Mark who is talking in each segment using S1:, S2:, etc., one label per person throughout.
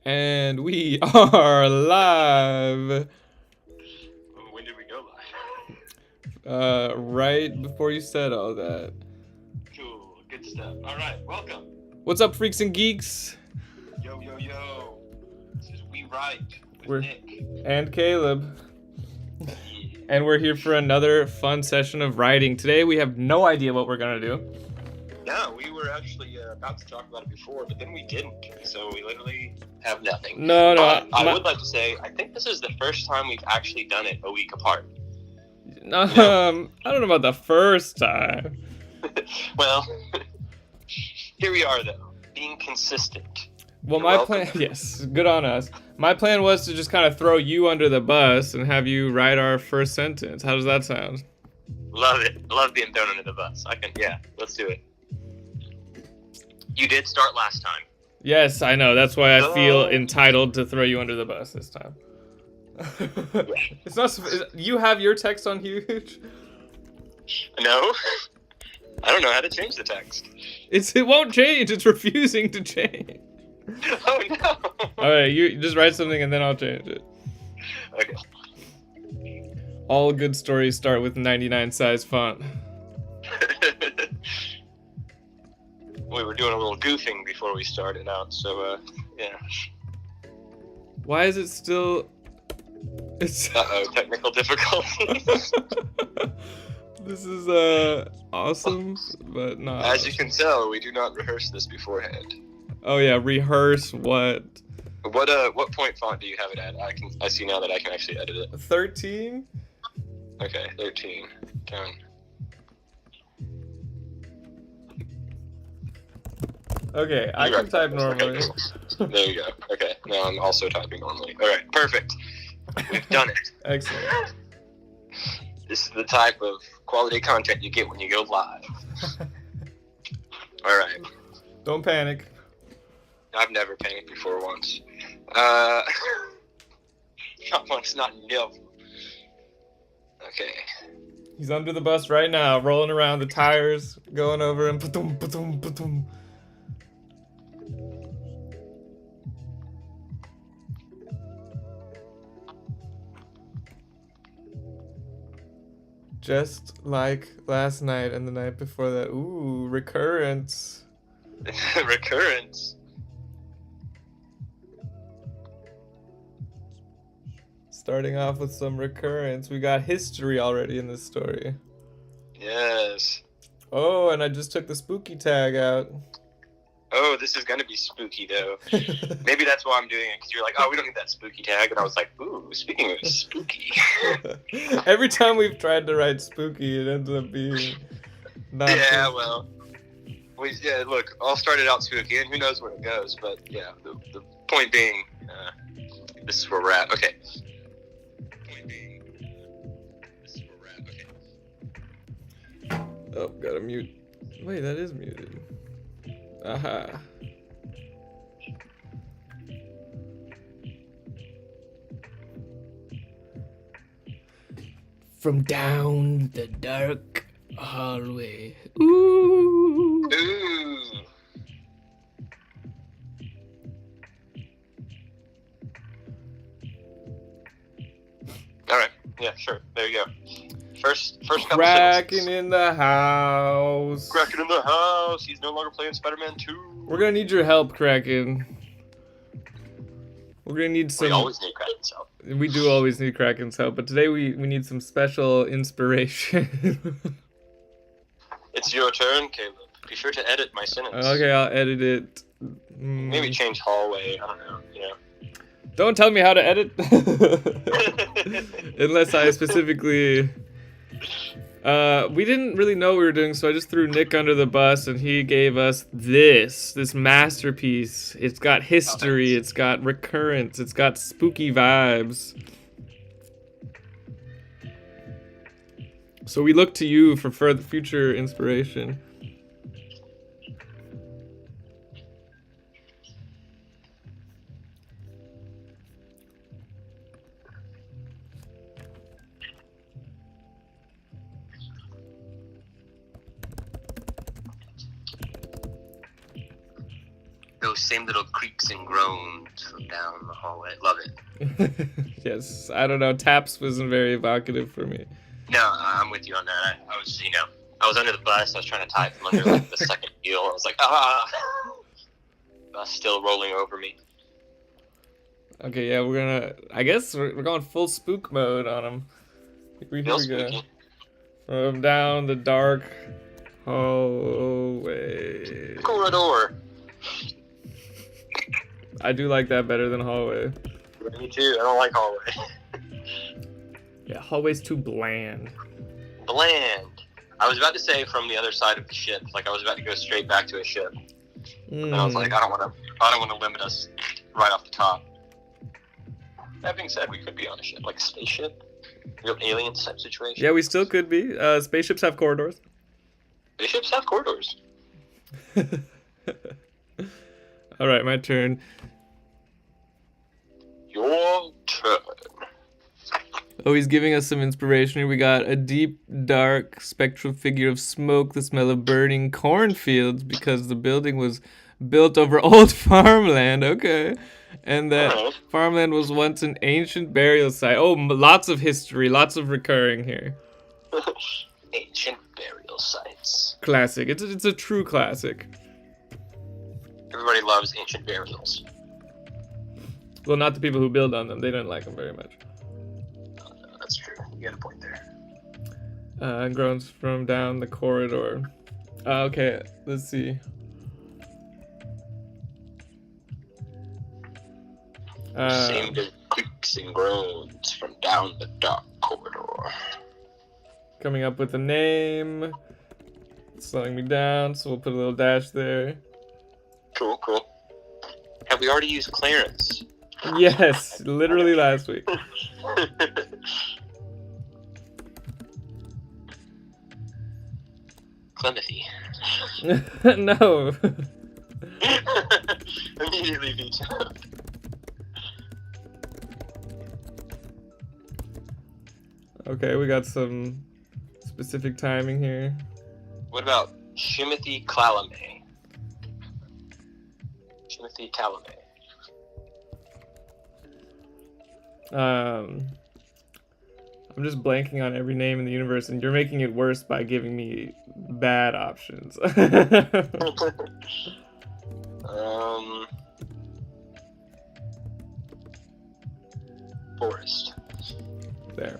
S1: And we are live.
S2: When did we go live?
S1: Right before you said all that.
S2: Cool, good stuff. All right, welcome.
S1: What's up, freaks and geeks?
S2: Yo, yo, yo. This is WeWrite with
S1: We're
S2: Nick.
S1: and Caleb.
S2: Yeah.
S1: And we're here for another fun session of writing. Today we have no idea what we're gonna do.
S2: Yeah, we were actually about to talk about it before, but then we didn't. So we literally have nothing.
S1: No,
S2: But I would like to say, I think this is the first time we've actually done it a week apart.
S1: I don't know about the first time.
S2: Well, here we are though, being consistent.
S1: Well,
S2: You're
S1: my
S2: welcome.
S1: plan, yes, good on us. My plan was to just kind of throw you under the bus and have you write our first sentence. How does that sound?
S2: Love it. Love being thrown under the bus. Yeah, let's do it. You did start last time.
S1: Yes, I know. That's why I feel
S2: Oh.
S1: entitled to throw you under the bus this time. It's not. You have your text on huge.
S2: No, I don't know how to change the text.
S1: It won't change. It's refusing to change.
S2: Oh no.
S1: All right, you just write something and then I'll change it.
S2: Okay.
S1: All good stories start with 99 size font.
S2: We were doing a little goofing before we started out, so yeah.
S1: Why is it still? It's.
S2: Technical difficulties.
S1: This is awesome, but not.
S2: As you can tell, we do not rehearse this beforehand.
S1: Oh yeah, rehearse what?
S2: What point font do you have it at? I see now that I can actually edit it.
S1: 13.
S2: Okay, 13. Done.
S1: Okay, I can type normally.
S2: Okay, cool. There you go. Okay, now I'm also typing normally. All right, perfect. We've done it.
S1: Excellent.
S2: This is the type of quality content you get when you go live. All right.
S1: Don't panic.
S2: I've never panicked before once. Not once, not never. Okay.
S1: He's under the bus right now, rolling around, the tires going over him. Ba-dum, ba-dum, ba-dum. Just like last night and the night before that. Ooh, recurrence.
S2: Recurrence.
S1: Starting off with some recurrence. We got history already in this story.
S2: Yes.
S1: Oh, and I just took the spooky tag out.
S2: Oh, this is gonna be spooky though. Maybe that's why I'm doing it, because you're like, oh, we don't need that spooky tag, and I was like, ooh, speaking of spooky.
S1: Every time we've tried to write spooky, it ends up being not.
S2: Yeah, well, look, all started out spooky, and who knows where it goes, but yeah, the point being, this is where we're at. Okay. Point being, this is where we're at. Okay.
S1: Oh, gotta mute. Wait, that is muted. Aha. From down the dark hallway. Ooh.
S2: Ooh. All right. Yeah, sure. There you go. First couple
S1: Kraken
S2: sentences.
S1: in the house.
S2: Kraken in the house. He's no longer playing Spider-Man 2.
S1: We're gonna need your help, Kraken. We're gonna need some.
S2: We always need Kraken's help.
S1: We do always need Kraken's help, but today we need some special inspiration.
S2: It's your turn, Caleb. Be sure to edit my sentence.
S1: Okay, I'll edit it.
S2: Maybe change hallway. I don't know. You know.
S1: Don't tell me how to edit. Unless I specifically. We didn't really know what we were doing, so I just threw Nick under the bus, and he gave us this masterpiece. It's got history, it's got recurrence, it's got spooky vibes. So we look to you for further future inspiration.
S2: Those same little creaks and groans from down the hallway. Love it.
S1: Yes, I don't know. Taps wasn't very evocative for me.
S2: No, I'm with you on that. I was, I was under the bus. I was trying to tie it from under like the second wheel. I was like, bus still rolling over me.
S1: Okay, yeah, I guess we're going full spook mode on him. Here we go.
S2: Spooky.
S1: From down the dark hallway.
S2: Corridor.
S1: I do like that better than hallway.
S2: Me too. I don't like hallway.
S1: Yeah, hallway's too bland.
S2: Bland. I was about to say from the other side of the ship. Like I was about to go straight back to a ship. And I was like, I don't want to limit us right off the top. That being said, we could be on a ship, like a spaceship, real alien type situation.
S1: Yeah, we still could be. Spaceships have corridors.
S2: Spaceships have corridors.
S1: All right, my turn.
S2: Your turn.
S1: Oh, he's giving us some inspiration here. We got a deep, dark, spectral figure of smoke, the smell of burning cornfields because the building was built over old farmland. Okay. And that farmland was once an ancient burial site. Oh, lots of history, lots of recurring here.
S2: Ancient burial sites.
S1: Classic. It's a true classic.
S2: Everybody loves ancient burials.
S1: Well, not the people who build on them. They don't like them very much.
S2: No, that's true. You got a point there.
S1: Groans from down the corridor. Okay, let's see.
S2: Same creaks and groans from down the dark corridor.
S1: Coming up with a name. It's slowing me down, so we'll put a little dash there.
S2: Cool. Have we already used Clarence?
S1: Yes, literally last week.
S2: Clemothy.
S1: No.
S2: Immediately vetoed.
S1: Okay, we got some specific timing here.
S2: What about Shimothy Chalamet? Shimothy Chalamet.
S1: I'm just blanking on every name in the universe, and you're making it worse by giving me bad options.
S2: Forrest.
S1: There.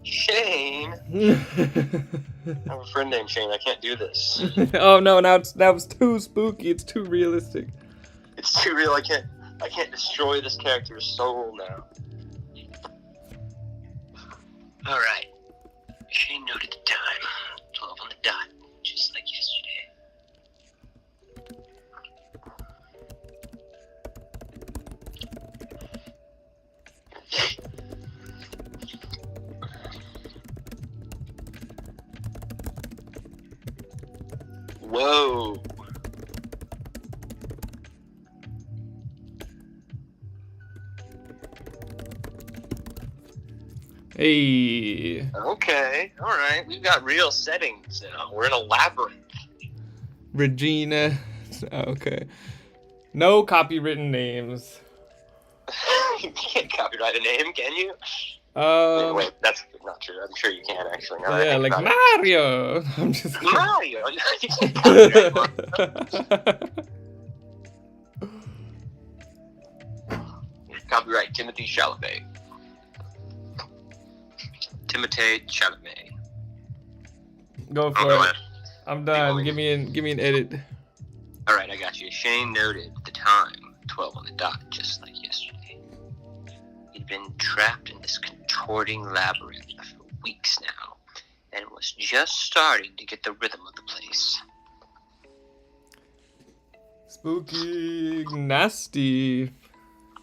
S2: Shane. I have a friend named Shane. I can't do this.
S1: Oh no! That was too spooky. It's too realistic.
S2: It's too real. I can't destroy this character's soul now. All right. Shane noted the time. 12 on the dot, just like yesterday. Whoa.
S1: Hey.
S2: Okay, all right. We've got real settings now. We're in a labyrinth.
S1: Regina. Okay. No copywritten names.
S2: You can't copyright a name, can you? Wait, that's not true. I'm sure you can actually.
S1: Yeah, like Mario. I'm just kidding.
S2: Mario. You can't copyright one. Copyright Timothy Chalamet. Timothée Chalamet.
S1: Go for it. I'm done. Give me an edit.
S2: All right, I got you. Shane noted the time, 12 on the dot, just like yesterday. He'd been trapped in this contorting labyrinth for weeks now, and was just starting to get the rhythm of the place.
S1: Spooky, nasty.
S2: In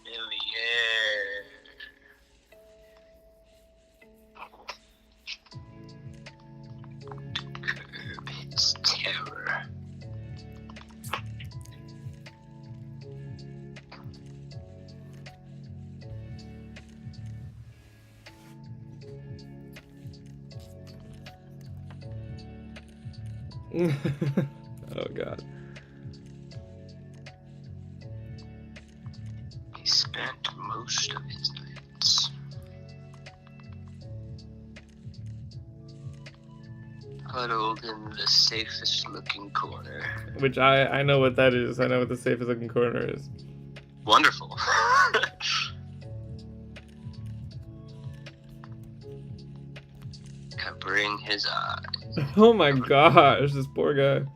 S2: the air. Curb its terror.
S1: Oh god.
S2: most of his nights. Huddled in the safest looking corner.
S1: Which I know what that is. I know what the safest looking corner is.
S2: Wonderful. Covering his eyes.
S1: Oh my gosh, this poor guy.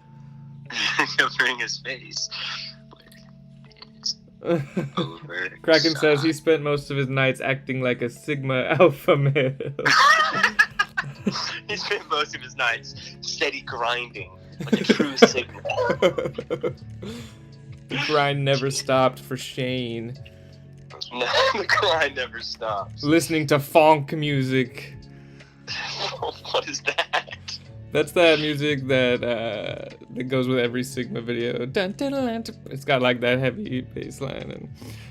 S2: Covering his face. Over
S1: Kraken says he spent most of his nights acting like a Sigma alpha male.
S2: He spent most of his nights steady grinding like a true Sigma.
S1: The grind never stopped for Shane.
S2: No, the grind never stops.
S1: Listening to funk music.
S2: What is that?
S1: That's that music that goes with every Sigma video. Dun, dun, dun, dun. It's got like that heavy bass line. And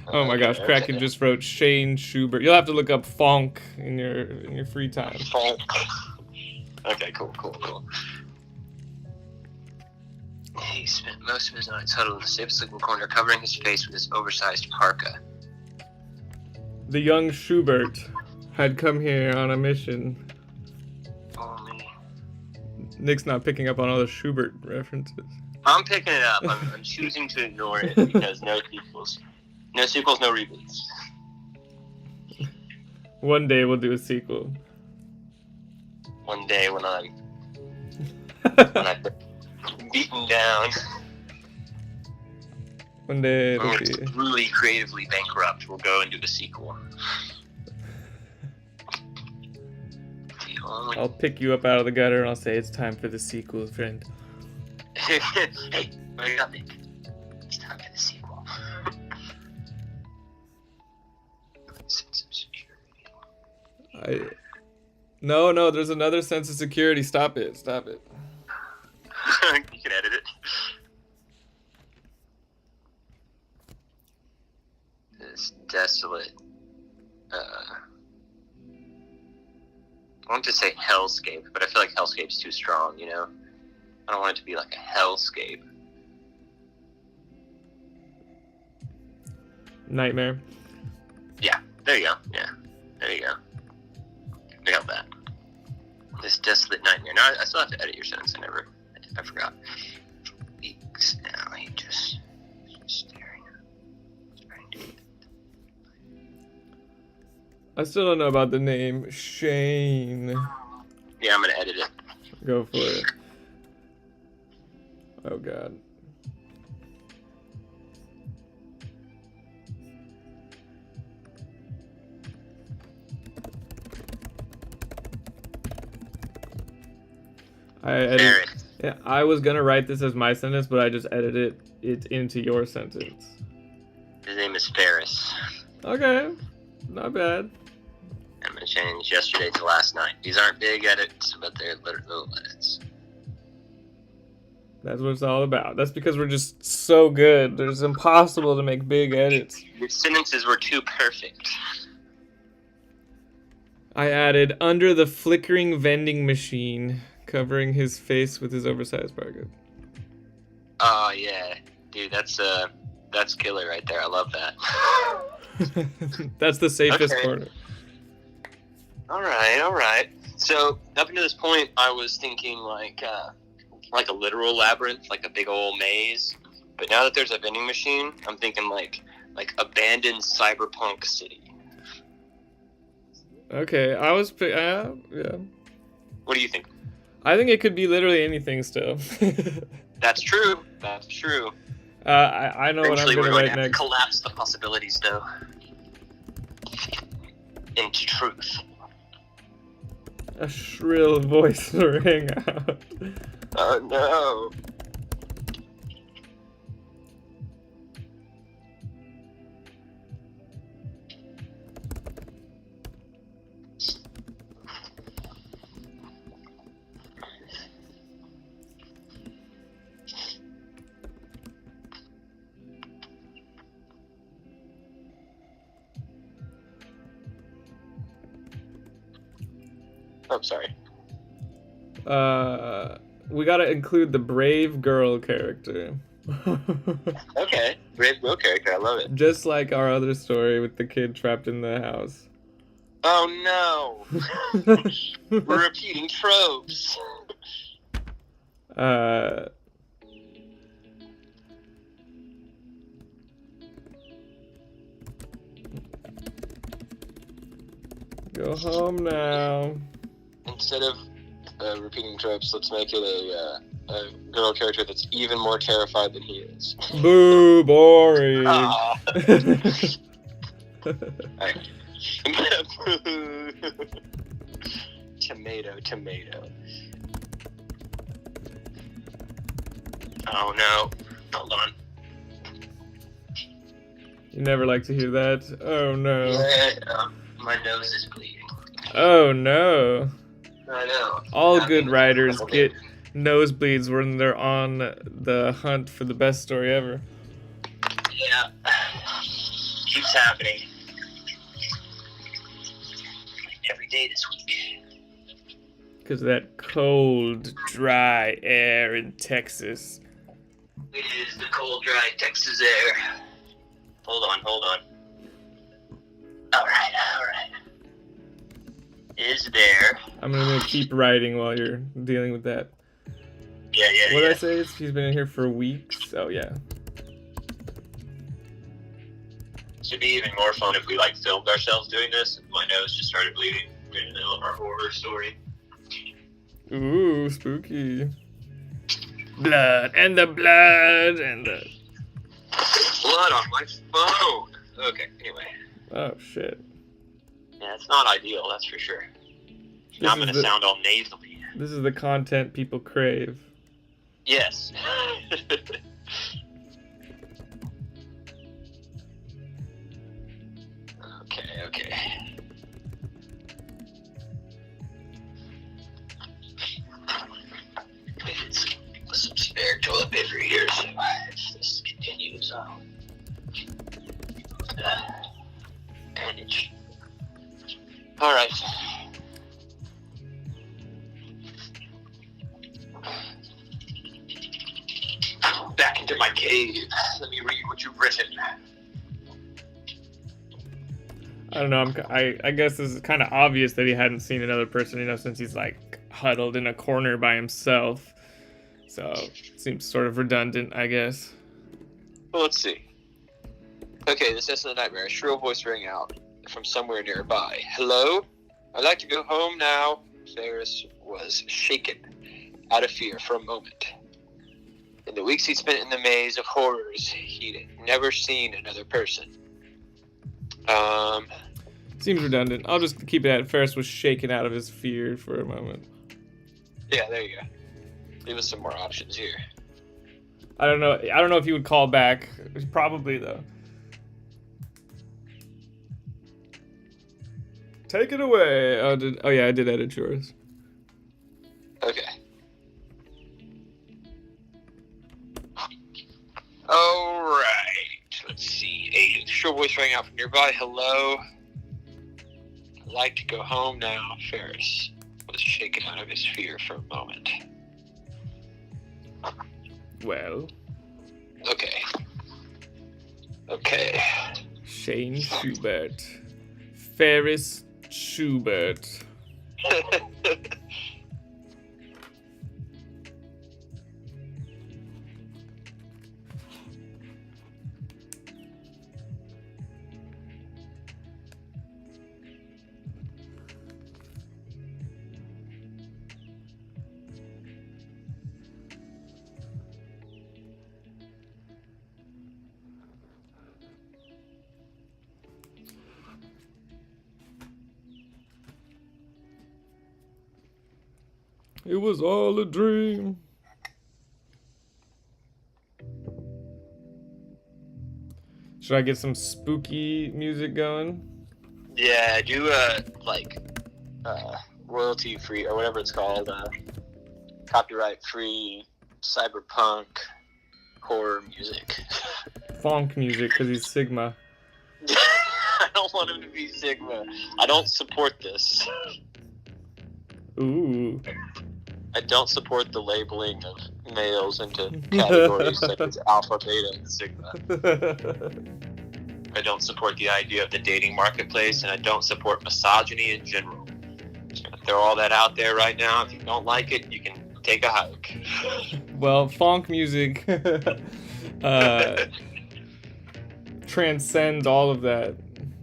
S1: oh my gosh, Kraken just wrote Shane Schubert. You'll have to look up funk in your free time.
S2: Funk. Okay, cool. He spent most of his nights huddled in the safest looking corner, covering his face with his oversized parka.
S1: The young Schubert had come here on a mission.
S2: Only.
S1: Nick's not picking up on all the Schubert references.
S2: I'm picking it up. I'm choosing to ignore it because no sequels. No sequels, no reboots.
S1: One day we'll do a sequel.
S2: One day when I'm beaten down.
S1: One day it'll
S2: When
S1: be...
S2: we're truly creatively bankrupt, we'll go and do a sequel.
S1: I'll pick you up out of the gutter and I'll say it's time for the sequel, friend.
S2: Hey, wake up, Nick. It's time for the sequel. Sense of security.
S1: No, there's another sense of security. Stop it.
S2: You can edit it. This desolate, I want to say hellscape, but I feel like hellscape's too strong, you know? I don't want it to be like a hellscape.
S1: Nightmare.
S2: Yeah, there you go. Yeah, there you go. I got that. This desolate nightmare. No, I still have to edit your sentence. I forgot. For weeks now, he just staring at it.
S1: I still don't know about the name Shane.
S2: Yeah, I'm gonna edit it.
S1: Go for it. Oh god. Yeah, I was gonna write this as my sentence, but I just edited it into your sentence.
S2: His name is Ferris.
S1: Okay, not bad.
S2: I'm gonna change yesterday to last night. These aren't big edits, but they're little edits.
S1: That's what it's all about. That's because we're just so good. It's impossible to make big edits.
S2: Your sentences were too perfect.
S1: I added under the flickering vending machine, covering his face with his oversized parka.
S2: Oh yeah, dude, that's killer right there. I love that.
S1: That's the safest
S2: Okay.
S1: corner.
S2: All right. So up until this point, I was thinking like a literal labyrinth, like a big old maze. But now that there's a vending machine, I'm thinking like abandoned cyberpunk city.
S1: Okay, I was yeah.
S2: What do you think?
S1: I think it could be literally anything still.
S2: That's true.
S1: I know
S2: Eventually,
S1: what
S2: we're
S1: I'm
S2: going
S1: gonna
S2: to
S1: write
S2: have
S1: next.
S2: to collapse the possibilities, though, into truth.
S1: A shrill voice rang out.
S2: Oh no! Oh, sorry.
S1: We gotta include the brave girl character.
S2: Okay, great Will character. I love it.
S1: Just like our other story with the kid trapped in the house.
S2: Oh no, we're repeating tropes.
S1: Go home now.
S2: Instead of repeating tropes, let's make it a girl character that's even more terrified than he is.
S1: Boo, boring.
S2: Ah. Right. Tomato. Oh no. Hold on.
S1: You never like to hear that. Oh no.
S2: Yeah, my nose is bleeding.
S1: Oh no.
S2: I know.
S1: All good writers get nosebleeds when they're on the hunt for the best story ever.
S2: Yeah. Keeps happening. Every day this week.
S1: Because of that cold, dry air in Texas.
S2: It is the cold, dry Texas air. Hold on. All right. Is there?
S1: I'm gonna keep writing while you're dealing with that.
S2: Yeah.
S1: What did I say? He's been in here for weeks. Oh yeah.
S2: It'd be even more fun if we filmed ourselves doing this and my nose just started bleeding in the middle of our horror story.
S1: Ooh, spooky. Blood and the blood.
S2: Blood on my phone. Okay, anyway.
S1: Oh shit.
S2: Yeah, it's not ideal, that's for sure. Now I'm gonna sound all nasally.
S1: This is the content people crave.
S2: Yes. Okay. It's some spare toilet paper here, so if this continues, I'll bandage. All right. Back into my cave. Let me read what you've written.
S1: I don't know. I guess this is kind of obvious that he hadn't seen another person, since he's huddled in a corner by himself. So it seems sort of redundant, I guess.
S2: Well, let's see. Okay, this is the nightmare. A shrill voice rang out from somewhere nearby. Hello? I'd like to go home now. Ferris was shaken out of fear for a moment. In the weeks he spent in the maze of horrors, he'd never seen another person.
S1: Seems redundant. I'll just keep it at Ferris was shaken out of his fear for a moment.
S2: Yeah, there you go. Give us some more options here.
S1: I don't know if he would call back. Probably though. Take it away. Oh yeah, I did edit yours.
S2: Okay. All right. Let's see. A shrill voice rang out from nearby. Hello. I'd like to go home now. Ferris was shaken out of his fear for a moment.
S1: Well.
S2: Okay.
S1: Shane Schubert. Ferris Schubert. It was all a dream. Should I get some spooky music going?
S2: Yeah, do royalty free or whatever it's called, copyright free cyberpunk horror music.
S1: Funk music, because he's Sigma.
S2: I don't want him to be Sigma. I don't support this.
S1: Ooh.
S2: I don't support the labeling of males into categories such as alpha, beta, and sigma. I don't support the idea of the dating marketplace, and I don't support misogyny in general. Just gonna throw all that out there right now. If you don't like it, you can take a hike.
S1: Well, funk music transcends all of that.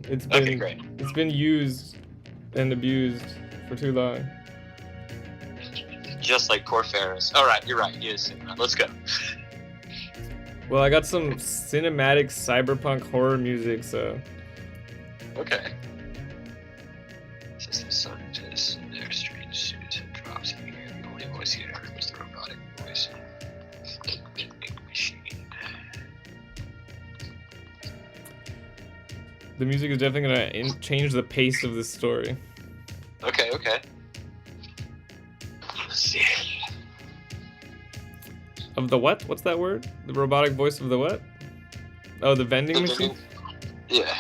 S1: It's been used and abused for too long.
S2: Just like poor Ferris. All right, you're right. Yes, let's go.
S1: Well, I got some cinematic cyberpunk horror music, so.
S2: Okay. System scientists in their strange suits and drops in here. The only voice he heard was the robotic voice. Machine.
S1: The music is definitely gonna change the pace of this story.
S2: Okay. Let's see.
S1: Of the what? What's that word? The robotic voice of the what? Oh, the vending machine?
S2: Yeah.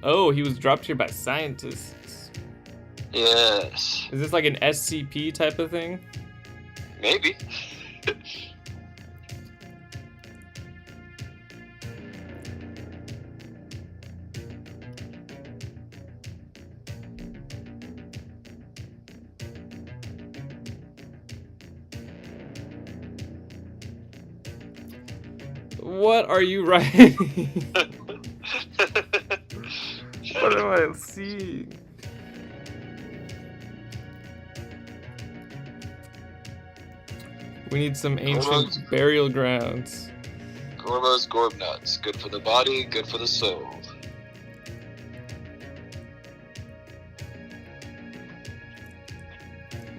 S1: Oh, he was dropped here by scientists.
S2: Yes.
S1: Is this like an SCP type of thing?
S2: Maybe.
S1: What are you writing? What am I seeing? We need some ancient burial grounds.
S2: Gormo's Gorb nuts. Good for the body, good for the soul.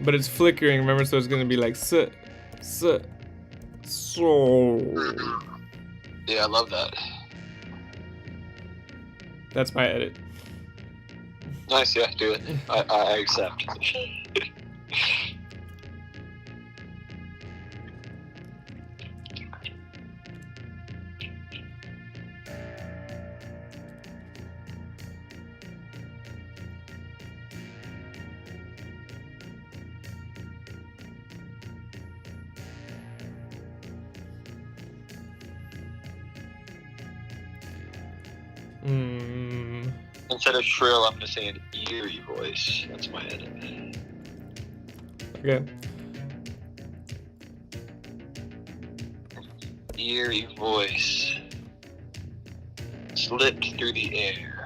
S1: But it's flickering, remember? So it's gonna be like soul.
S2: Yeah, I love that.
S1: That's my edit.
S2: Nice, yeah, do it. I accept. Instead of shrill, I'm going to say an eerie voice. That's my edit.
S1: Okay.
S2: Eerie voice. Slipped through the air.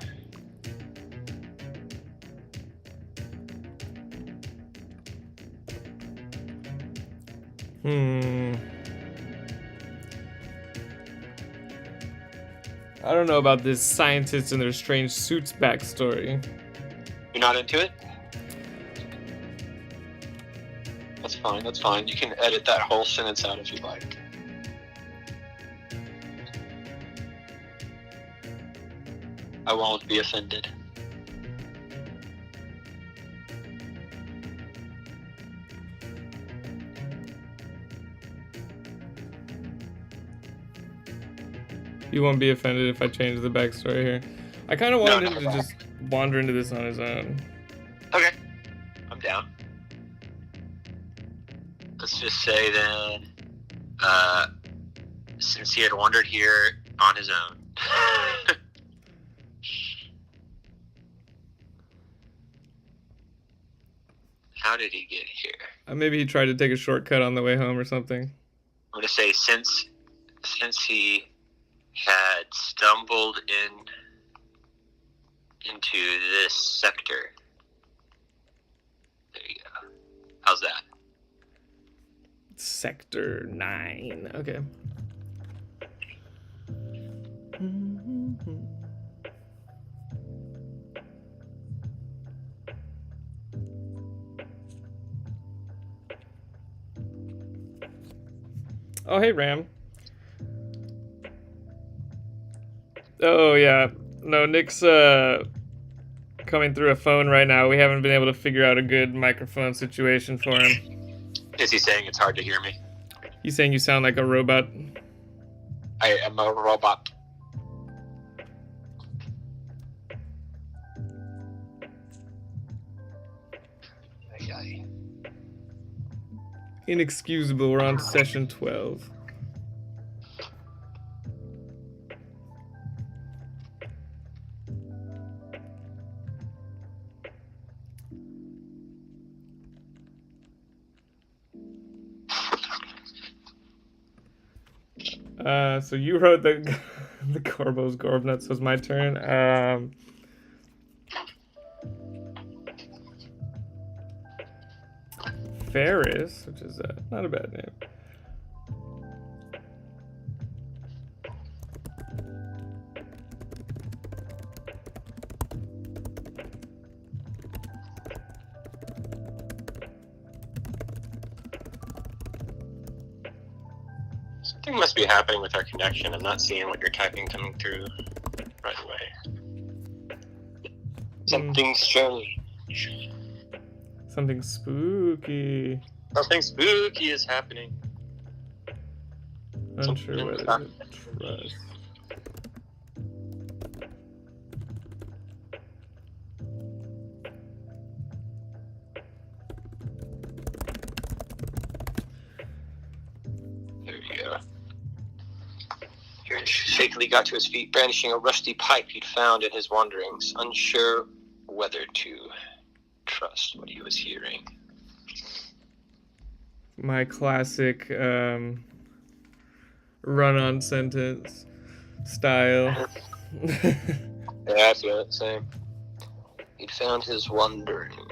S1: I don't know about this scientists and their strange suits backstory.
S2: You're not into it? That's fine. You can edit that whole sentence out if you like. I won't be offended.
S1: You won't be offended if I change the backstory here. I kind of wanted him to just wander into this on his own.
S2: Okay. I'm down. Let's just say then, since he had wandered here on his own. How did he get here?
S1: Maybe he tried to take a shortcut on the way home or something.
S2: I'm going to say since he had stumbled into this sector. There you go. How's that?
S1: Sector 9. Okay. Oh, hey, Ram. Oh, yeah. No, Nick's coming through a phone right now. We haven't been able to figure out a good microphone situation for him.
S2: Is he saying it's hard to hear me?
S1: He's saying you sound like a robot.
S2: I am a robot. why?
S1: Inexcusable. We're on session 12. So you wrote the the Corbo's Gorbnuts, so it's my turn. Ferris, which is not a bad name.
S2: Something must be happening with our connection. I'm not seeing what you're typing coming through right away. Something strange.
S1: Something spooky.
S2: Something spooky is happening.
S1: Unsure whether to trust.
S2: There we go. He shakily got to his feet, brandishing a rusty pipe he'd found in his wanderings, unsure whether to trust what he was hearing.
S1: My classic run-on sentence style.
S2: Yeah, I feel it. Same. He'd found his wandering,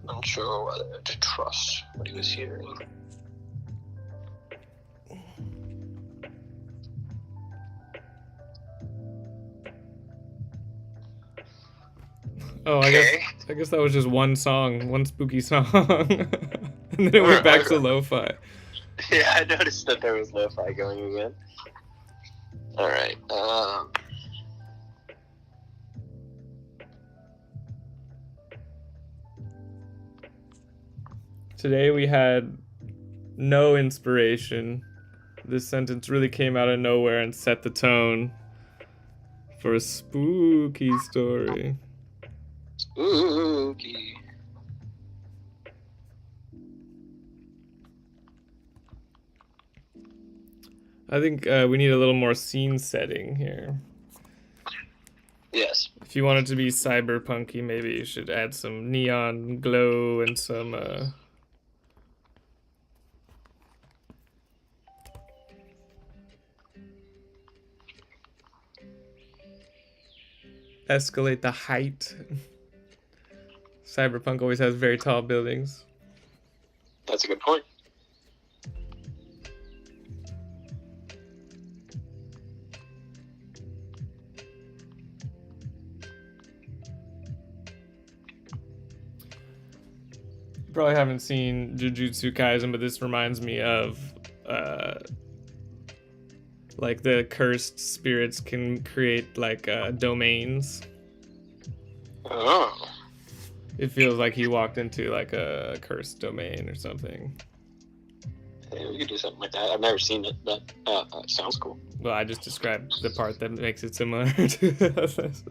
S2: unsure whether to trust what he was hearing.
S1: Oh, I guess that was just one song, one spooky song. And then it went back to lo-fi.
S2: Yeah, I noticed that there was lo-fi going again. Alright,
S1: Today we had no inspiration. This sentence really came out of nowhere and set the tone for a spooky story.
S2: spooky.
S1: I think we need a little more scene setting here.
S2: Yes.
S1: If you want it to be cyberpunky, maybe you should add some neon glow and some escalate the height. Cyberpunk always has very tall buildings.
S2: That's a good point.
S1: You probably haven't seen Jujutsu Kaisen, but this reminds me of like the cursed spirits can create like domains.
S2: Oh.
S1: It feels like he walked into like a cursed domain or something.
S2: Yeah, we could do something like that. I've never seen it, but sounds cool.
S1: Well, I just described the part that makes it similar to this.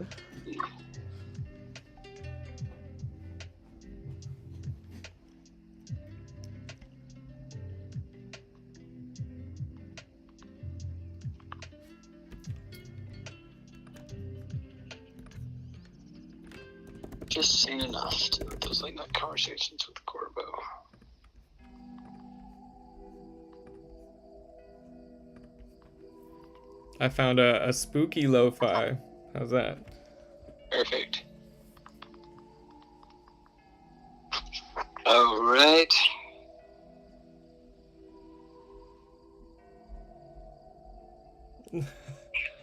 S2: Just seen enough to have those late night conversations with Corbo.
S1: I found a spooky lo-fi. How's that?
S2: Perfect. All right.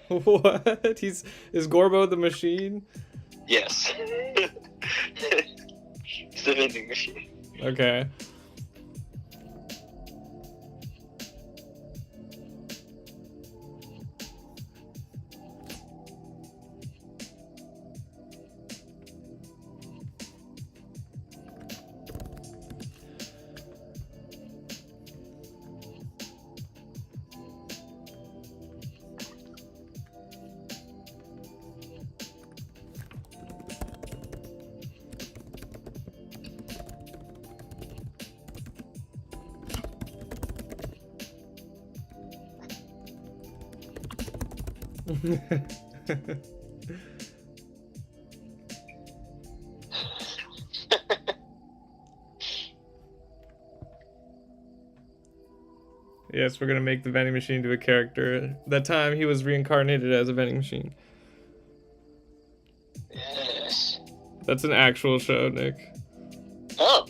S1: What? Is Gorbo the machine?
S2: Yes. It's the vending machine.
S1: Okay. Yes, we're gonna make the vending machine into a character. That time he was reincarnated as a vending machine.
S2: Yes.
S1: That's an actual show, Nick.
S2: Oh,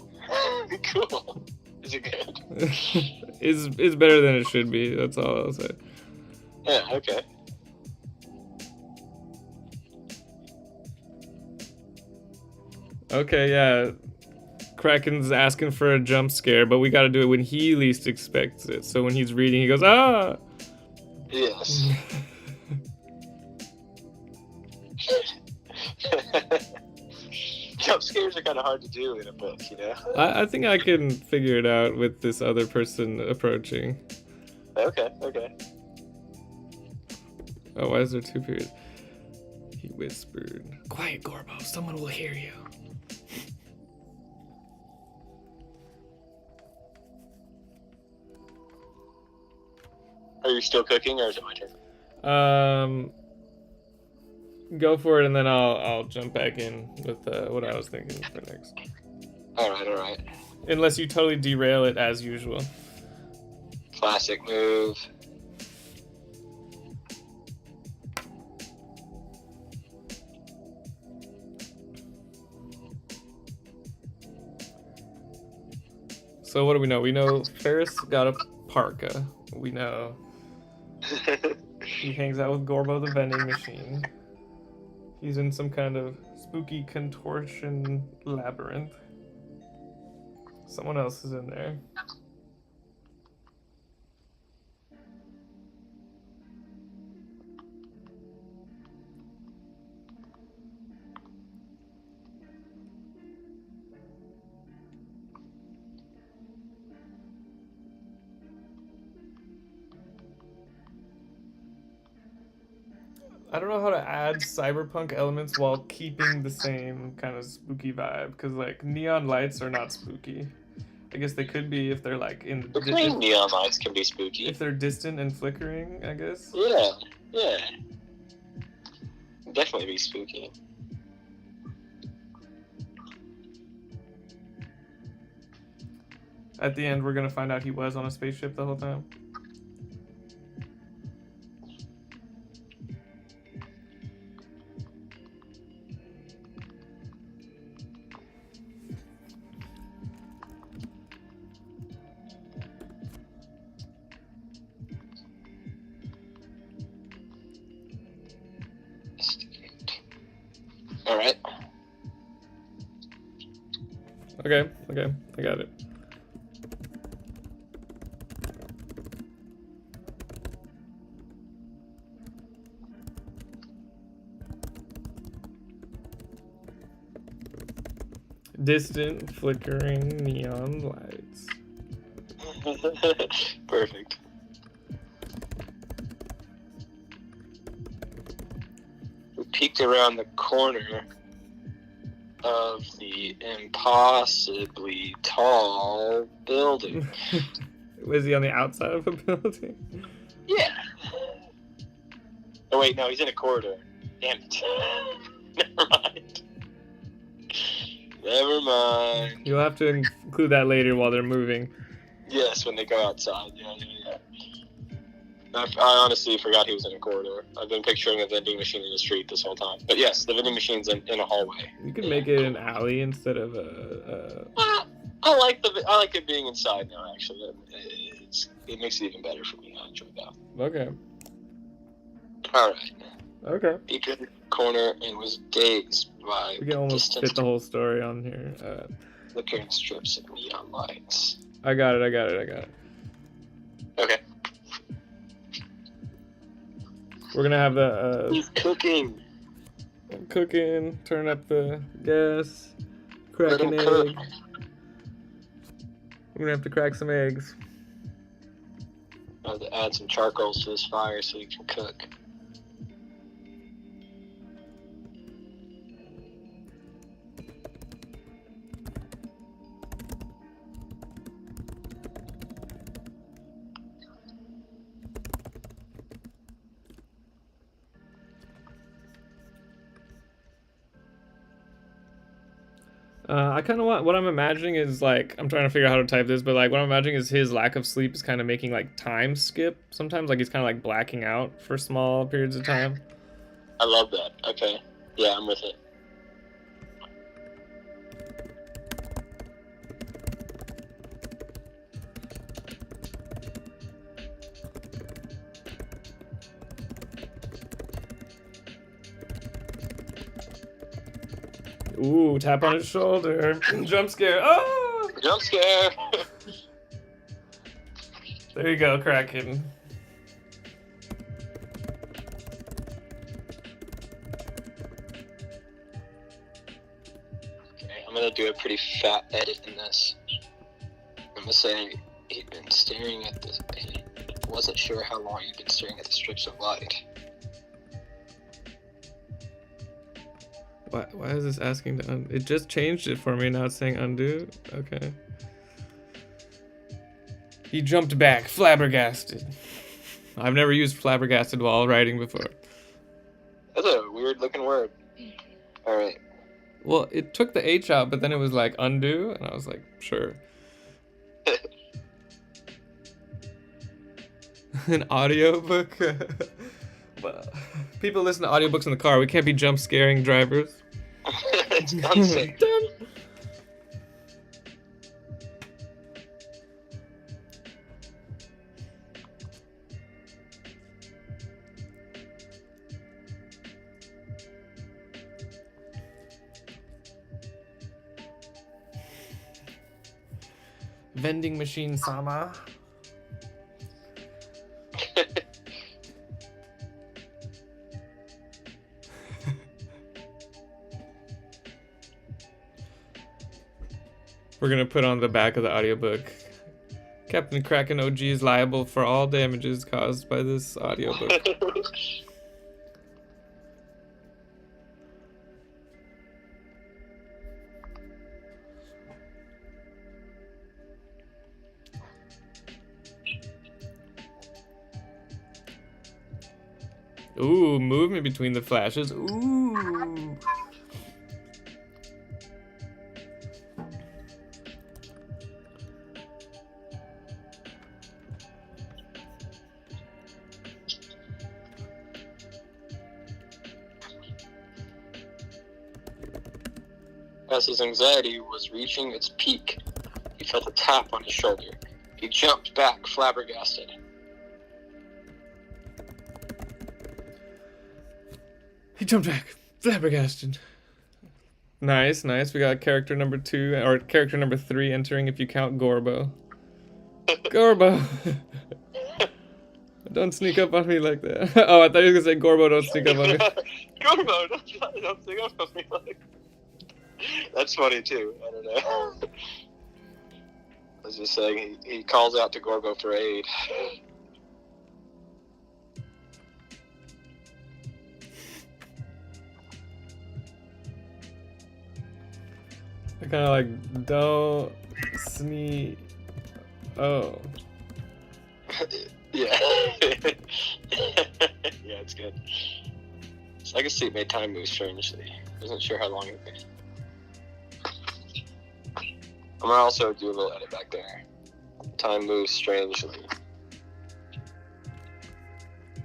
S2: cool. Is it good?
S1: It's better than it should be. That's all I'll say.
S2: Yeah. Okay.
S1: Okay, yeah. Kraken's asking for a jump scare, but we gotta do it when he least expects it. So when he's reading, he goes, ah!
S2: Yes. Jump scares are kind of hard to do in a book, you know?
S1: I think I can figure it out with this other person approaching.
S2: Okay, okay.
S1: Oh, why is there two periods? He whispered, quiet, Gorbo, someone will hear you.
S2: Are you still cooking, or is it my turn?
S1: Go for it, and then I'll jump back in with what I was thinking for next.
S2: All right.
S1: Unless you totally derail it as usual.
S2: Classic move.
S1: So what do we know? We know Ferris got a parka. We know he hangs out with Gorbo the vending machine. He's in some kind of spooky contortion labyrinth. Someone else is in there. I don't know how to add cyberpunk elements while keeping the same kind of spooky vibe, because like neon lights are not spooky. I guess they could be if they're like in.
S2: Neon lights can be spooky.
S1: If they're distant and flickering, I guess.
S2: Yeah. Definitely be spooky.
S1: At the end, we're gonna find out he was on a spaceship the whole time.
S2: All right.
S1: Okay, I got it. Distant, flickering neon lights.
S2: Perfect. We peeked around the corner of the impossibly tall building.
S1: Was he on the outside of a building?
S2: Yeah. Oh wait, no, he's in a corridor. Damn it. Never mind.
S1: You'll have to include that later while they're moving.
S2: Yes, when they go outside. Yeah. I honestly forgot he was in a corridor. I've been picturing a vending machine in the street this whole time. But yes, the vending machine's in a hallway.
S1: You could make it an alley instead of a.
S2: I like it being inside now. Actually, it makes it even better for me. I enjoy that.
S1: Okay.
S2: All right.
S1: Okay.
S2: Peeked in the corner and was dazed by
S1: We can almost fit the whole story on here.
S2: flickering strips of neon lights.
S1: I got it.
S2: Okay.
S1: We're gonna have the.
S2: He's cooking.
S1: Cooking. Turn up the gas. Crack
S2: Let
S1: an
S2: him
S1: egg.
S2: cook.
S1: We're gonna have to crack some eggs.
S2: I have to add some charcoal to this fire so he can cook.
S1: I kind of want what I'm imagining is like I'm trying to figure out how to type this, but like what I'm imagining is his lack of sleep is kind of making like time skip. Sometimes like he's kind of like blacking out for small periods of time.
S2: I love that. Okay. Yeah, I'm with it.
S1: Ooh, tap on his shoulder. Jump scare. Oh!
S2: Jump scare.
S1: There you go, Kraken.
S2: Okay, I'm gonna do a pretty fat edit in this. I'm gonna say he'd been staring at this. He wasn't sure how long he'd been staring at the strips of light.
S1: Why is this asking to it just changed it for me, now it's saying undo? Okay. He jumped back, flabbergasted. I've never used flabbergasted while writing before.
S2: That's a weird looking word. Alright.
S1: Well, it took the H out, but then it was like undo, and I was like, sure. An audiobook? Well, people listen to audiobooks in the car. We can't be jump scaring drivers.
S2: It's unsafe.
S1: Done. Vending machine sama. We're gonna put on the back of the audiobook. Captain Kraken OG is liable for all damages caused by this audiobook. Ooh, movement between the flashes. Ooh.
S2: As his anxiety was reaching its peak, he felt a tap on his shoulder. He jumped back, flabbergasted.
S1: He jumped back, flabbergasted. Nice, nice. We got character number 2, or character number 3 entering if you count Gorbo. Gorbo! Don't sneak up on me like that. Oh, I thought you were gonna say Gorbo, don't sneak up on me.
S2: Gorbo, don't sneak up on me like that. That's funny too. I don't know. I was just saying he calls out to Gorbo for aid.
S1: I kind of like, don't sneak. Oh.
S2: Yeah. Yeah, it's good. So I could see it made time move strangely. Wasn't sure how long it would be. I'm gonna also do a little edit back there. Time moves strangely.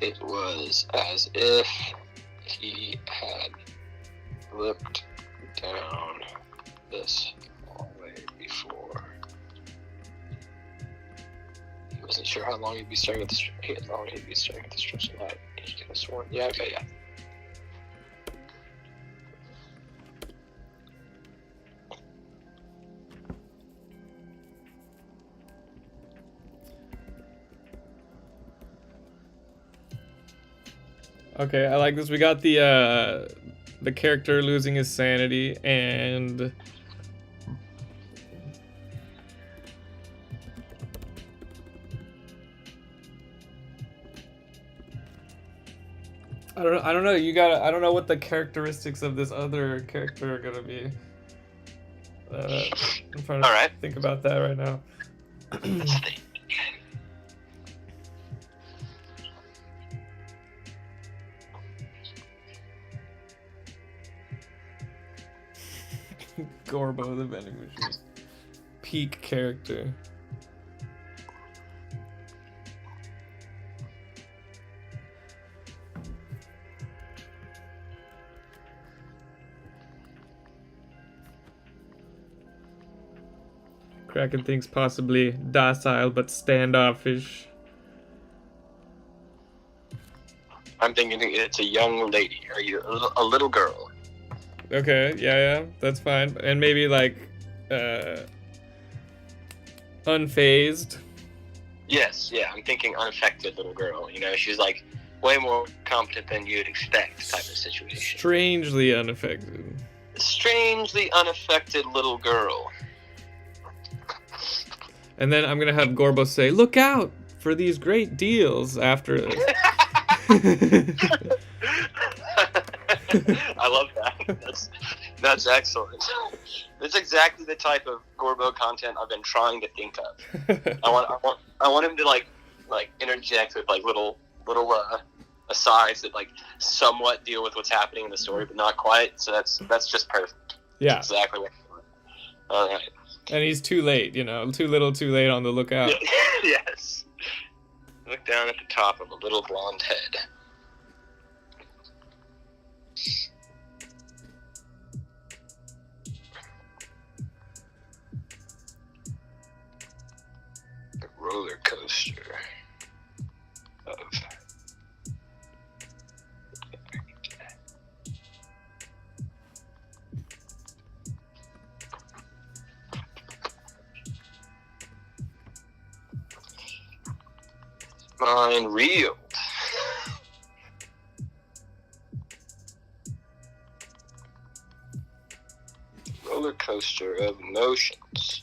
S2: It was as if he had looked down this hallway before. He wasn't sure how long he'd be staring at the strips of light. He could have sworn. Yeah, okay, yeah.
S1: Okay, I like this. We got the character losing his sanity, and I don't know. I don't know what the characteristics of this other character are gonna be. I'm trying to think about that right now.
S2: Let's think.
S1: Gorbo the vending machine. Peak character. Kraken thinks possibly docile but standoffish.
S2: I'm thinking it's a young lady. Are you a little girl?
S1: Okay, yeah, that's fine. And maybe like unfazed.
S2: Yes, yeah, I'm thinking unaffected little girl. You know, she's like way more competent than you'd expect type of situation.
S1: Strangely unaffected.
S2: Strangely unaffected little girl.
S1: And then I'm gonna have Gorbo say, "Look out for these great deals after this."
S2: I love that. That's excellent. That's exactly the type of Gorbo content I've been trying to think of. I want him to like interject with like little asides that like somewhat deal with what's happening in the story, but not quite. So that's just perfect.
S1: Yeah.
S2: That's exactly what I want. All right.
S1: And he's too late, you know, too little, too late on the lookout.
S2: Yes. Look down at the top of a little blonde head. A roller coaster of mine reeled. Roller coaster of emotions.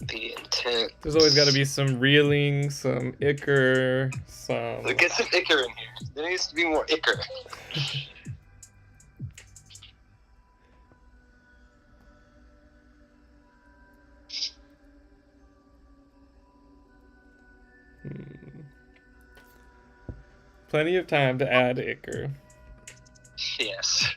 S2: The intent.
S1: There's always got to be some reeling, some icker, some...
S2: Let's get some icker in here. There needs to be more icker.
S1: Plenty of time to add icker.
S2: Yes.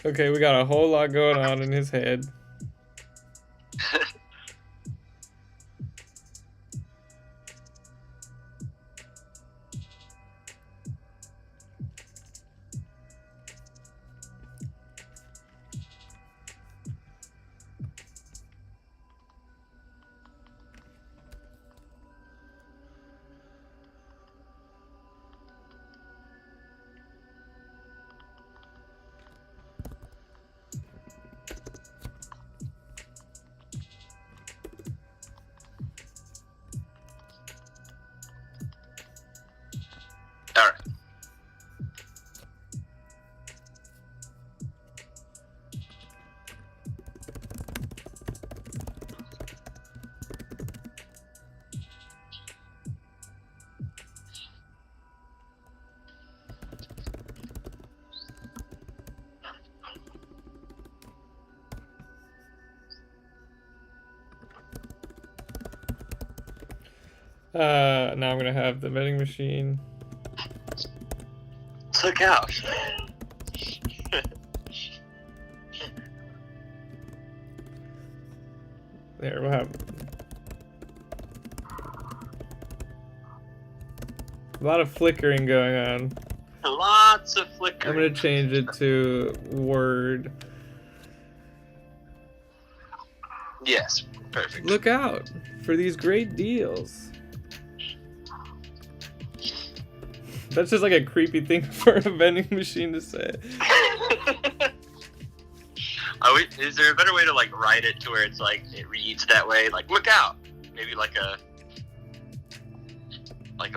S1: Okay, we got a whole lot going on in his head.
S2: All right.
S1: Now I'm gonna have the vending machine.
S2: Look out.
S1: There, we'll have a lot of flickering going on.
S2: Lots of flickering.
S1: I'm gonna change it to Word.
S2: Yes, perfect.
S1: Look out for these great deals. That's just like a creepy thing for a vending machine to say.
S2: Is there a better way to like write it to where it's like it reads that way? Like look out. Maybe like a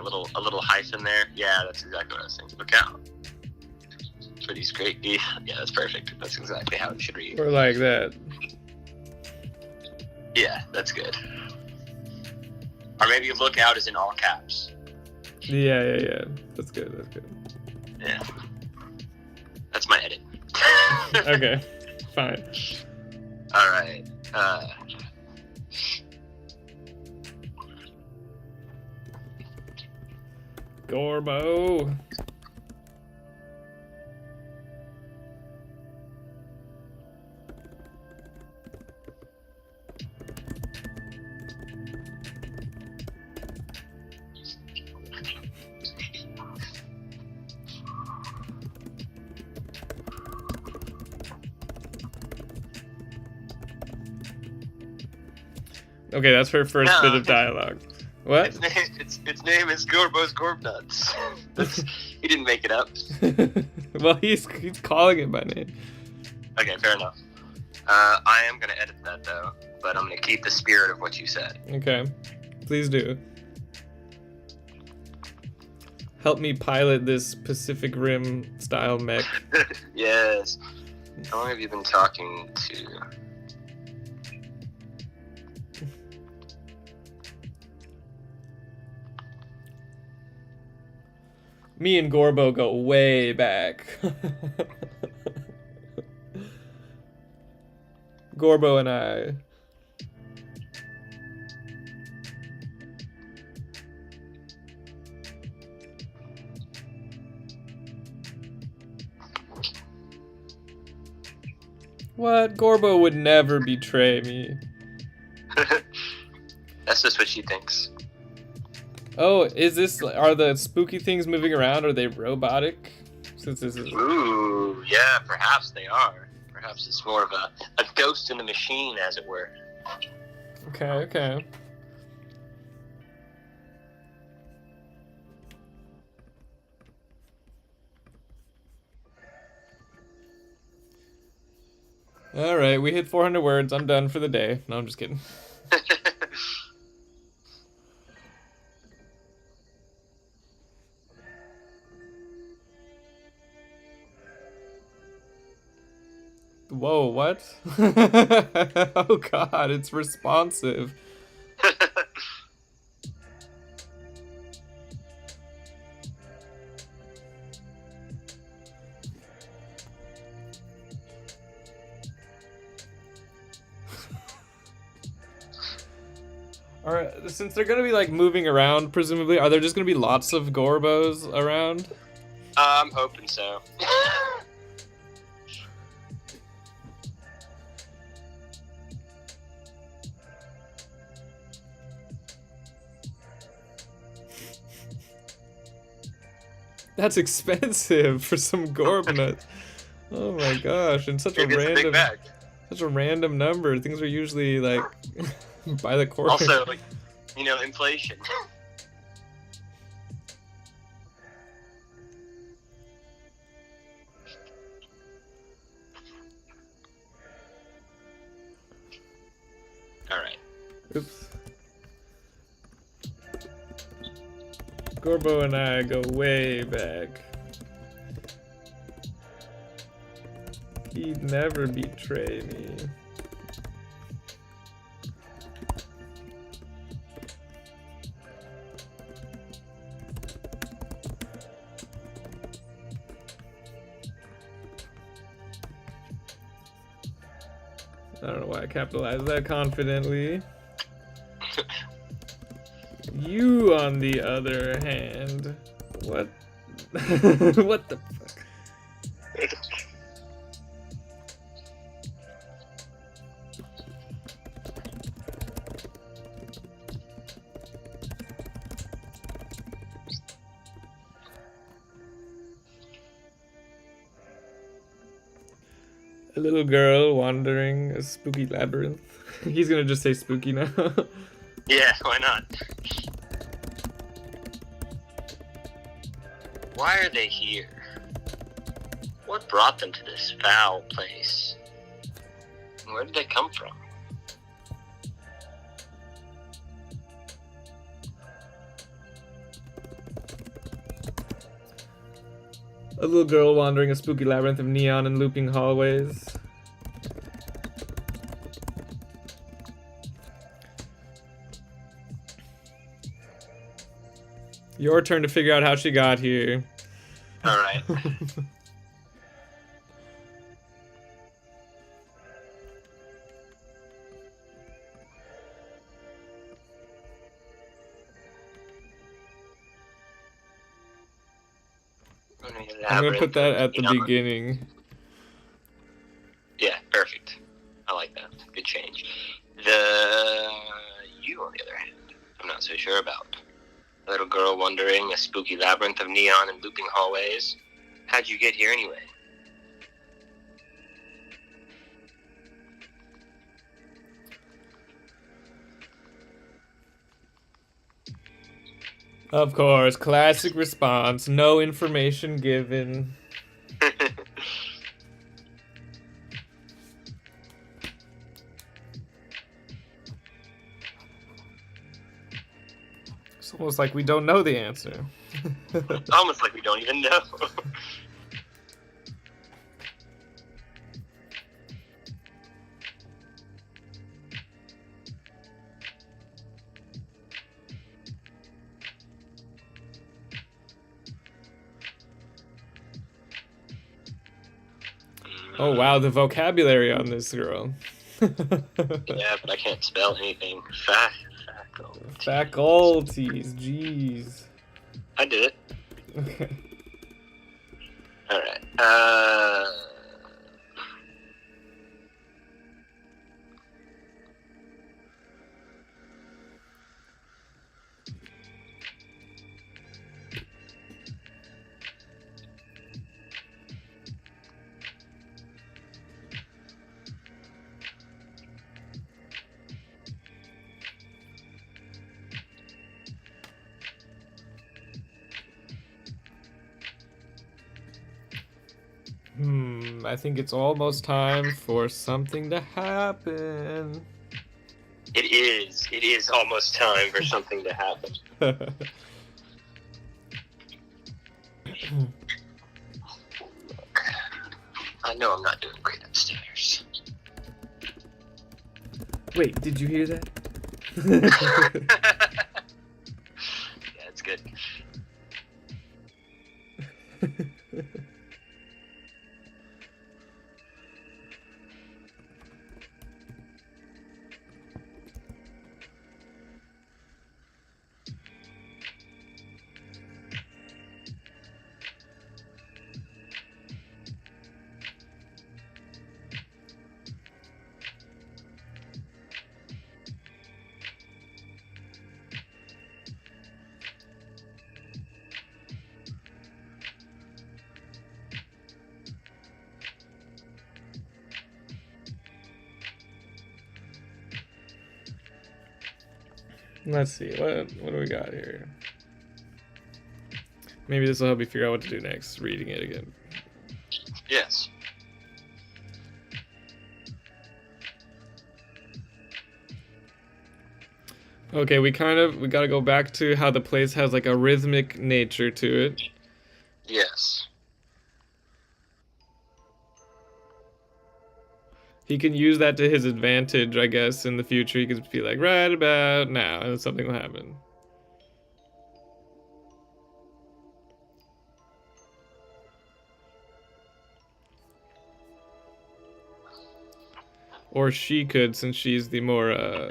S2: little hyphen there. Yeah, that's exactly what I was thinking. Look out for these great deals. Yeah, that's perfect. That's exactly how it should read.
S1: Or like that.
S2: Yeah, that's good. Or maybe look out is in all caps.
S1: Yeah. That's good. That's good.
S2: Yeah. That's my edit.
S1: Okay, fine.
S2: All right.
S1: Gorbo. Okay, that's her first bit of dialogue. What?
S2: Its name is Gorbo's Gorbnuts. He didn't make it up.
S1: Well, he's calling it by name.
S2: Okay, fair enough. I am gonna edit that though, but I'm gonna keep the spirit of what you said.
S1: Okay, please do. Help me pilot this Pacific Rim style mech.
S2: Yes. How long have you been talking to?
S1: Me and Gorbo go way back. Gorbo and I. What? Gorbo would never betray me.
S2: That's just what she thinks.
S1: Oh, are the spooky things moving around? Are they robotic? Since this is...
S2: Ooh, yeah, perhaps they are. Perhaps it's more of a ghost in the machine, as it were.
S1: Okay. Alright, we hit 400 words. I'm done for the day. No, I'm just kidding. Whoa, what? Oh god, it's responsive. Alright, since they're gonna be like moving around, presumably, are there just gonna be lots of Gorbos around?
S2: I'm hoping so.
S1: That's expensive for some Gorbnut. Oh my gosh, and such a random number. Things are usually like by the quarter.
S2: Also, like, inflation. All right.
S1: Oops. Gorbo and I go way back. He'd never betray me. I don't know why I capitalized that confidently. You, on the other hand, what? What the fuck? A little girl wandering a spooky labyrinth. He's gonna just say spooky now.
S2: Yeah, why not? Why are they here? What brought them to this foul place? Where did they come from?
S1: A little girl wandering a spooky labyrinth of neon and looping hallways. Your turn to figure out how she got here.
S2: All right.
S1: I'm gonna put that at the beginning.
S2: Yeah, perfect. I like that. Good change. You, on the other hand, I'm not so sure about. A little girl wandering a spooky labyrinth of neon and looping hallways. How'd you get here anyway?
S1: Of course, classic response. No information given. It's almost like we don't know the answer.
S2: Almost like we don't even know.
S1: Oh wow, the vocabulary on this girl.
S2: Yeah, but I can't spell anything.
S1: Faculties, jeez.
S2: I did it.
S1: Okay.
S2: Alright.
S1: I think it's almost time for something to happen.
S2: It is. It is almost time for something to happen. I know I'm not doing great upstairs.
S1: Wait, did you hear that?
S2: Yeah, it's good.
S1: Let's see, what do we got here? Maybe this will help you figure out what to do next, reading it again.
S2: Yes.
S1: Okay, we gotta go back to how the place has like a rhythmic nature to it.
S2: Yes.
S1: He can use that to his advantage, I guess, in the future. He could be like, right about now, and something will happen. Or she could, since she's the more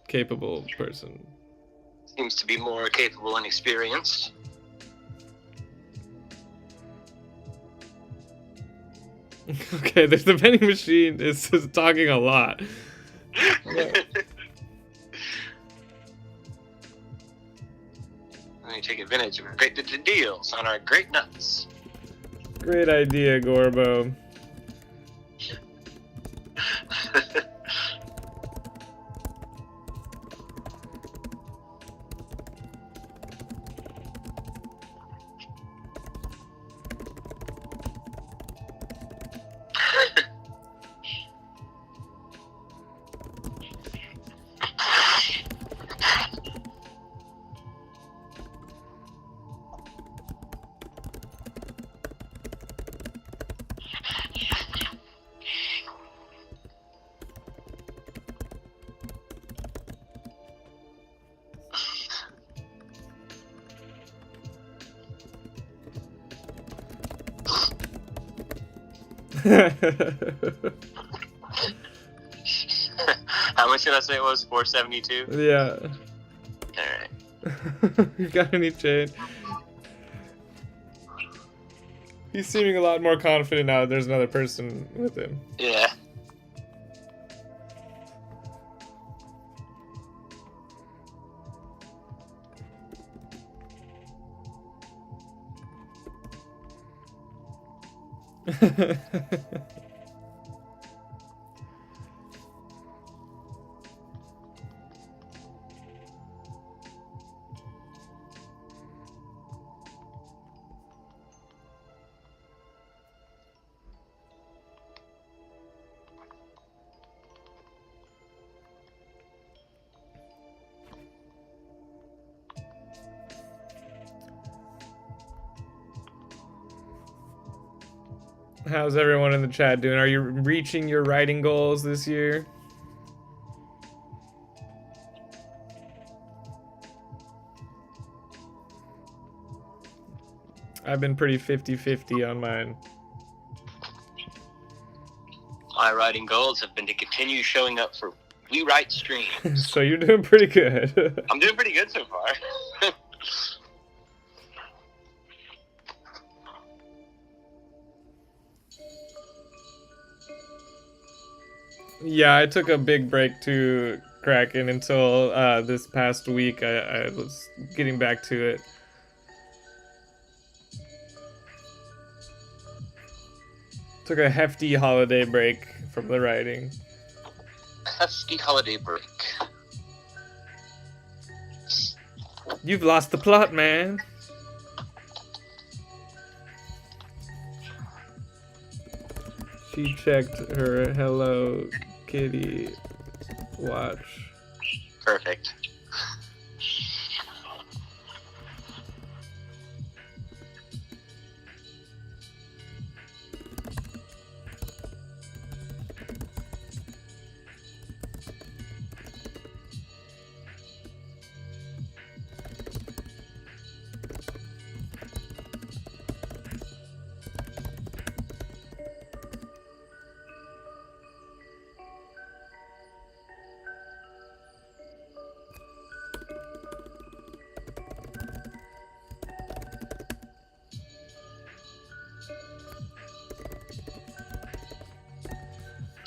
S1: capable person.
S2: Seems to be more capable and experienced.
S1: Okay, there's the vending machine is talking a lot.
S2: Let me take advantage of our great deals on our great nuts.
S1: Great idea, Gorbo.
S2: How much did I say it was? 472?
S1: Yeah.
S2: Alright.
S1: You got any change? He's seeming a lot more confident now that there's another person with him.
S2: Yeah.
S1: How's everyone in the chat doing? Are you reaching your writing goals this year? I've been pretty 50-50 on mine.
S2: My writing goals have been to continue showing up for WeWrite streams.
S1: So you're doing pretty good.
S2: I'm doing pretty good so far.
S1: Yeah, I took a big break to Kraken until this past week. I was getting back to it. Took a hefty holiday break from the writing.
S2: Hefty holiday break.
S1: You've lost the plot, man. She checked her Hello Kitty watch.
S2: Perfect.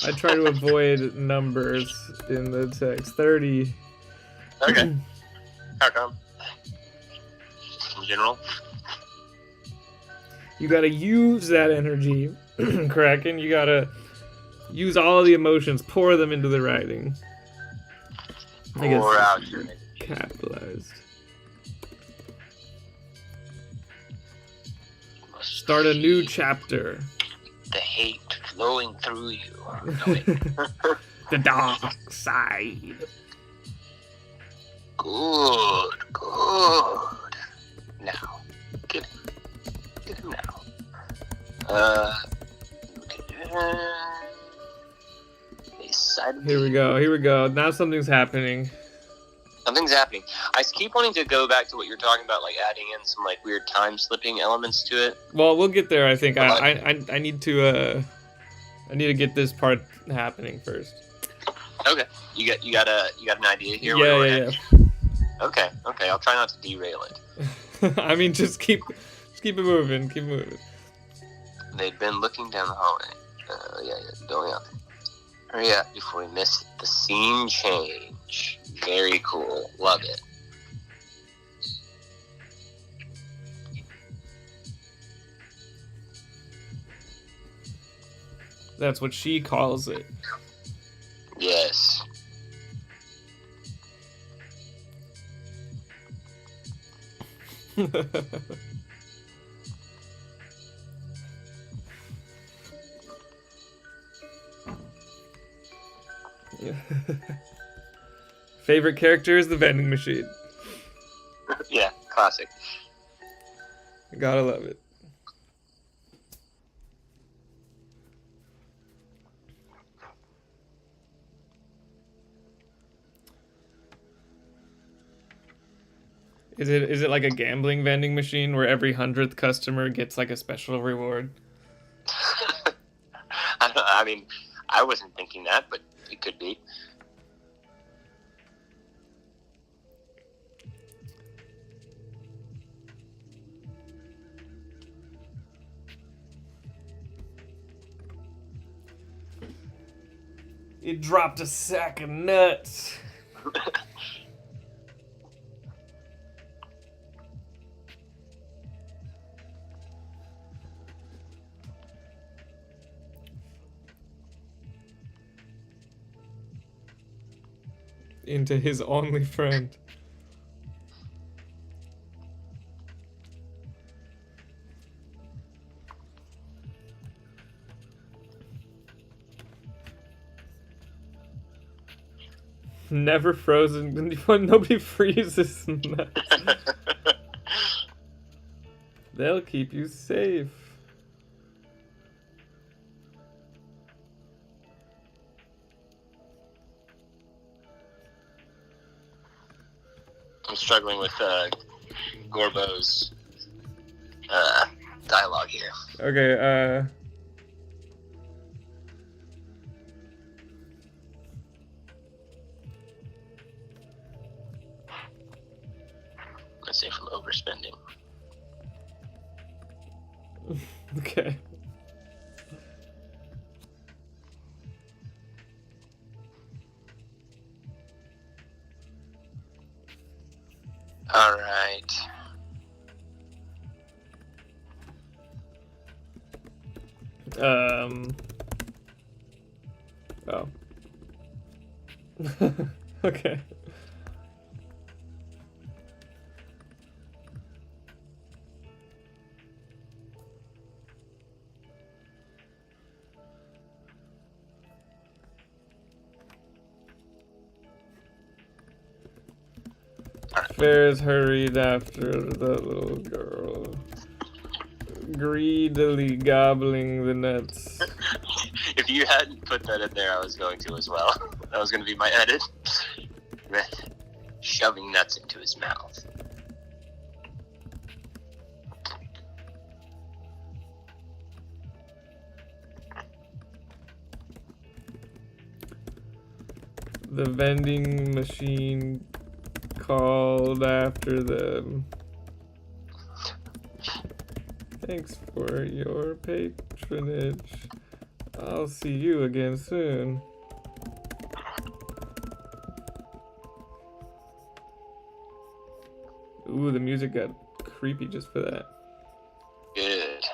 S1: I try to avoid numbers in the text. 30.
S2: Okay. How come? In general?
S1: You gotta use that energy, Kraken. You gotta use all the emotions, pour them into the writing. I guess
S2: Pour out your energy.
S1: capitalized. Start a new chapter.
S2: The hate flowing through you. No, wait.
S1: The dark side.
S2: Good, good. Now, get him now.
S1: Here we go. Now something's happening.
S2: Something's happening. I keep wanting to go back to what you're talking about, like adding in some like weird time slipping elements to it.
S1: Well, we'll get there. I think I need to get this part happening first.
S2: Okay, you got an idea here?
S1: Yeah.
S2: Okay. I'll try not to derail it.
S1: I mean, just keep it moving. Keep moving.
S2: They'd been looking down the hallway. Yeah, going out there. Hurry up before we miss the scene change. Very cool. Love it.
S1: That's what she calls it.
S2: Yes.
S1: Favorite character is the vending machine.
S2: Yeah, classic.
S1: Gotta love it. Is it like a gambling vending machine where every 100th customer gets like a special reward?
S2: mean, I wasn't thinking that, but it could be.
S1: He dropped a sack of nuts. Into his only friend. Never frozen. Nobody freezes nuts. They'll keep you safe.
S2: I'm struggling with Gorbo's dialogue here.
S1: Okay,
S2: Let's say from overspending.
S1: okay.
S2: All right.
S1: Oh. Okay. Bears hurried after the little girl, greedily gobbling the nuts.
S2: If you hadn't put that in there, I was going to as well. That was going to be my edit. Shoving nuts into his mouth.
S1: The vending machine called after them. Thanks for your patronage. I'll see you again soon. Ooh, the music got creepy just for that.
S2: Good.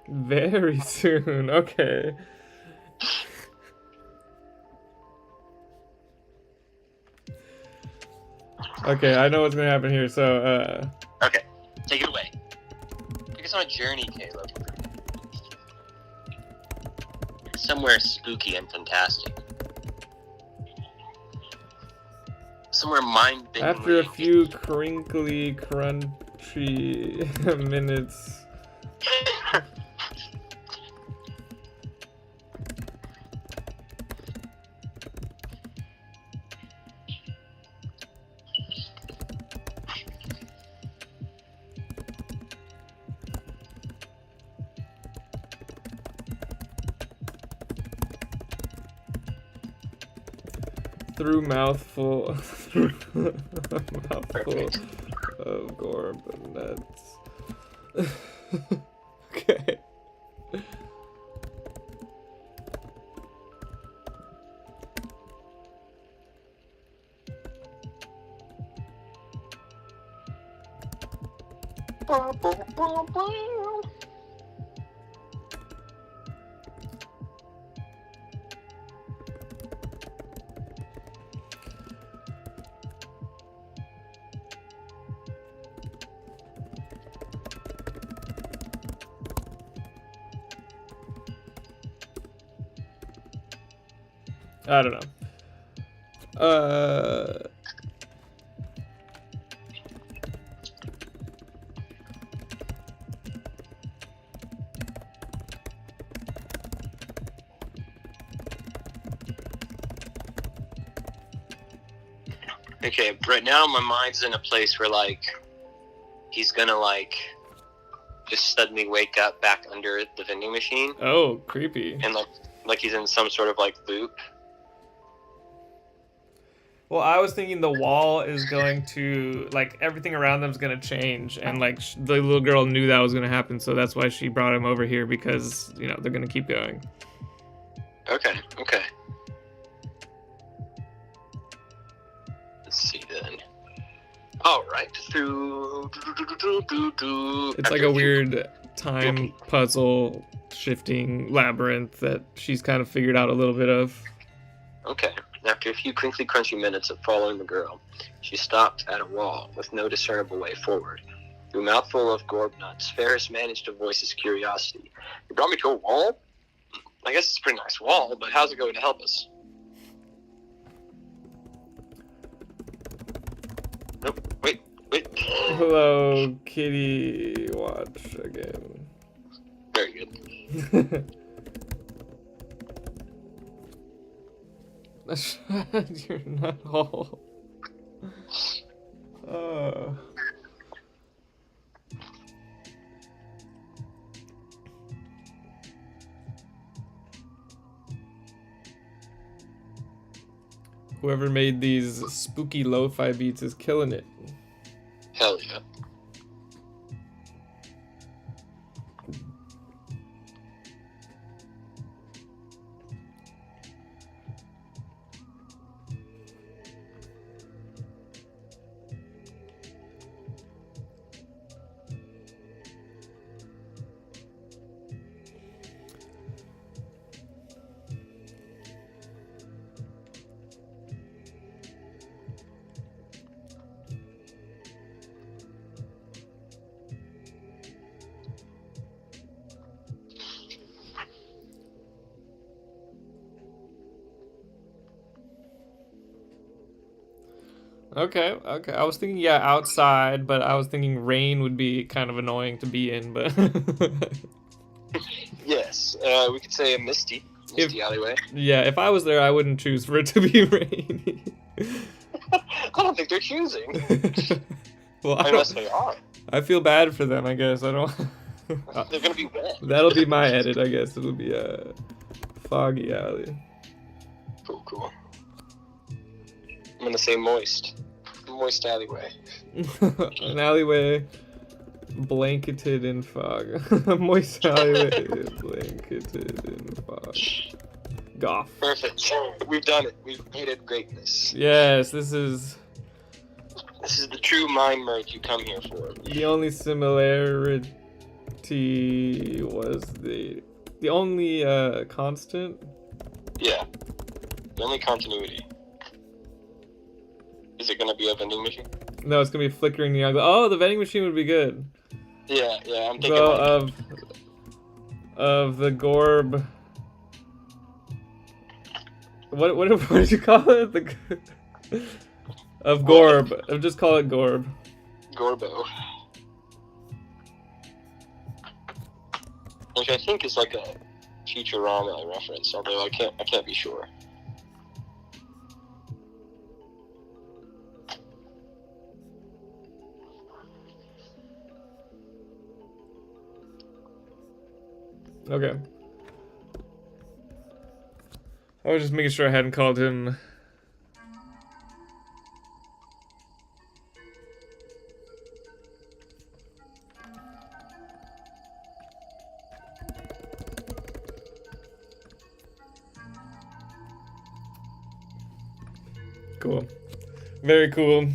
S1: Very soon, okay. Okay, I know what's gonna happen here, so,
S2: Okay, take it away. Take us on a journey, Caleb. Somewhere spooky and fantastic. Somewhere mind-bending.
S1: after a few crinkly, crunchy minutes, through mouthful of gorb and nuts. Okay. I don't know.
S2: Okay, right now my mind's in a place where, like, he's gonna, like, just suddenly wake up back under the vending machine,
S1: Oh, creepy.
S2: and like he's in some sort of like loop.
S1: Well, I was thinking the wall is going to, like, everything around them is going to change, and, like, the little girl knew that was going to happen, so that's why she brought him over here, because, you know, they're going to keep going.
S2: Okay. Let's see then. All right, through.
S1: It's like a weird time puzzle shifting labyrinth that she's kind of figured out a little bit of.
S2: Okay. After a few crinkly, crunchy minutes of following the girl, she stopped at a wall with no discernible way forward. Through a mouthful of gorb nuts, Ferris managed to voice his curiosity. You brought me to a wall? I guess it's a pretty nice wall, but how's it going to help us? Nope. Wait.
S1: Hello, kitty. Watch again.
S2: Very good.
S1: You're not all. Whoever made these spooky lo-fi beats is killing it.
S2: Hell yeah.
S1: Okay. I was thinking, yeah, outside, but I was thinking rain would be kind of annoying to be in, but...
S2: Yes, we could say a misty alleyway.
S1: Yeah, if I was there, I wouldn't choose for it to be rainy.
S2: I don't think they're choosing.
S1: Well,
S2: Unless they are.
S1: I feel bad for them, I guess. I don't...
S2: They're gonna be wet.
S1: That'll be my edit, I guess. It'll be a foggy alley.
S2: Cool. I'm gonna say moist. Moist alleyway.
S1: An alleyway blanketed in fog. A moist alleyway blanketed in fog. Goff.
S2: Perfect. We've done it. We've made it greatness.
S1: Yes, this is
S2: the true mind merge you come here for.
S1: the only similarity was the only constant.
S2: Yeah. The only continuity. Is it gonna be a vending machine?
S1: No, it's gonna be flickering neon glow. Oh, the vending machine would be good.
S2: Yeah, I'm thinking
S1: So of the Gorb. What did you call it? Of Gorb. I'll just call it Gorb.
S2: Gorbo. Which I think is like a Futurama reference, although I can't be sure.
S1: Okay. I was just making sure I hadn't called him. Cool. Very cool.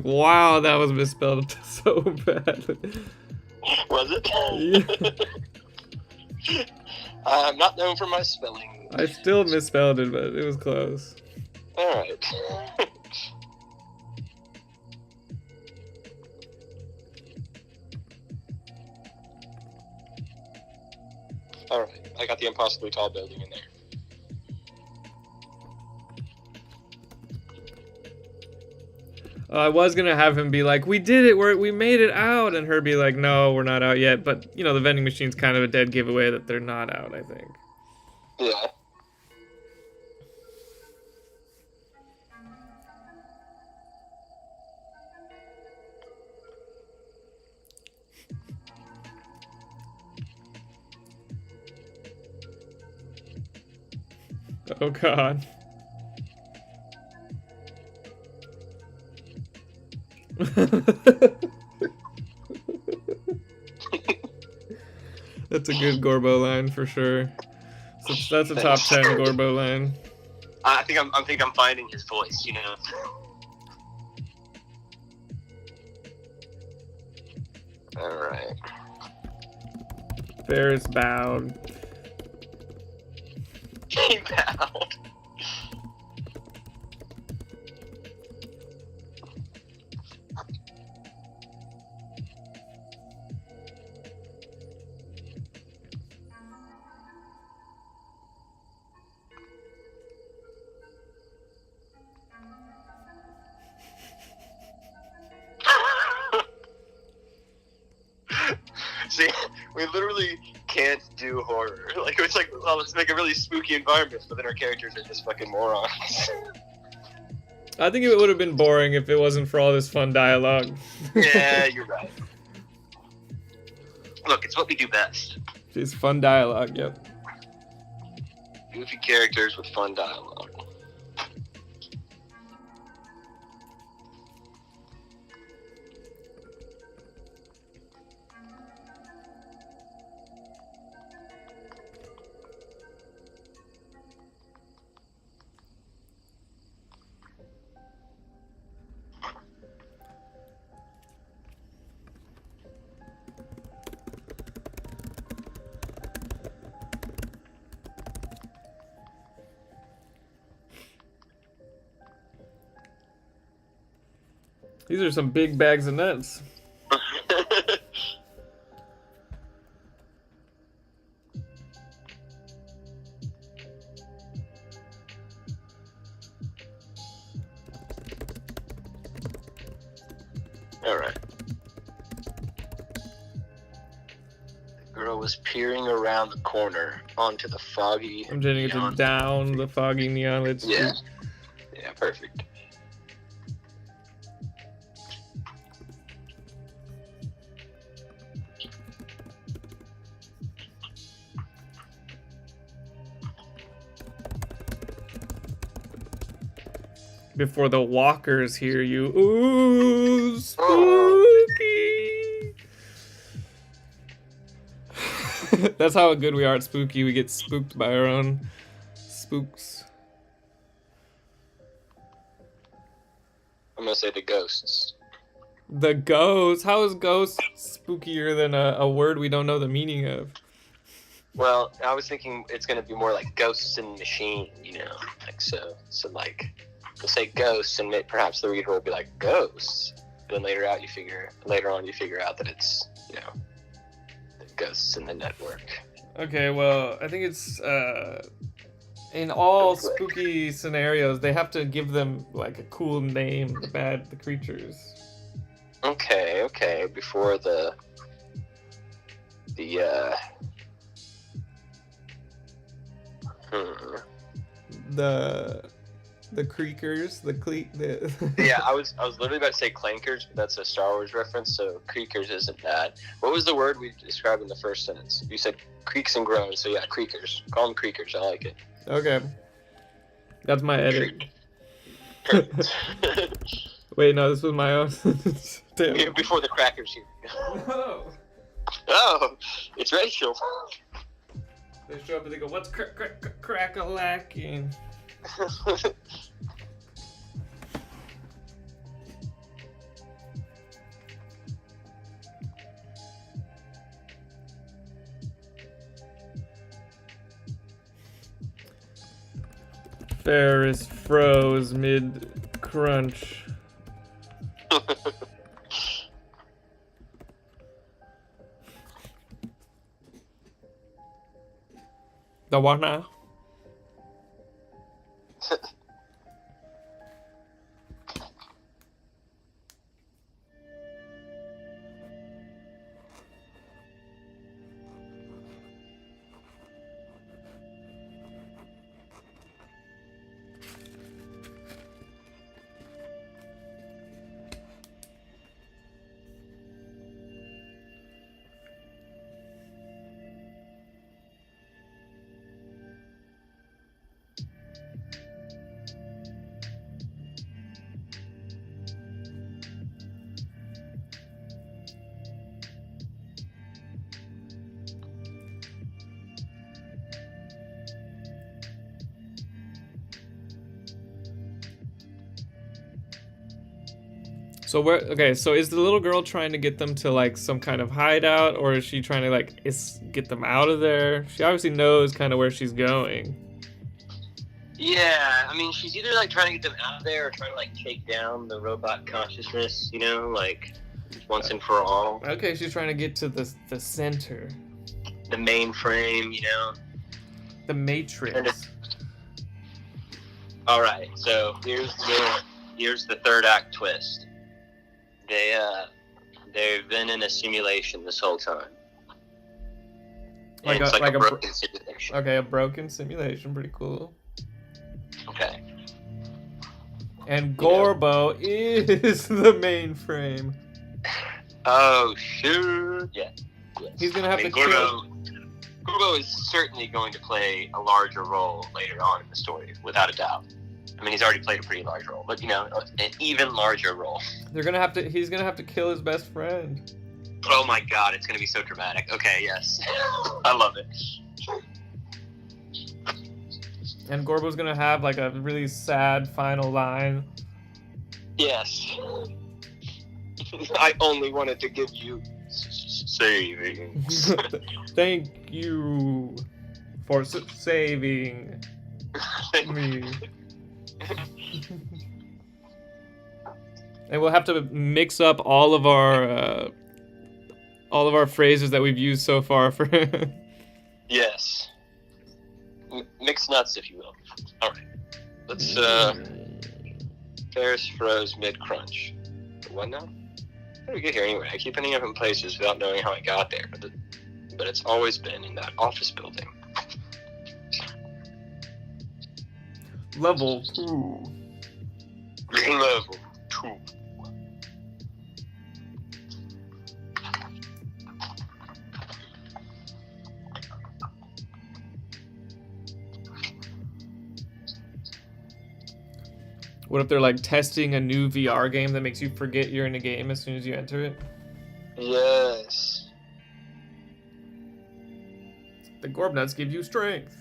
S1: Wow, that was misspelled so bad.
S2: Was it?
S1: Yeah.
S2: I'm not known for my spelling.
S1: I still misspelled it, but it was close.
S2: Alright. Alright, I got the impossibly tall building in there.
S1: I was gonna have him be like, "We did it, we made it out," and her be like, "No, we're not out yet." But you know, the vending machine's kind of a dead giveaway that they're not out, I think.
S2: Yeah.
S1: Oh God. That's a good Gorbo line for sure. So that's a top 10 Gorbo line.
S2: I think I'm finding his voice, you know. All right.
S1: Ferris bowed.
S2: He bowed. See, we literally can't do horror. Like, it's like, oh, let's make a really spooky environment, but then our characters are just fucking morons.
S1: I think it would have been boring if it wasn't for all this fun dialogue.
S2: Yeah, you're right. Look, it's what we do best.
S1: It's fun dialogue, yep.
S2: Goofy characters with fun dialogue.
S1: These are some big bags of nuts.
S2: Alright. The girl was peering around the corner onto the foggy
S1: I'm changing it to
S2: neon.
S1: down the foggy neon lit street.
S2: Yeah. Yeah, perfect.
S1: Before the walkers hear you. Ooh, spooky! That's how good we are at spooky. We get spooked by our own spooks.
S2: I'm gonna say the ghosts.
S1: The ghosts? How is ghost spookier than a word we don't know the meaning of?
S2: Well, I was thinking it's gonna be more like ghosts in the machine, you know, like so like we'll say ghosts, and perhaps the reader will be like ghosts. Then later on, you figure out that it's, you know, the ghosts in the network.
S1: Okay, well, I think it's in all spooky scenarios they have to give them like a cool name. The creatures.
S2: Okay. Before the
S1: The creakers, the
S2: Yeah, I was literally about to say clankers, but that's a Star Wars reference, so creakers isn't that. What was the word we described in the first sentence? You said creaks and groans, so yeah, creakers. Call them creakers. I like it.
S1: Okay, that's my edit.
S2: Perfect.
S1: Wait, no, this was my own. Damn.
S2: Before the crackers here.
S1: No.
S2: Oh, it's Rachel.
S1: They show up and they go, "What's crack-a-lacking?" Ferris froze mid-crunch. The what now? So where? Okay, so is the little girl trying to get them to like some kind of hideout, or is she trying to like get them out of there? She obviously knows kind of where she's going.
S2: Yeah, I mean, she's either like trying to get them out of there or trying to like take down the robot consciousness, you know, like once and for all.
S1: Okay, she's trying to get to the center,
S2: The mainframe, you know.
S1: the Matrix.
S2: All right, so here's the third act twist. They've been in a simulation this whole time.
S1: Like
S2: it's
S1: a
S2: broken simulation.
S1: Okay, a broken simulation, pretty cool.
S2: Okay.
S1: And Gorbo is the mainframe.
S2: Oh shoot! Yeah.
S1: He's gonna have to
S2: Gorbo is certainly going to play a larger role later on in the story, without a doubt. I mean, he's already played a pretty large role, but you know, an even larger role.
S1: He's gonna have to kill his best friend.
S2: Oh my god, it's gonna be so dramatic. Okay, yes. I love it.
S1: And Gorbo's gonna have like a really sad final line.
S2: Yes. I only wanted to give you savings.
S1: Thank you for saving me. And we'll have to mix up all of our phrases that we've used so far for.
S2: Yes. Mixed nuts, if you will. All right. Let's. Ferris froze mid crunch. What now? How do we get here anyway? I keep ending up in places without knowing how I got there, but it's always been in that office building.
S1: Level 2.
S2: Level 2.
S1: What if they're like testing a new VR game that makes you forget you're in a game as soon as you enter it?
S2: Yes.
S1: The Gorb nuts give you strength.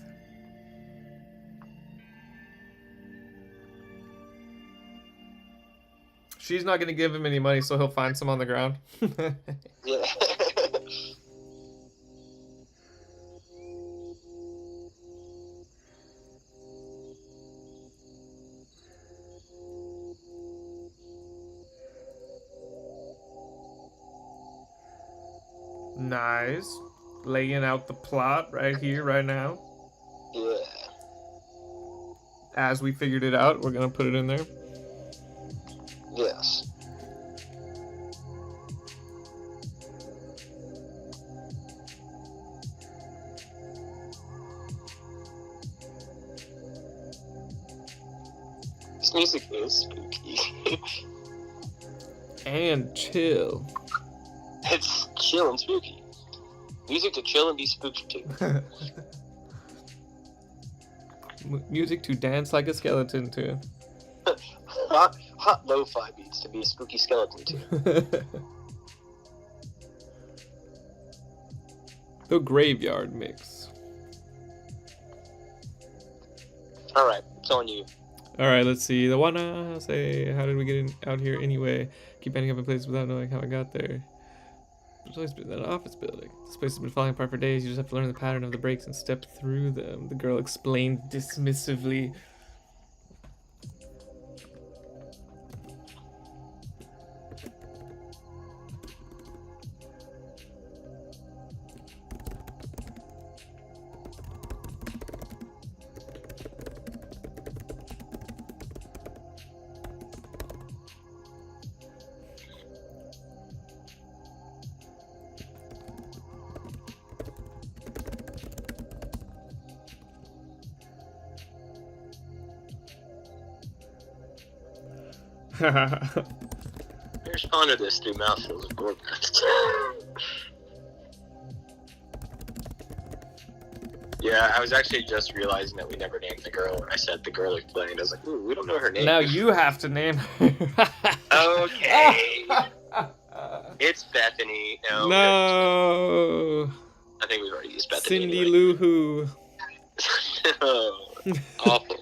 S1: She's not gonna give him any money, so he'll find some on the ground.
S2: Yeah.
S1: Nice. Laying out the plot right here, right now.
S2: Yeah.
S1: As we figured it out, we're gonna put it in there.
S2: Yes. This music is spooky.
S1: And chill.
S2: It's chill and spooky. Music to chill and be spooky too.
S1: Music to dance like a skeleton to.
S2: Hot lo-fi beats to be a spooky skeleton too.
S1: The graveyard mix.
S2: Alright, it's on you.
S1: Alright, let's see. The one say, how did we get out here anyway? Keep ending up in places without knowing how I got there. There's always been that office building. This place has been falling apart for days. You just have to learn the pattern of the breaks and step through them. The girl explained dismissively.
S2: I responded to this through mouthfuls of gourd nuts. Yeah, I was actually just realizing that we never named the girl when I said the girl explained. I was like, ooh, we don't know her name.
S1: Now you have to name her.
S2: Okay. It's Bethany.
S1: No.
S2: I think we've already used Bethany.
S1: Cindy
S2: anyway.
S1: Lou Who.
S2: Oh, awful.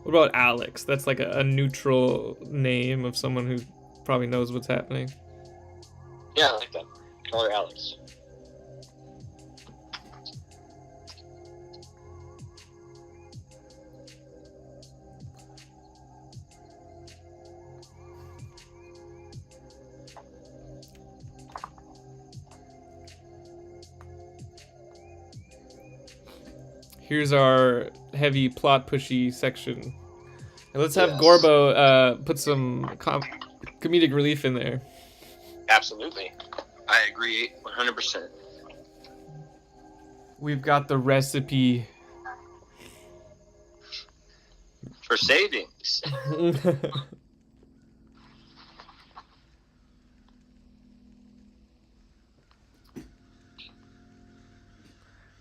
S1: What about Alex? That's like a neutral name of someone who probably knows what's happening.
S2: Yeah, I like that. Call her Alex.
S1: Here's our heavy plot pushy section. And let's have
S2: Yes.
S1: Gorbo put some comedic relief in there.
S2: Absolutely. I agree 100%.
S1: We've got the recipe
S2: for savings.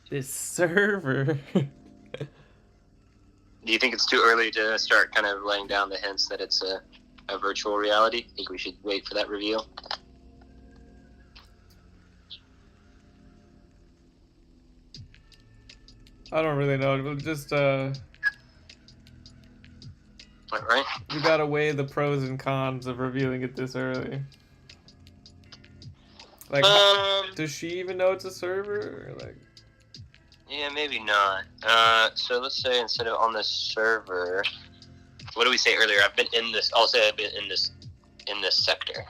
S1: This server.
S2: Do you think it's too early to start kind of laying down the hints that it's a virtual reality? Think we should wait for that reveal?
S1: I don't really know. We'll just
S2: Right.
S1: we gotta weigh the pros and cons of revealing it this early. Like, does she even know it's a server? Or like,
S2: yeah, maybe not. So let's say instead of on this server, what did we say earlier? I've been in this. I'll say I've been in this sector.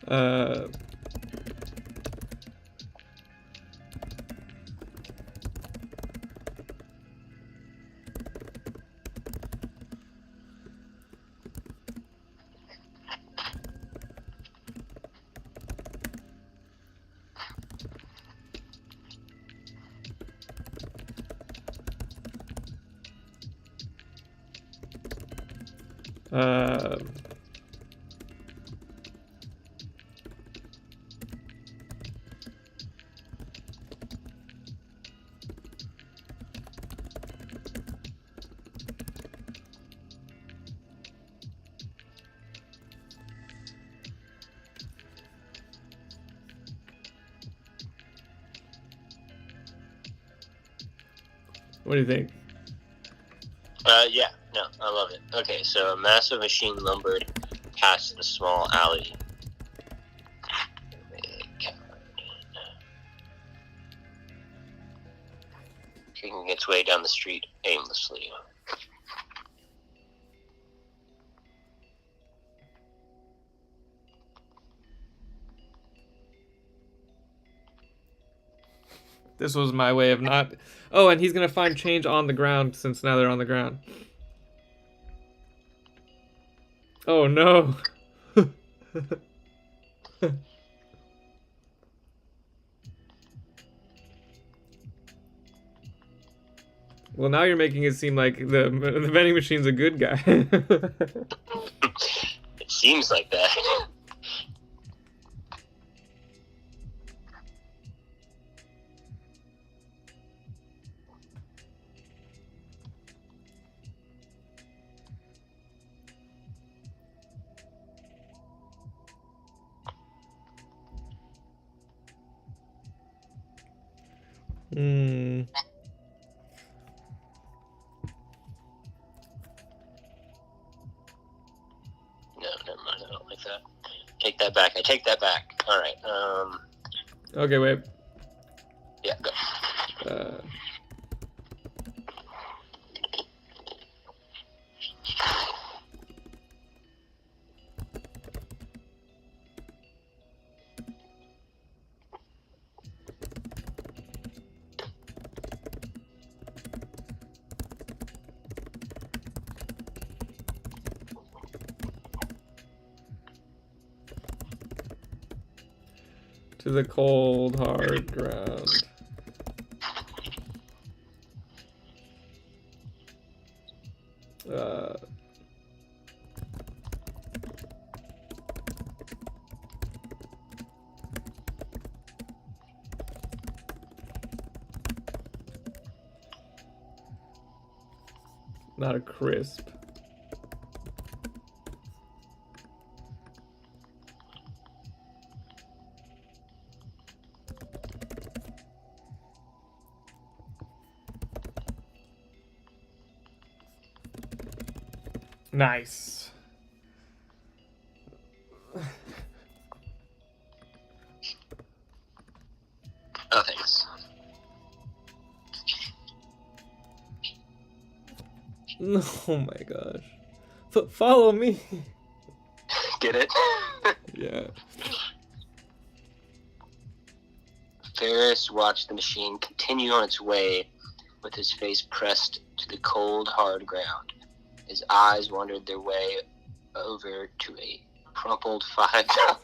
S1: uh, what do you think?
S2: Yeah, no, I love it. Okay, so a massive machine lumbered past the small alley. Making its way down the street aimlessly.
S1: This was my way of not. Oh, and he's gonna find change on the ground since now they're on the ground. Oh no. Well, now you're making it seem like the vending machine's a good guy.
S2: It seems like that.
S1: Hmm.
S2: with take that back. I take that back. All right.
S1: Okay, wait.
S2: Yeah, go.
S1: To the cold, hard ground. Not a crisp. Nice.
S2: Oh, thanks.
S1: Oh my gosh. Follow me.
S2: Get it?
S1: Yeah.
S2: Ferris watched the machine continue on its way with his face pressed to the cold, hard ground. His eyes wandered their way over to a crumpled $5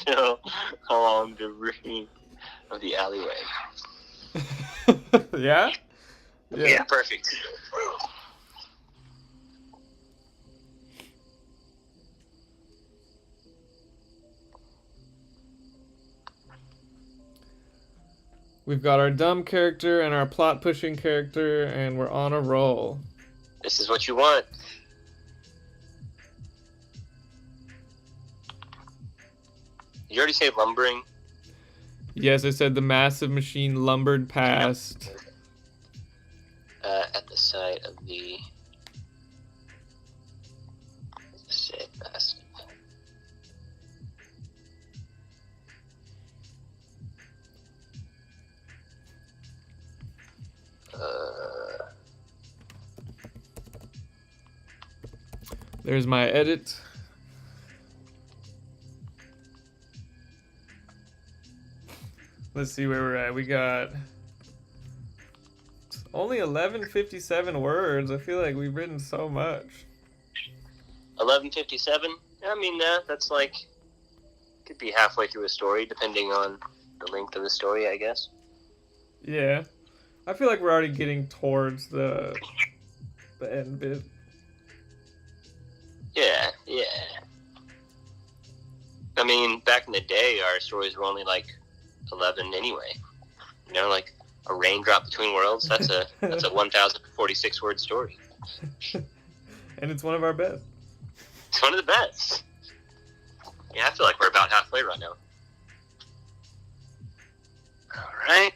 S2: bill along the rim of the alleyway.
S1: Yeah?
S2: Yeah, perfect.
S1: We've got our dumb character and our plot pushing character, and we're on a roll.
S2: This is what you want. You already say lumbering?
S1: Yes, I said the massive machine lumbered past.
S2: At the site of the said massive.
S1: There's my edit. Let's see where we're at. We got only 1157 words. I feel like we've written so much.
S2: 1157? I mean, that's like, could be halfway through a story, depending on the length of the story, I guess.
S1: Yeah. I feel like we're already getting towards the end bit.
S2: Yeah. I mean, back in the day, our stories were only like 11 anyway. You know, like a raindrop between worlds. That's a 1,046 word story.
S1: And it's one of our best.
S2: It's one of the best. Yeah, I feel like we're about halfway right now. All right.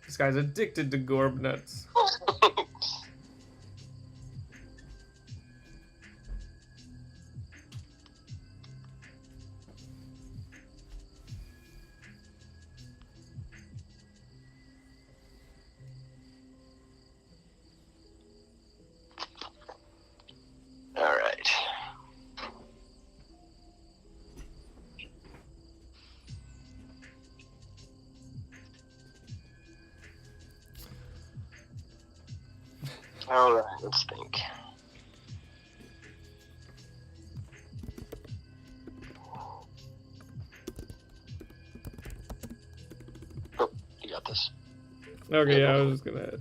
S1: This guy's addicted to gorb nuts.
S2: All right. All right, let's think. Oh, you got this.
S1: Okay, yeah, I was just gonna...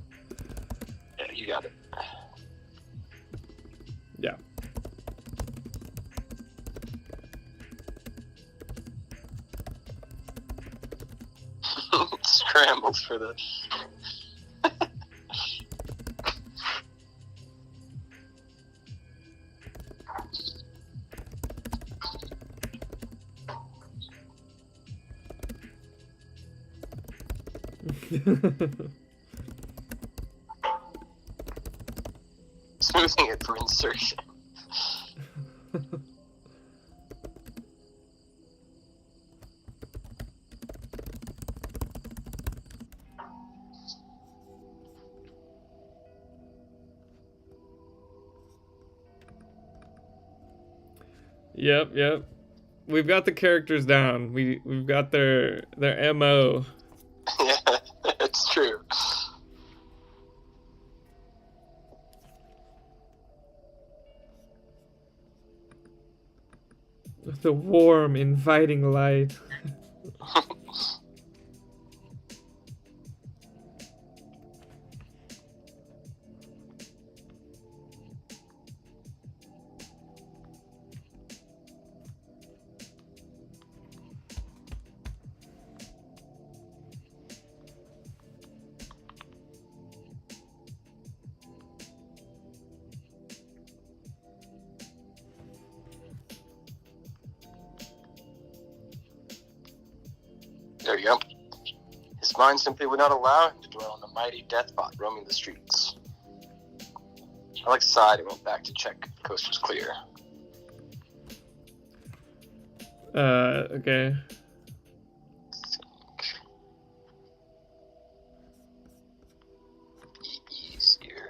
S2: Yeah, you got it.
S1: Yeah.
S2: Scrambled for this. smoothing it for insertion.
S1: Yep. We've got the characters down. We've got their MO.
S2: Yeah, it's true.
S1: With the warm, inviting light.
S2: There you go. His mind simply would not allow him to dwell on the mighty deathbot roaming the streets. Alex sighed and went back to check if the coast was clear.
S1: Okay.
S2: Easier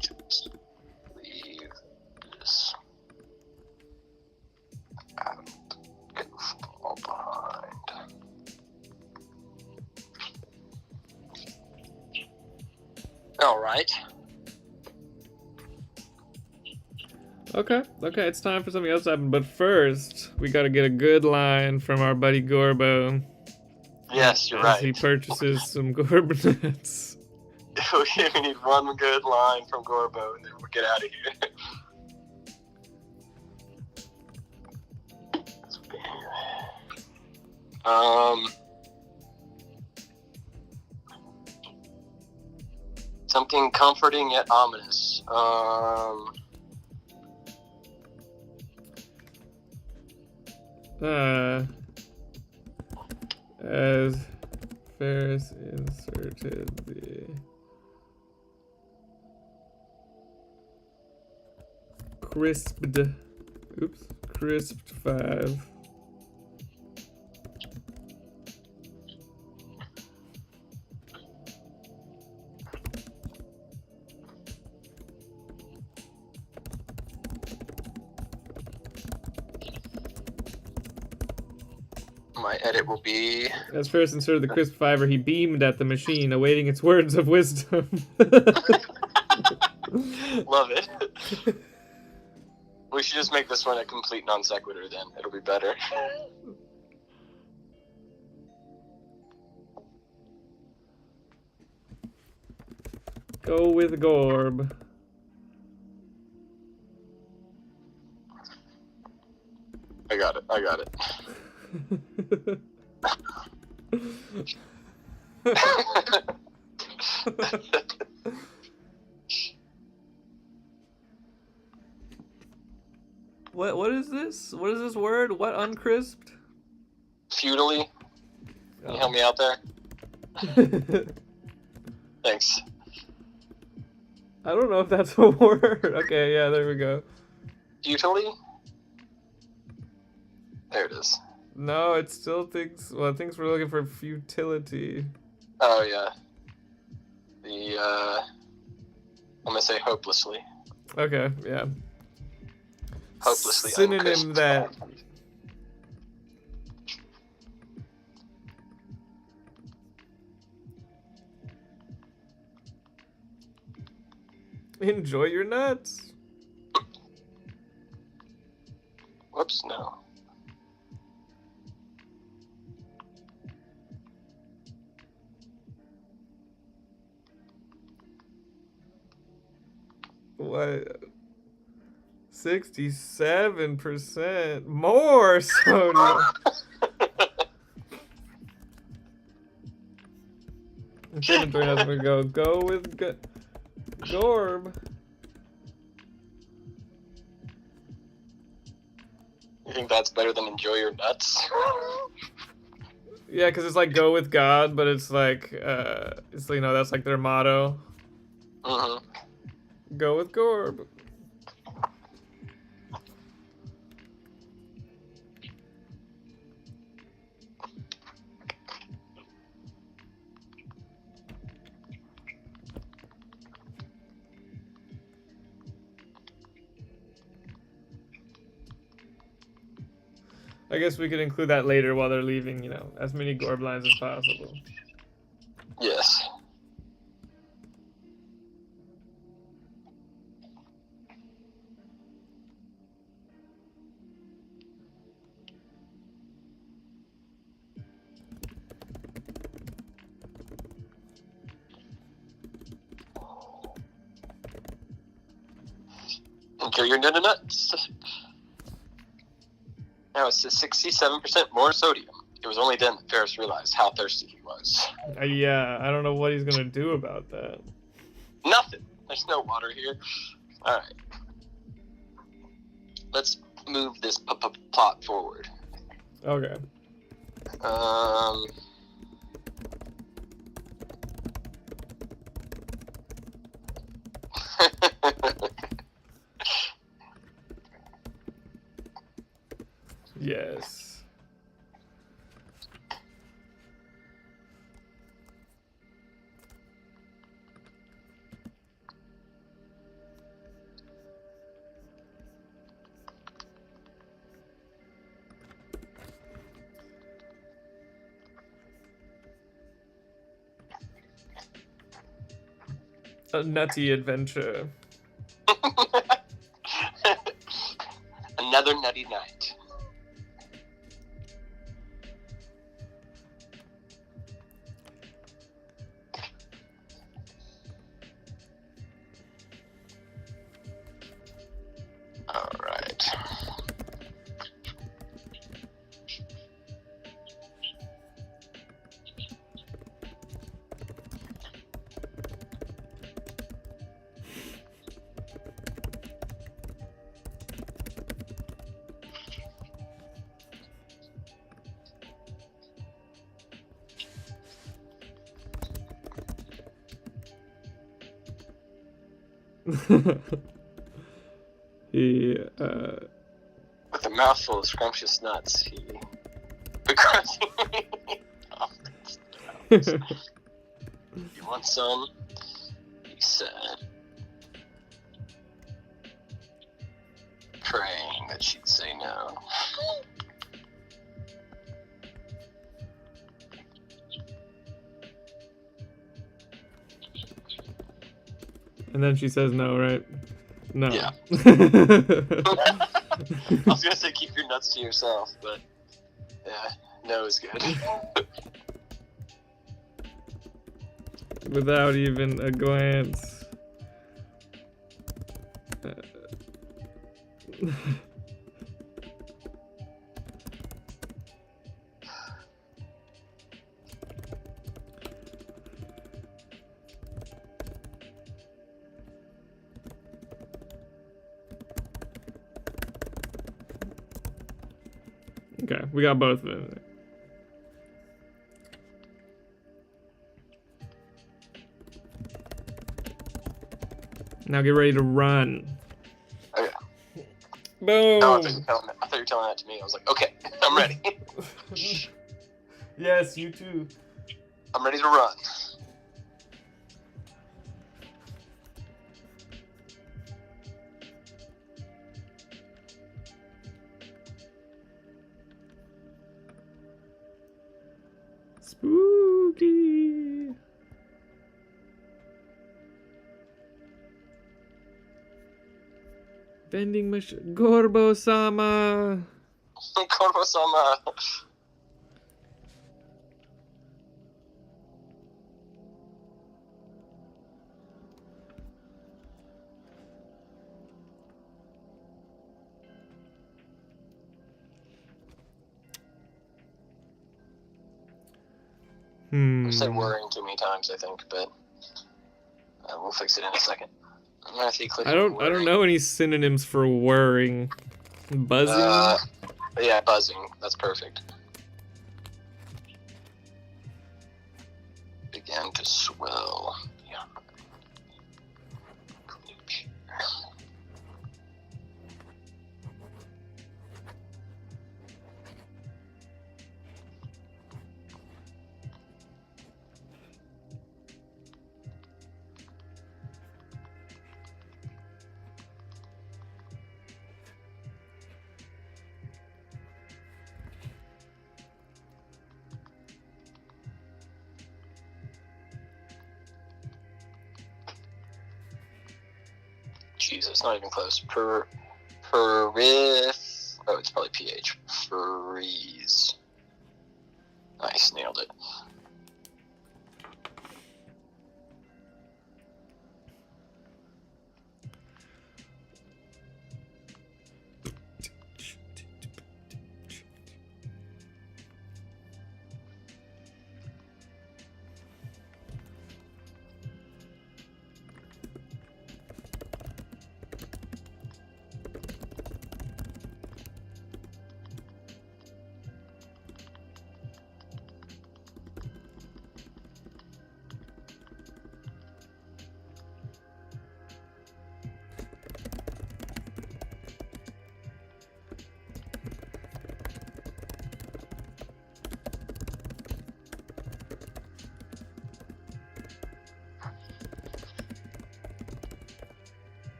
S2: to just leave this out and fall behind. All right.
S1: Okay, it's time for something else to happen. But first, we gotta get a good line from our buddy Gorbo.
S2: Yes, you're
S1: as
S2: right.
S1: he purchases some Gorb nuts.
S2: We need one good line from Gorbo, and then we'll get out of here. Something comforting yet ominous.
S1: As Ferris inserted the crisped 5.
S2: My edit will be...
S1: As Ferris inserted the crisp fiber, he beamed at the machine, awaiting its words of wisdom.
S2: Love it. We should just make this one a complete non sequitur then. It'll be better.
S1: Go with Gorb.
S2: I got it.
S1: What is this? What is this word? What uncrisped?
S2: Feudally. Can you help me out there? Thanks.
S1: I don't know if that's a word. Okay, yeah, there we go.
S2: Futilely? There it is.
S1: No, it still thinks. Well, it thinks we're looking for futility.
S2: Oh yeah. I'm gonna say hopelessly.
S1: Okay, yeah.
S2: Hopelessly
S1: synonym
S2: uncrisp.
S1: that. Enjoy your nuts.
S2: Whoops, no.
S1: What? 67% more sodium. Inventory has to go with Gorb.
S2: You think that's better than enjoy your nuts?
S1: Yeah, because it's like go with God, but it's like it's that's like their motto.
S2: Mm-hmm.
S1: Go with Gorb. I guess we could include that later while they're leaving, you know, as many Gorb lines as possible.
S2: Yes. Okay, you're nuts. Now it's 67% more sodium. It was only then that Ferris realized how thirsty he was.
S1: Yeah, I don't know what he's gonna do about that.
S2: Nothing. There's no water here. Alright. Let's move this plot forward.
S1: Okay. Yes. A nutty adventure.
S2: Another nutty night. All right.
S1: He,
S2: With a mouthful of scrumptious nuts, he begrudgingly offers the nuts. You want some? He said, praying that she'd say no.
S1: and then she says no, right? No.
S2: Yeah. I was gonna say keep your nuts to yourself, but yeah, no is good.
S1: Without even a glance. Okay, we got both of them. Now get ready to run.
S2: Okay.
S1: Boom!
S2: No, I thought you were telling that to me. I was like, okay, I'm ready.
S1: Yes, you too.
S2: I'm ready to run.
S1: Spooky. Vending machine. Gorbo-sama.
S2: Korbo-sama. I've said worrying too many times, I think, but we'll fix it in a second.
S1: I don't know any synonyms for whirring. Buzzing?
S2: Yeah, buzzing. That's perfect. Began to swell. Yeah. Jesus, not even close. Oh, it's probably PH. Freeze. Nice, nailed it.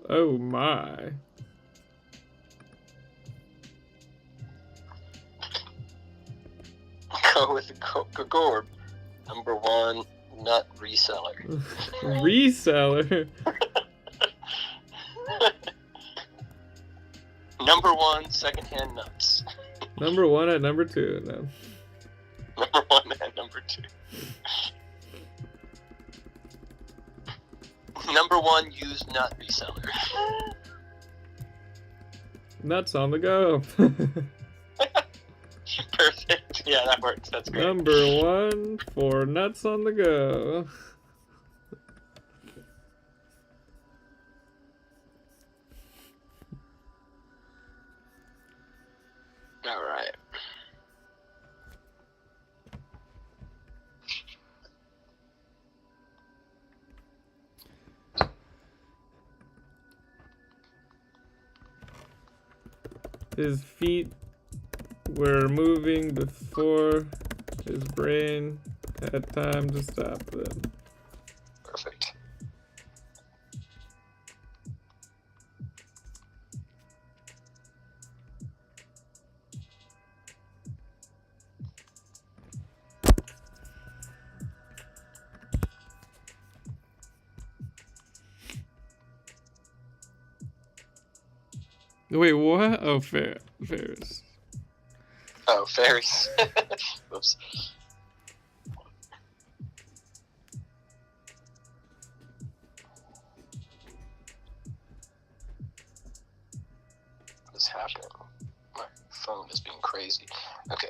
S1: Oh my.
S2: Go with the gourd. Number 1, nut reseller.
S1: Reseller?
S2: Number 1, secondhand nuts.
S1: Number 1 at number 2. No.
S2: Number 1 at number 2. Number 1, used nut reseller.
S1: Nuts on the go.
S2: Perfect. Yeah, that works. That's great.
S1: Number 1 for nuts on the go.
S2: All right.
S1: His feet were moving before his brain had time to stop them.
S2: Perfect.
S1: Wait, what? Oh, Ferris.
S2: Oh, fairies. Whoops. What's happening? My phone is being crazy. Okay.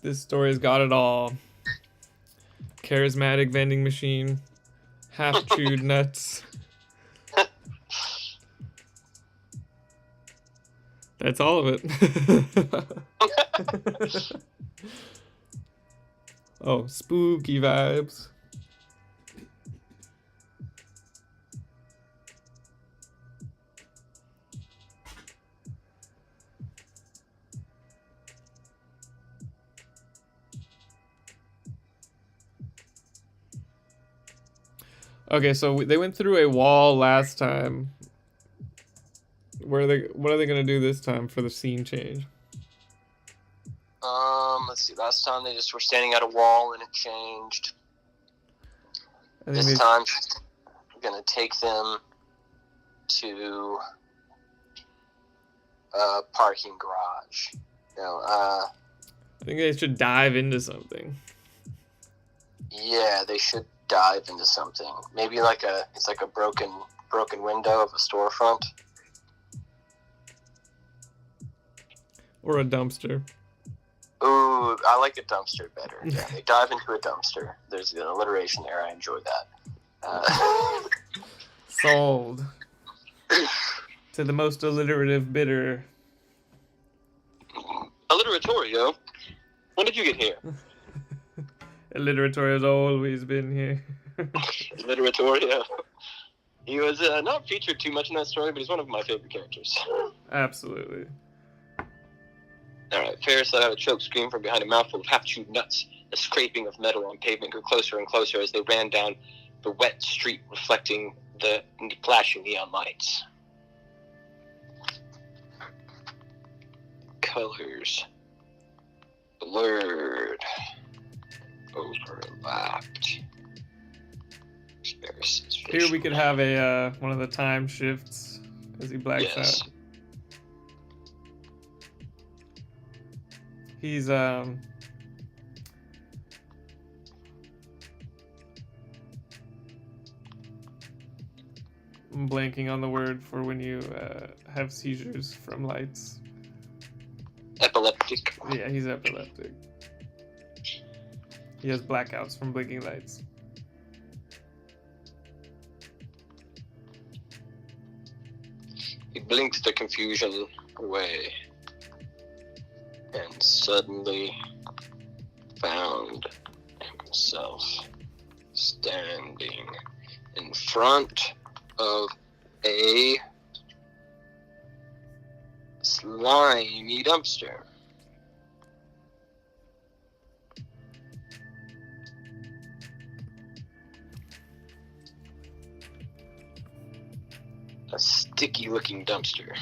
S1: This story's got it all. Charismatic vending machine, half-chewed nuts. That's all of it. Oh, spooky vibes. Okay, so they went through a wall last time. What are they gonna do this time for the scene change?
S2: Let's see. Last time they just were standing at a wall and it changed. This time, I'm gonna take them to a parking garage.
S1: I think they should dive into something.
S2: Yeah, they should dive into something. Maybe it's like a broken window of a storefront.
S1: Or a dumpster.
S2: Ooh, I like a dumpster better. Yeah, they dive into a dumpster. There's an alliteration there. I enjoy that.
S1: Sold. To the most alliterative bidder.
S2: Alliteratorio? When did you get here?
S1: Alliteratory has always been here.
S2: Alliteratorio. He was not featured too much in that story, but he's one of my favorite characters.
S1: Absolutely.
S2: Alright, Ferris let out a choked scream from behind a mouthful of half-chewed nuts. The scraping of metal on pavement grew closer and closer as they ran down the wet street, reflecting the flashing neon lights. Colors blurred, overlapped.
S1: Here we could have a one of the time shifts as he blacks out. He's I'm blanking on the word for when you have seizures from lights.
S2: Epileptic.
S1: Yeah, he's epileptic. He has blackouts from blinking lights.
S2: He blinks the confusion away and suddenly found himself standing in front of a slimy dumpster. A sticky-looking dumpster.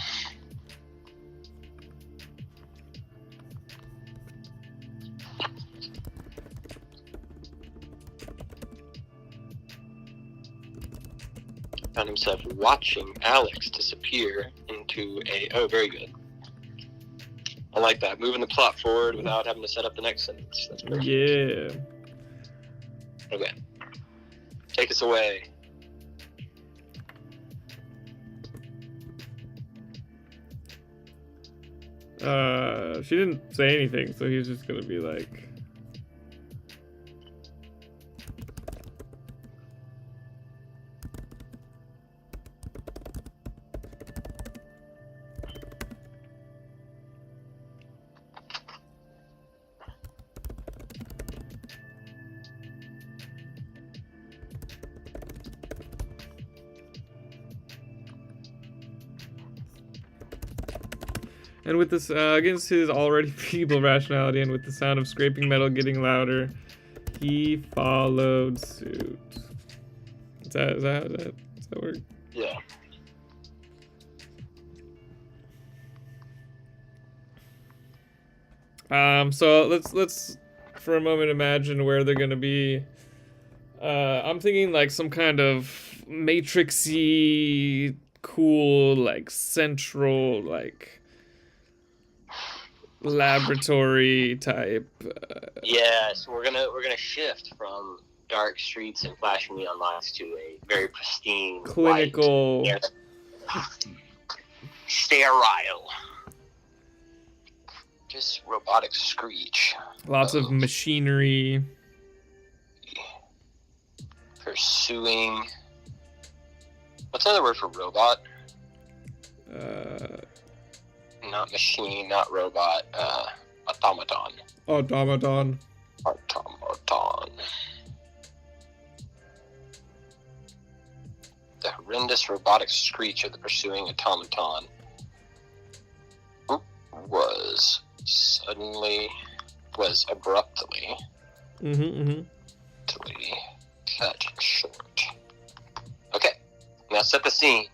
S2: Found himself watching Alex disappear into a... Oh, very good. I like that. Moving the plot forward without having to set up the next sentence. That's perfect.
S1: Yeah.
S2: Okay. Take us away.
S1: She didn't say anything, so he was just gonna be like... And with this, against his already feeble rationality and with the sound of scraping metal getting louder, he followed suit. Does that work?
S2: Yeah.
S1: So let's for a moment imagine where they're gonna be. I'm thinking like some kind of matrixy, cool, like central, like laboratory type.
S2: Yeah, so we're gonna shift from dark streets and flashing neon lights to a very pristine,
S1: clinical,
S2: white, sterile, just robotic screech.
S1: Lots of machinery.
S2: Pursuing. What's another word for robot? Not machine, not robot. Automaton.
S1: Automaton.
S2: Automaton. The horrendous robotic screech of the pursuing automaton was abruptly cut short. Okay, now set the scene.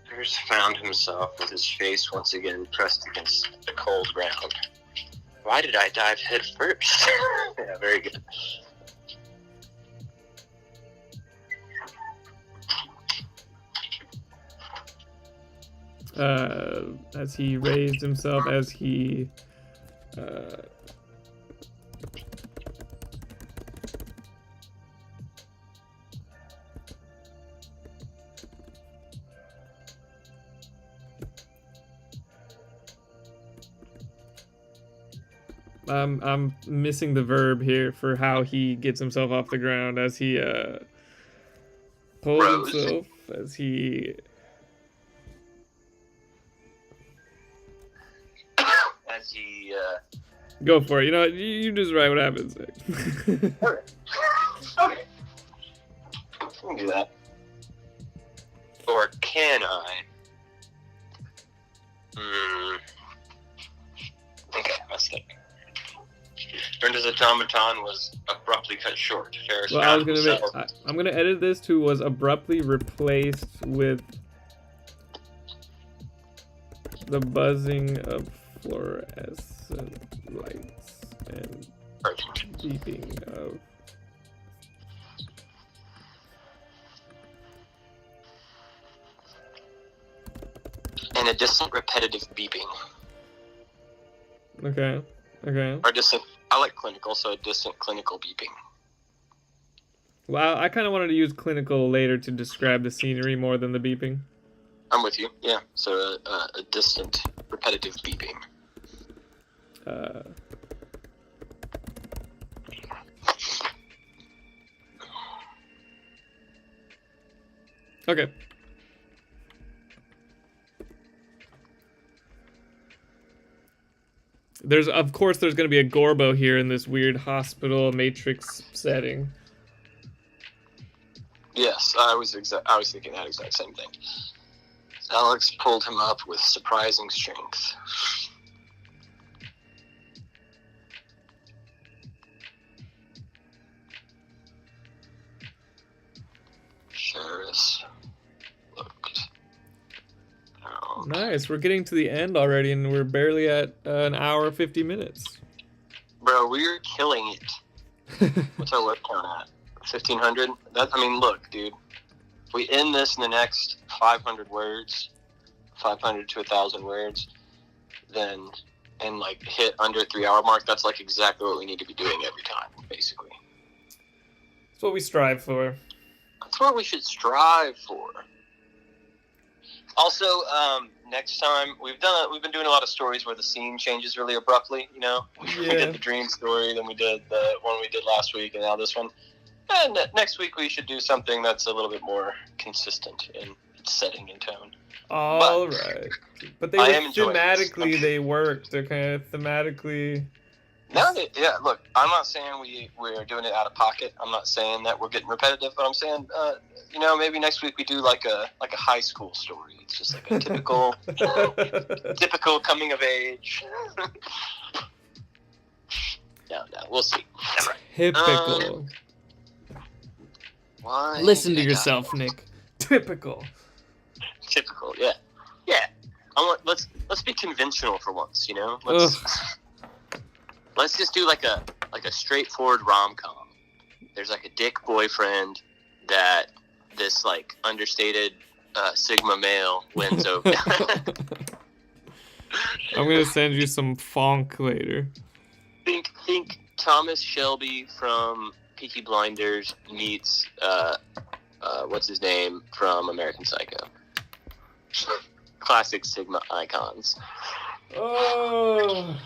S2: Pierce found himself with his face once again pressed against the cold ground. Why did I dive head first? Yeah, very good.
S1: As he raised himself, as he I'm missing the verb here for how he gets himself off the ground as he pulls
S2: Rose.
S1: himself as he.
S2: As he.
S1: Go for it. You know what? You just write what happens next.
S2: Okay. Okay. I can do that. Or can I? Okay, let's think. Brenda's automaton was abruptly cut short. Ferris
S1: Well, I was
S2: found
S1: gonna
S2: himself.
S1: I'm gonna edit this to was abruptly replaced with the buzzing of fluorescent lights and
S2: Perfect.
S1: beeping of.
S2: And a distant repetitive beeping.
S1: Okay. Okay.
S2: Or distant. I like clinical, so a distant clinical beeping.
S1: Well, I kind of wanted to use clinical later to describe the scenery more than the beeping.
S2: I'm with you. Yeah. So a distant repetitive beeping.
S1: Okay. Of course there's going to be a Gorbo here in this weird hospital Matrix setting.
S2: Yes, I was thinking that exact same thing. Alex pulled him up with surprising strength. Ferris looked around.
S1: Nice. We're getting to the end already, and we're barely at an hour 50 minutes.
S2: Bro, we're killing it. What's our word count at? 1,500? I mean, look, dude. If we end this in the next 500 words, 500 to 1,000 words, then, and like hit under 3 hour mark, that's like exactly what we need to be doing every time, basically.
S1: That's what we strive for.
S2: That's what we should strive for. Also, next time we've been doing a lot of stories where the scene changes really abruptly. You know, we did the dream story, then we did the one we did last week, and now this one. And next week we should do something that's a little bit more consistent in its setting and tone.
S1: All right, but they thematically they worked. They're kind of thematically.
S2: No, yeah. Look, I'm not saying we're doing it out of pocket. I'm not saying that we're getting repetitive, but I'm saying, you know, maybe next week we do like a high school story. It's just like a typical typical coming of age. No, we'll see.
S1: Typical.
S2: Why?
S1: Listen to yourself, Nick. Typical.
S2: Typical, yeah. Let's be conventional for once, you know. Let's just do like a straightforward rom-com. There's like a dick boyfriend that this like understated Sigma male wins over.
S1: I'm gonna send you some funk later.
S2: Think Thomas Shelby from Peaky Blinders meets what's his name from American Psycho. Classic Sigma icons.
S1: Oh.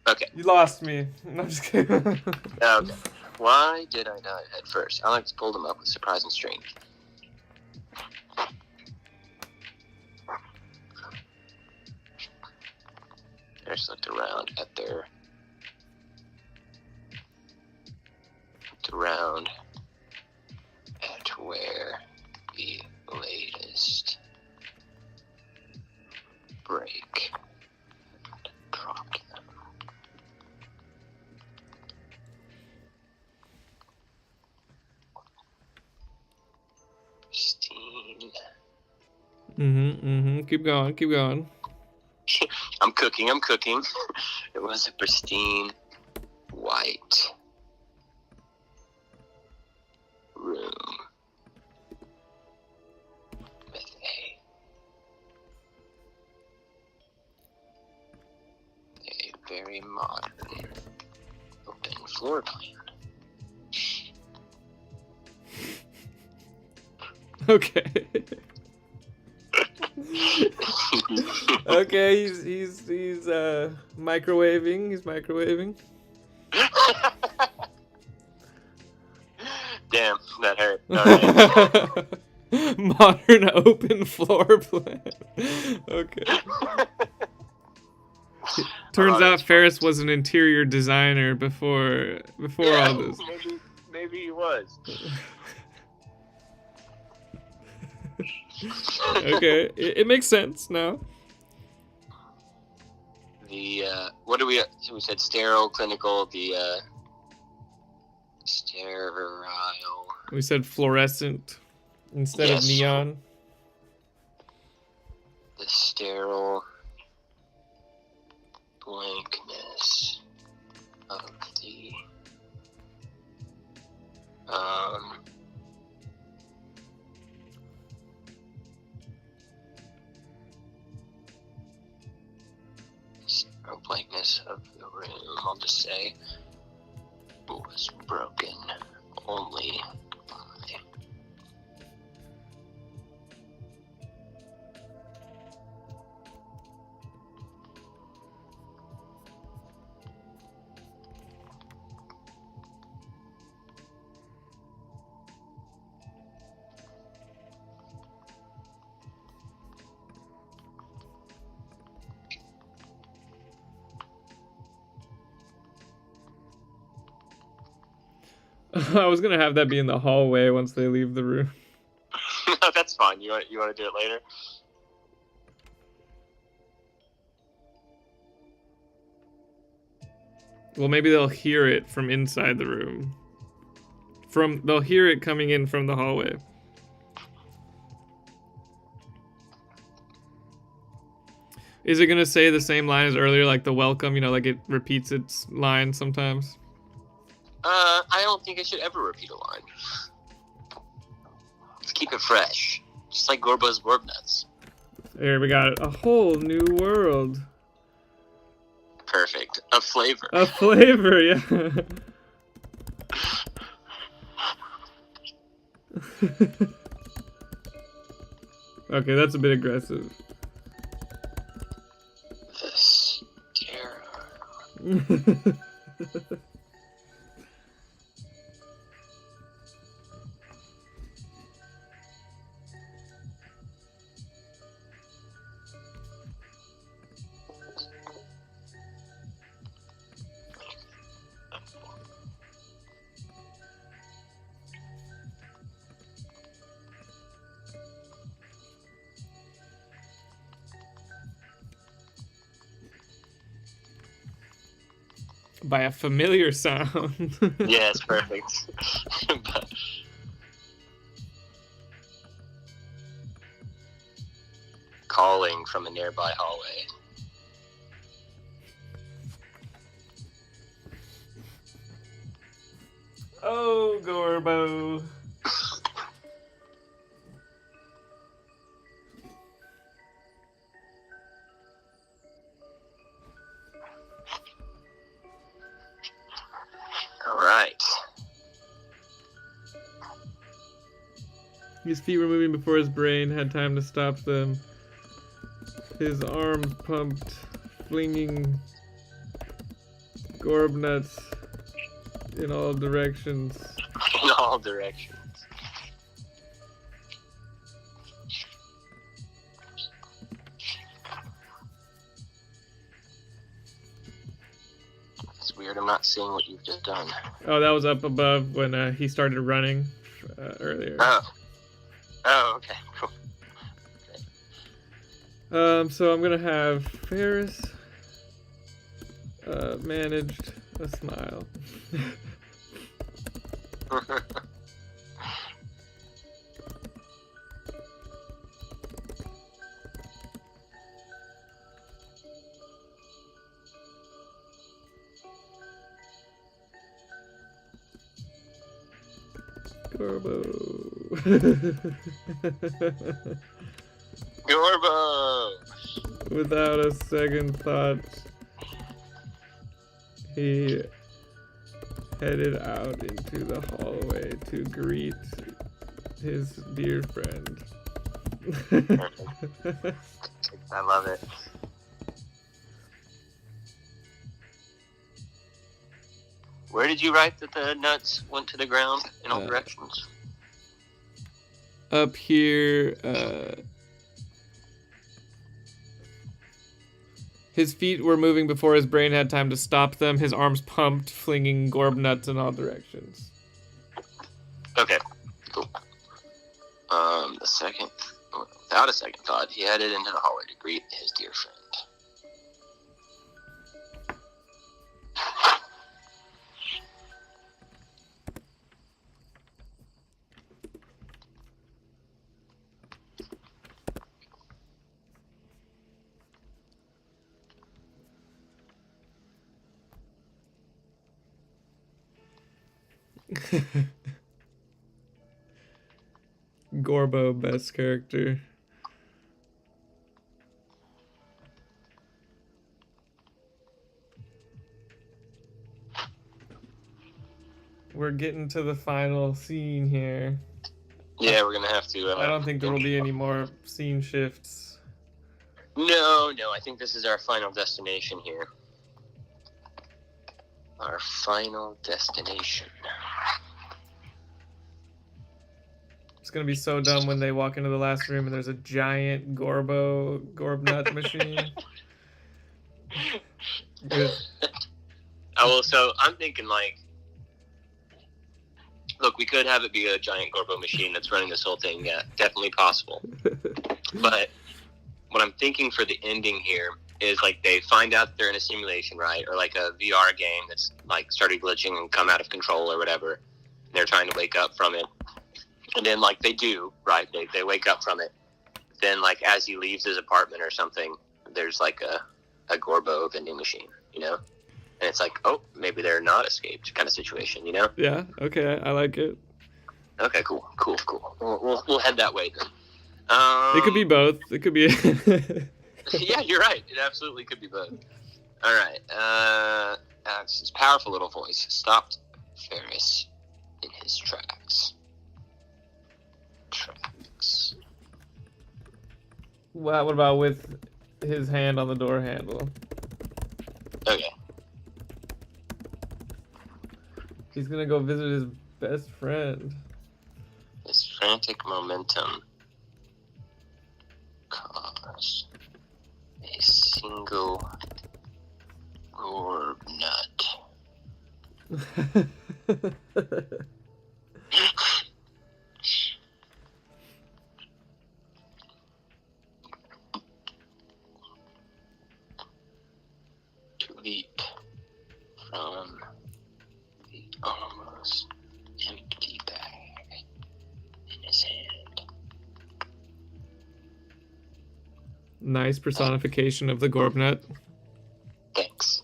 S2: Okay.
S1: You lost me. No, I'm just kidding.
S2: Okay. Why did I die head first? Alex pulled him up with surprising strength. I just looked around at where the latest break dropped them. Pristine.
S1: Keep going.
S2: I'm cooking. It was a pristine white room with a very modern open floor plan.
S1: Okay. Okay, he's microwaving. He's microwaving.
S2: Damn, that hurt. Alright.
S1: Modern open floor plan. Okay. Turns out Ferris was an interior designer before all this.
S2: Maybe he was.
S1: Okay, it makes sense now.
S2: The what do we said sterile, clinical, the sterile.
S1: We said fluorescent instead of neon.
S2: The sterile blankness of the sterile blankness of the room, I'll just say, was broken only by
S1: I was gonna have that be in the hallway once they leave the room.
S2: No, that's fine. You want to do it later?
S1: Well, maybe they'll hear it from inside the room. They'll hear it coming in from the hallway. Is it gonna say the same line as earlier, like the welcome? You know, like it repeats its line sometimes.
S2: I don't think it should ever repeat a line. Let's keep it fresh, just like Gorbo's Gorb Nuts.
S1: There, we got it. A whole new world.
S2: Perfect. A flavor.
S1: A flavor, yeah. Okay, that's a bit aggressive.
S2: The stare.
S1: By a familiar sound.
S2: Yeah, it's perfect. But calling from a nearby hallway.
S1: Oh, Gorbo.
S2: Alright.
S1: His feet were moving before his brain had time to stop them. His arms pumped, flinging Gorb nuts in all directions.
S2: In all directions. It's weird, I'm not seeing what you've just done.
S1: Oh, that was up above when he started running earlier.
S2: Oh, okay, cool.
S1: So I'm gonna have Ferris managed a smile. Gorbo.
S2: Gorbo!
S1: Without a second thought, he headed out into the hallway to greet his dear friend.
S2: I love it. Where did you write that the nuts went to the ground in all directions?
S1: Up here, his feet were moving before his brain had time to stop them. His arms pumped, flinging Gorb nuts in all directions.
S2: Okay, cool. Without a second thought, he headed into the hallway to greet his dear friend.
S1: Gorbo, best character. We're getting to the final scene here.
S2: Yeah, we're gonna have to.
S1: I don't think there will be any more scene shifts.
S2: No, I think this is our final destination here. Our final destination.
S1: It's gonna be so dumb when they walk into the last room and there's a giant Gorb nut machine.
S2: So I'm thinking like, look, we could have it be a giant Gorbo machine that's running this whole thing. Yeah, definitely possible. But what I'm thinking for the ending here is like they find out they're in a simulation, right? Or like a VR game that's like started glitching and come out of control or whatever. And they're trying to wake up from it. And then like they do, right? They wake up from it. Then like as he leaves his apartment or something, there's like a Gorbo vending machine, you know? And it's like, oh, maybe they're not escaped kind of situation, you know?
S1: Yeah, okay, I like it.
S2: Okay, cool. We'll head that way then.
S1: It could be both. It could be...
S2: Yeah, you're right. It absolutely could be both. All right. Alex's powerful little voice stopped Ferris in his tracks.
S1: What about with his hand on the door handle?
S2: Okay.
S1: He's gonna go visit his best friend.
S2: His frantic momentum caused a single Gorb nut. To leap from the almost empty bag in his hand.
S1: Nice personification of the Gorb nut.
S2: Thanks.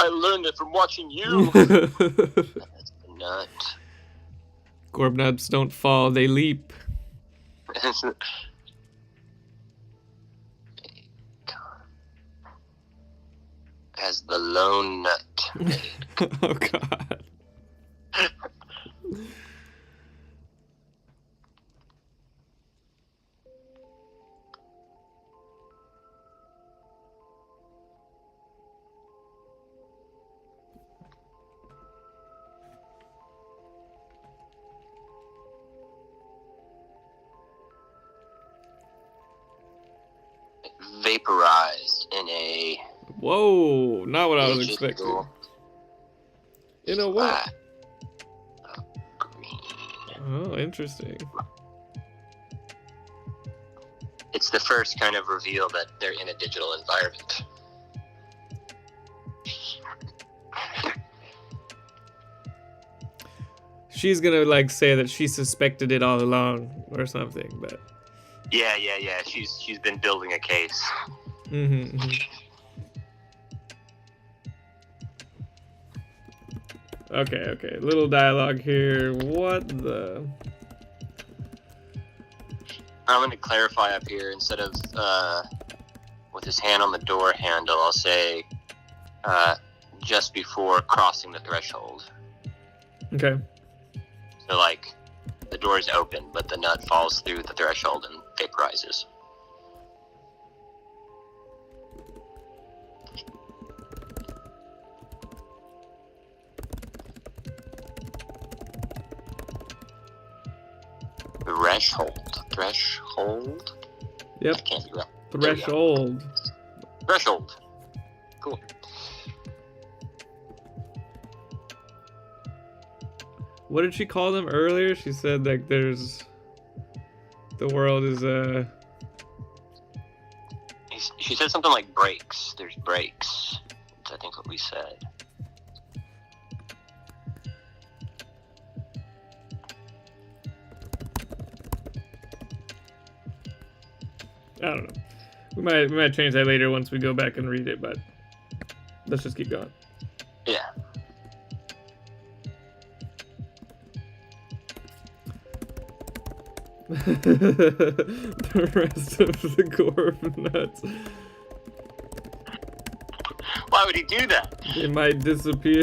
S2: I learned it from watching you. That's the nut.
S1: Gorb nuts don't fall, they leap.
S2: As the lone nut.
S1: Oh god.
S2: Vaporized in a...
S1: Whoa, not what I was expecting. In a what?
S2: Green.
S1: Oh, interesting.
S2: It's the first kind of reveal that they're in a digital environment.
S1: She's gonna like say that she suspected it all along or something, but
S2: Yeah. She's been building a case.
S1: mm-hmm. Okay. Little dialogue here. What the?
S2: I'm going to clarify up here. Instead of with his hand on the door handle, I'll say just before crossing the threshold.
S1: Okay.
S2: So, like, the door is open, but the nut falls through the threshold and vaporizes. Threshold?
S1: Yep.
S2: I can't be right.
S1: Threshold.
S2: Threshold. Cool.
S1: What did she call them earlier? She said like there's the world is
S2: She said something like breaks. There's breaks. That's, I think, what we said.
S1: I don't know. We might change that later once we go back and read it, but let's just keep going.
S2: Yeah.
S1: The rest of the Gorb nuts.
S2: Why would he do that?
S1: They might disappear.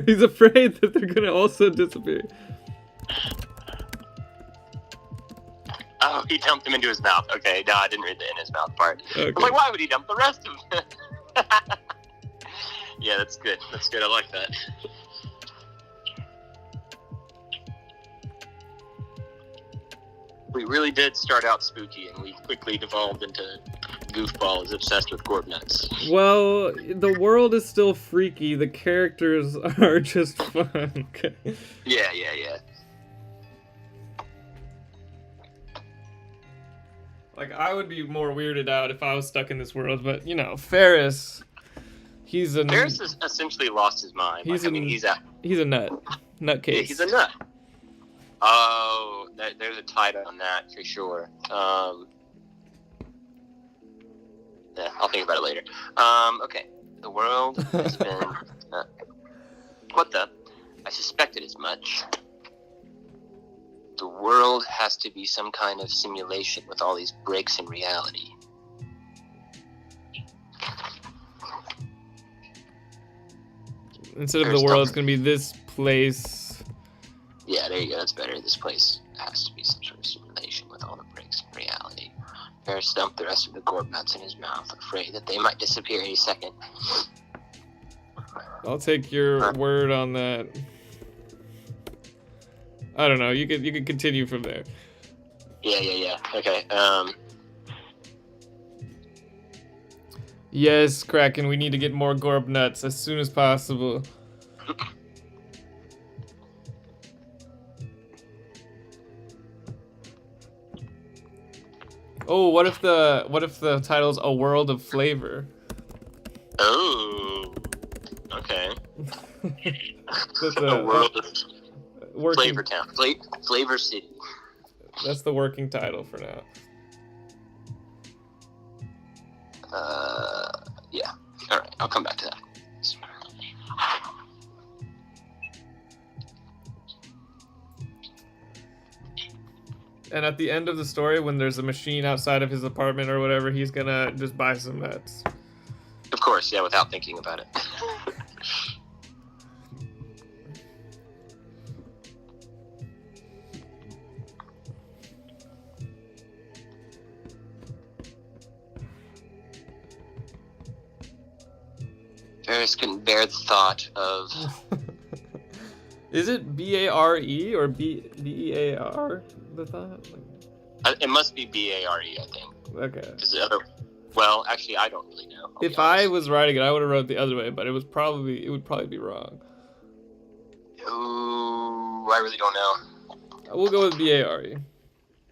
S1: He's afraid that they're gonna also disappear.
S2: Oh, he dumped them into his mouth. Okay, no, I didn't read the in his mouth part.
S1: Okay.
S2: I was like, why would he dump the rest of them? Yeah, that's good. That's good. I like that. We really did start out spooky, and we quickly devolved into goofball is obsessed with Gorb nuts.
S1: Well, the world is still freaky. The characters are just fun. Okay.
S2: Yeah.
S1: Like, I would be more weirded out if I was stuck in this world, but, you know, Ferris,
S2: Ferris has essentially lost his mind. He's a
S1: nut. Nutcase.
S2: Yeah, he's a nut. Oh, there's a title on that for sure. Yeah, I'll think about it later. Okay. The world has been... what the? I suspected as much. The world has to be some kind of simulation with all these breaks in reality.
S1: Instead of the world, it's going to be this place.
S2: Yeah, there you go. That's better. This place has to be some sort of simulation with all the breaks in reality. Ferris dumped the rest of the Gorb nuts in his mouth, afraid that they might disappear any second.
S1: I'll take your word on that. I don't know. You could continue from there.
S2: Yeah. Okay.
S1: Yes, Kraken. We need to get more Gorb nuts as soon as possible. Oh, what if the title's A World of Flavor?
S2: Oh. Okay.
S1: That's
S2: A world of
S1: working,
S2: Flavor Town. Flavor City.
S1: That's the working title for now.
S2: Yeah. Alright, I'll come back to that.
S1: And at the end of the story, when there's a machine outside of his apartment or whatever, he's gonna just buy some nuts.
S2: Of course, yeah, without thinking about it. Ferris couldn't bear the thought of...
S1: Is it B-A-R-E or B-E-A-R, the thought?
S2: It must be B-A-R-E, I think.
S1: Okay.
S2: Well, actually, I don't really know.
S1: If I was writing it, I would have wrote the other way, but it would probably be wrong.
S2: Ooh, I really don't know.
S1: We'll go with B-A-R-E.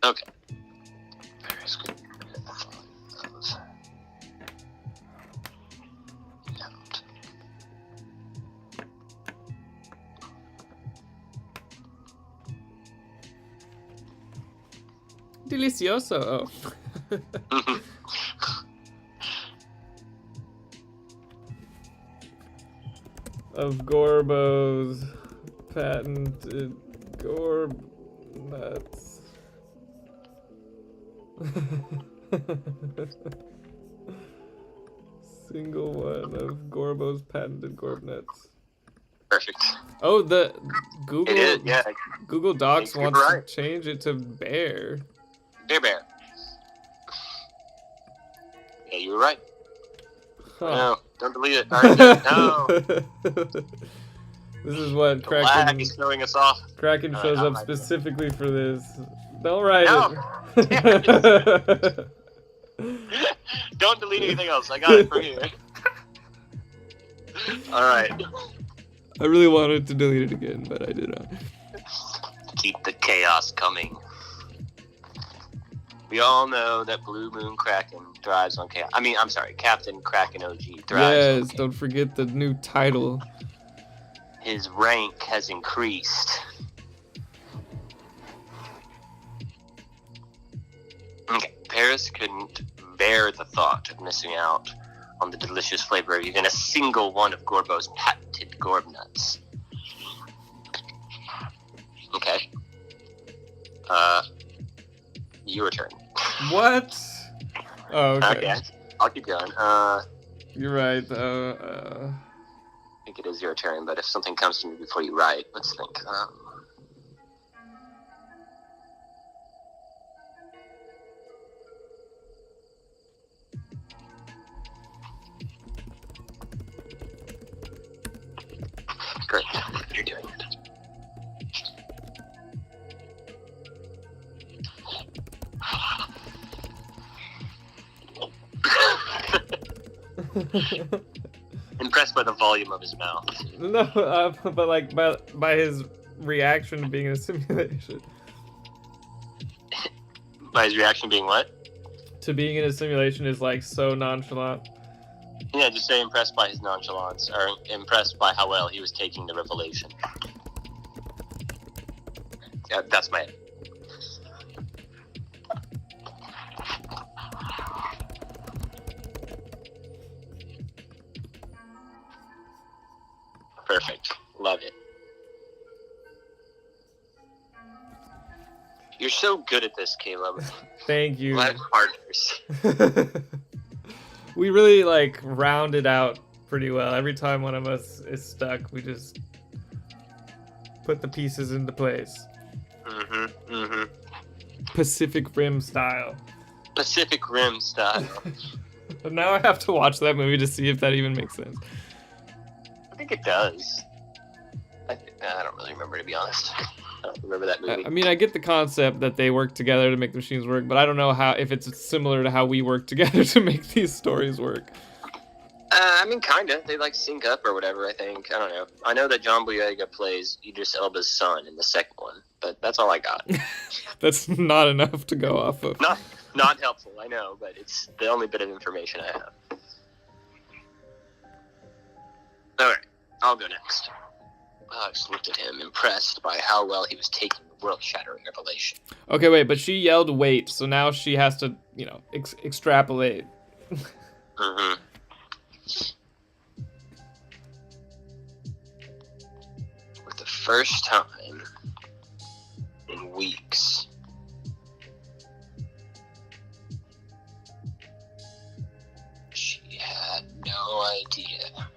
S2: Okay.
S1: Delicioso. Of Gorbo's patented Gorb nuts. Single one of Gorbo's patented Gorb nuts.
S2: Perfect.
S1: Oh, the Google.
S2: It is, yeah.
S1: Google Docs
S2: You're
S1: wants
S2: right.
S1: to change it to bear.
S2: Bear. you were right.
S1: Huh.
S2: No, don't delete it. Alright, good. No.
S1: This is what
S2: The lag
S1: Kraken
S2: is throwing us off.
S1: Kraken shows
S2: I'll
S1: up
S2: write it.
S1: specifically for this. Don't write
S2: No.
S1: it.
S2: Don't delete anything else. I got it from here. Alright.
S1: I really wanted to delete it again, but I did not.
S2: Keep the chaos coming. We all know that Blue Moon Kraken thrives on chaos. I'm sorry, Captain Kraken OG thrives on
S1: Yes,
S2: chaos.
S1: don't forget the new title.
S2: His rank has increased. Okay, Paris couldn't bear the thought of missing out on the delicious flavor of even a single one of Gorbo's patented Gorb nuts. Okay. Your turn.
S1: What? Oh, okay.
S2: I'll keep going.
S1: You're right.
S2: I think it is your turn, but if something comes to me before you write, let's think. Great, you're doing it. Impressed by the volume of his mouth.
S1: No, but like by his reaction to being in a simulation.
S2: By his reaction being what?
S1: To being in a simulation is like so nonchalant.
S2: Yeah, just say impressed by his nonchalance, or impressed by how well he was taking the revelation. Yeah, that's my... Perfect. Love it. You're so good at this, Caleb.
S1: Thank you.
S2: Life partners.
S1: We really like rounded out pretty well. Every time one of us is stuck, we just put the pieces into place.
S2: Mm-hmm. Mm-hmm.
S1: Pacific Rim style.
S2: Pacific Rim style.
S1: Now I have to watch that movie to see if that even makes sense.
S2: I think it does. I don't really remember, to be honest. I don't remember that movie.
S1: I mean, I get the concept that they work together to make the machines work, but I don't know if it's similar to how we work together to make these stories work.
S2: I mean, kinda. They like sync up or whatever, I think. I don't know. I know that John Boyega plays Idris Elba's son in the second one, but that's all I got.
S1: That's not enough to go off of.
S2: Not helpful, I know, but it's the only bit of information I have. Alright, I'll go next. I just looked at him, impressed by how well he was taking the world-shattering revelation.
S1: Okay, wait, but she yelled wait, so now she has to, extrapolate.
S2: Mm-hmm. For the first time in weeks, she had no idea.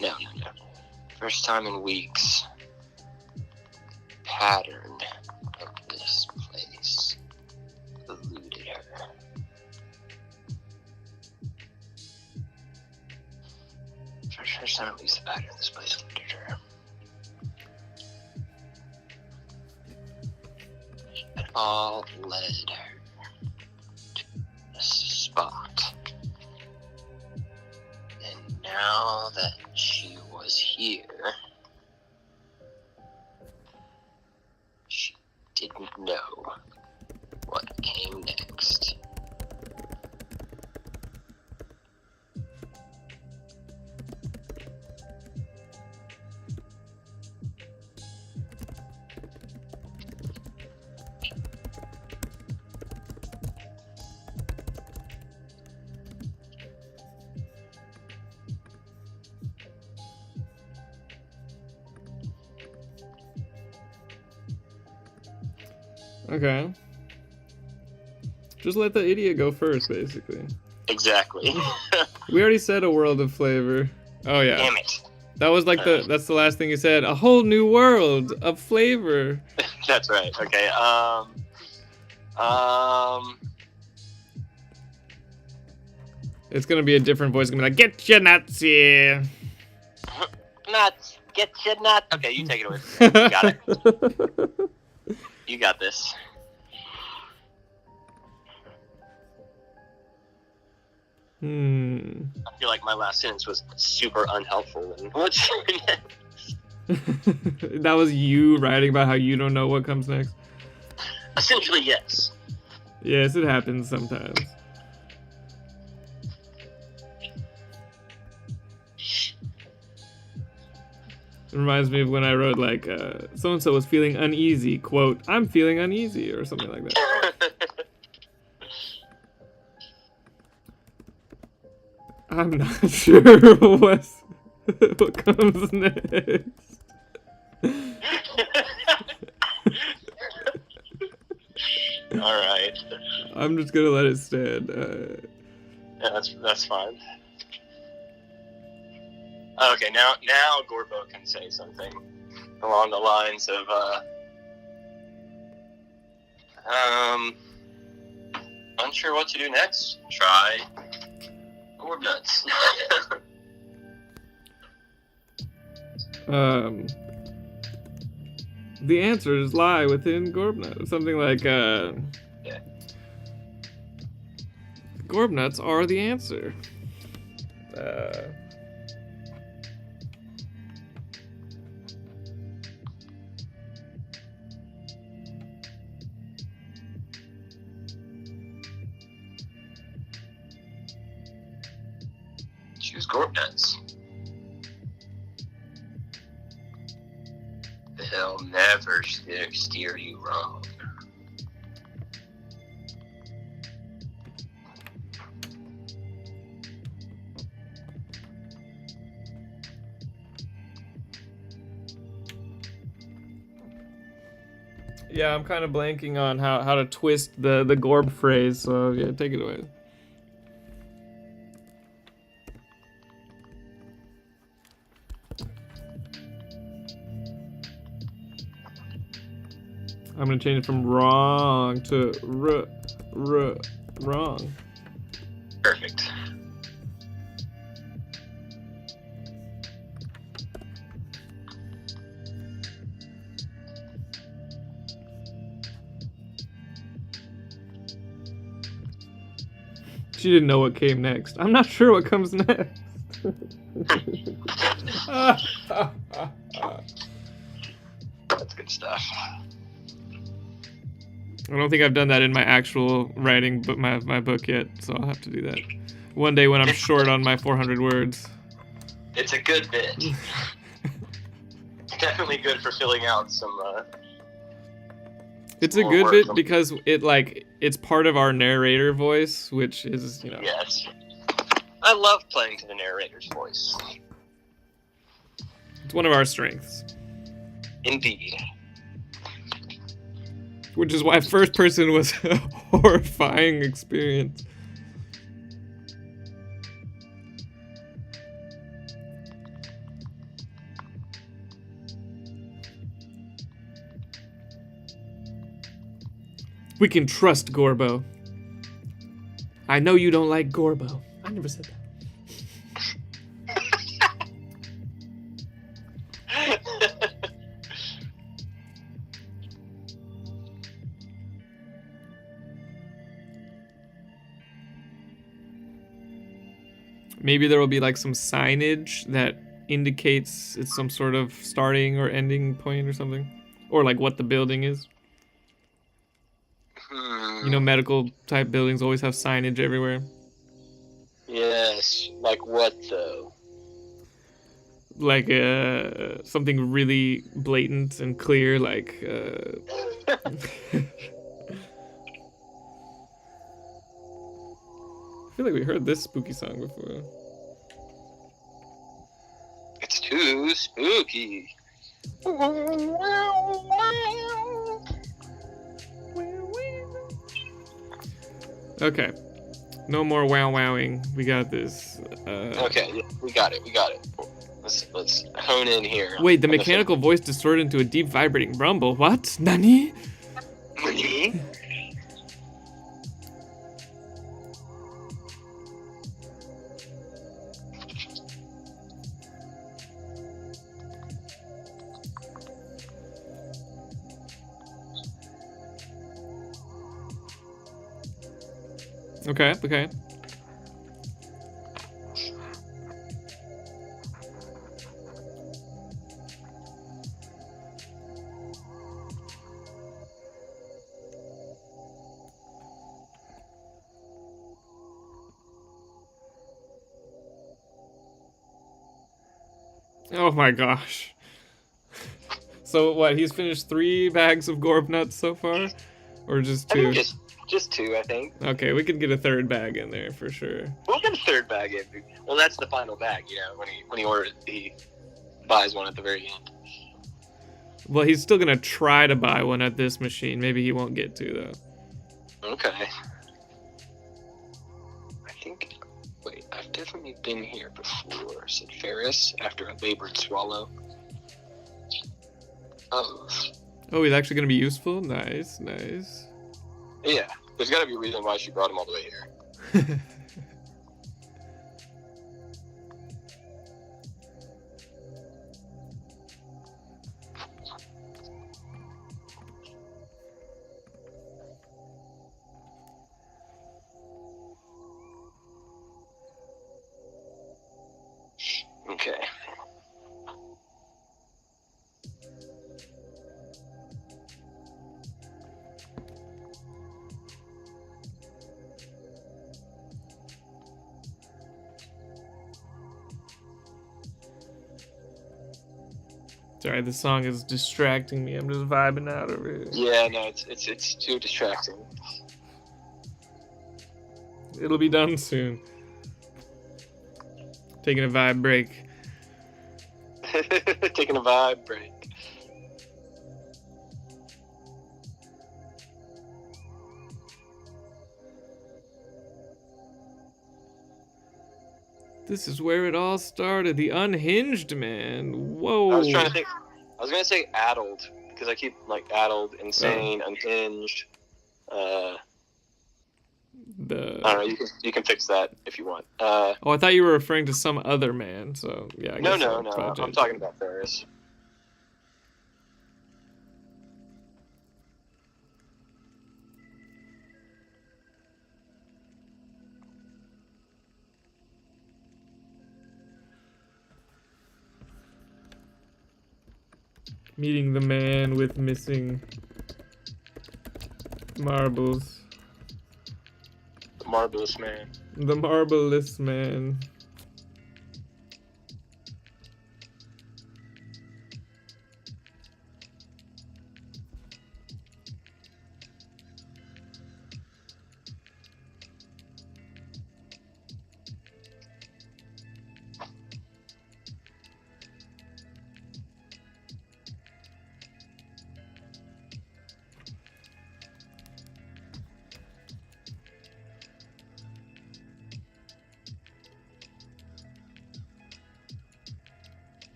S2: No. First time in weeks, pattern of this place eluded her. First time in weeks, the pattern of this place eluded her. It all led her to a spot. And now that she was here, she didn't know what came next.
S1: Okay. Just let the idiot go first, basically.
S2: Exactly.
S1: We already said a world of flavor. Oh yeah.
S2: Damn it.
S1: That was like that's the last thing you said. A whole new world of flavor.
S2: That's right. Okay.
S1: It's gonna be a different voice. It's gonna be like, get your nuts here.
S2: Nuts. Get your nuts. Okay, you take it away. You got it. You got this. I feel like my last sentence was super unhelpful. And what's next?
S1: That was you writing about how you don't know what comes next?
S2: Essentially, yes.
S1: Yes, it happens sometimes. It reminds me of when I wrote, like, so-and-so was feeling uneasy, quote, I'm feeling uneasy, or something like that. I'm not sure what comes next.
S2: Alright.
S1: I'm just gonna let it stand.
S2: Yeah, that's fine. Okay, now Gorbo can say something along the lines of, unsure what to do next. Try Gorb nuts.
S1: The answers lie within Gorb nuts. Something like,
S2: Yeah.
S1: Gorb nuts are the answer.
S2: Choose Gorb nuts. They'll never steer you wrong.
S1: Yeah, I'm kind of blanking on how to twist the Gorb phrase, so yeah, take it away. I'm gonna change it from wrong to wrong.
S2: Perfect.
S1: She didn't know what came next. I'm not sure what comes next.
S2: That's good stuff.
S1: I don't think I've done that in my actual writing, but my book yet, so I'll have to do that one day when I'm short on my 400 words.
S2: It's a good bit. Definitely good for filling out some.
S1: It's a good bit because it's part of our narrator voice, which is, you know.
S2: Yes. I love playing to the narrator's voice.
S1: It's one of our strengths.
S2: Indeed.
S1: Which is why first person was a horrifying experience. We can trust Gorbo. I know you don't like Gorbo. I never said that. Maybe there will be like some signage that indicates it's some sort of starting or ending point or something. Or like what the building is. You know, medical type buildings always have signage everywhere.
S2: Yes. Like what though?
S1: Like something really blatant and clear, like I feel like we heard this spooky song before.
S2: It's too spooky.
S1: Okay. No more wow-wowing. We got this.
S2: Okay, yeah, we got it. Let's hone in here.
S1: Wait, the mechanical voice distorted into a deep vibrating rumble. What? Nani? Okay, okay. Oh my gosh. So what, he's finished 3 bags of Gorb nuts so far? Or just
S2: I
S1: 2?
S2: think just 2, I think.
S1: Okay, we could get a 3rd bag in there for sure.
S2: We'll get a 3rd bag in. Well, that's the final bag, you know, when he orders it, he buys one at the very end.
S1: Well, he's still gonna try to buy one at this machine. Maybe he won't get to, though.
S2: Okay. I think... Wait, I've definitely been here before, said Ferris, after a labored swallow. Oh.
S1: Oh, he's actually gonna be useful? Nice, nice.
S2: Yeah, there's gotta be a reason why she brought him all the way here. Okay.
S1: Sorry, the song is distracting me. I'm just vibing out over here.
S2: Yeah, no, it's too distracting.
S1: It'll be done soon. Taking a vibe break.
S2: Taking a vibe break.
S1: This is where it all started. The unhinged man. Whoa.
S2: I was trying to think. I was gonna say addled because I keep like addled, insane, unhinged. I don't know. You can fix that if you want.
S1: Oh, I thought you were referring to some other man. So yeah. I
S2: No.
S1: guess I'll
S2: I'm talking about Ferris.
S1: Meeting the man with missing marbles.
S2: The marvelous man.
S1: The marbleless man.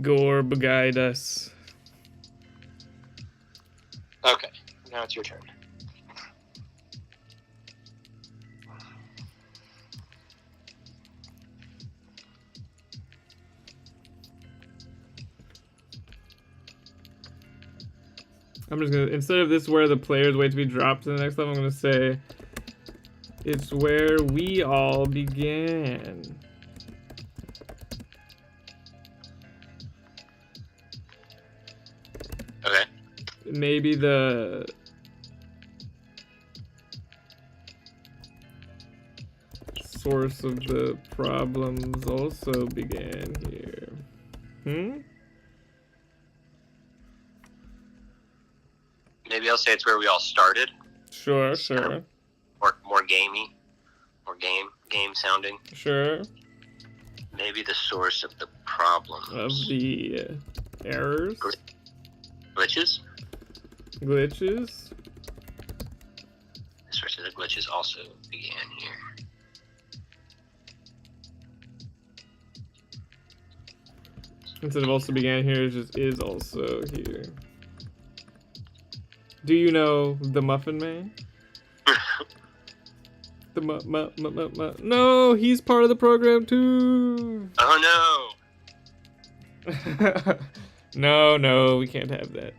S1: Gorb, guide us.
S2: Okay, now it's your turn.
S1: I'm just gonna, instead of this where the players wait to be dropped to the next level, I'm gonna say it's where we all began.
S2: Okay.
S1: Maybe the source of the problems also began here.
S2: Maybe I'll say it's where we all started.
S1: Sure.
S2: More gamey, more game sounding.
S1: Sure.
S2: Maybe the source of the problems.
S1: Of the errors.
S2: Glitches.
S1: Glitches.
S2: The source of the glitches also began here.
S1: Instead of also began here, it just is also here. Do you know the Muffin Man? The No, he's part of the program too.
S2: Oh
S1: no. No, we can't have that.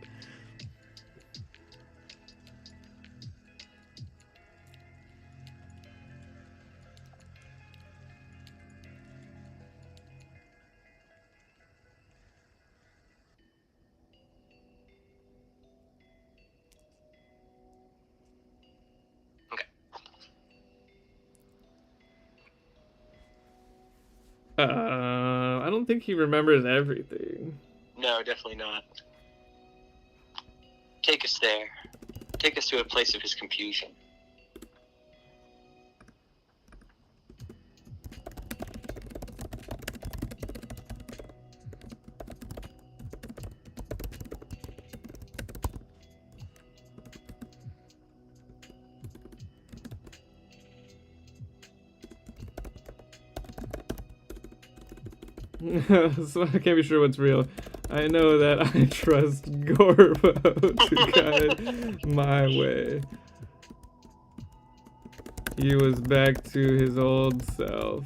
S1: I don't think he remembers everything.
S2: no, definitely not. Take us there. Take us to a place of his confusion.
S1: So I can't be sure what's real. I know that I trust Gorbo to guide my way. He was back to his old self.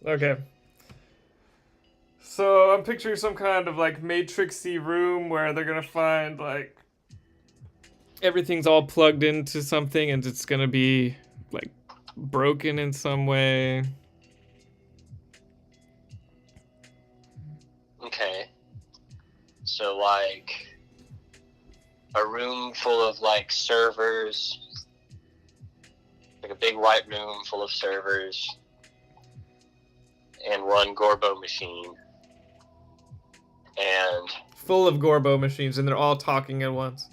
S1: Okay. So I'm picturing some kind of like matrixy room where they're gonna find like everything's all plugged into something and it's gonna be like broken in some way.
S2: Okay. So like a room full of like servers, like a big white room full of servers, and one Gorbo machine. And
S1: Full of Gorbo machines and they're all talking at once.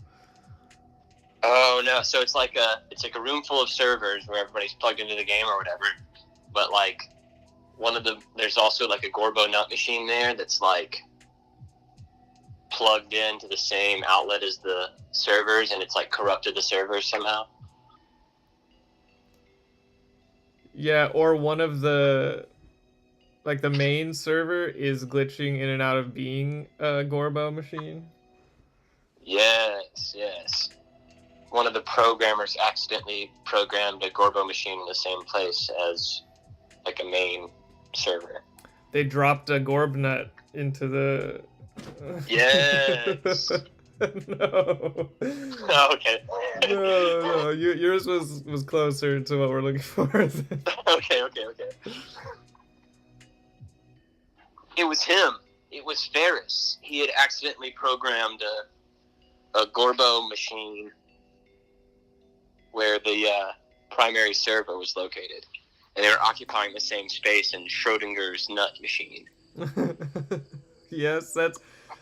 S2: oh no, so it's like a room full of servers where everybody's plugged into the game or whatever. But like there's also like a Gorbo nut machine there that's like plugged into the same outlet as the servers, and it's like corrupted the servers somehow.
S1: Yeah, or one of the like the main server is glitching in and out of being a Gorbo machine.
S2: Yes. One of the programmers accidentally programmed a Gorbo machine in the same place as like a main server.
S1: They dropped a Gorb nut into the.
S2: Yes.
S1: No.
S2: Oh, okay.
S1: No. Yours was closer to what we're looking for.
S2: Okay. It was him. It was Ferris. He had accidentally programmed a Gorbo machine where the primary server was located. And they were occupying the same space in Schrodinger's nut machine.
S1: Yes, that's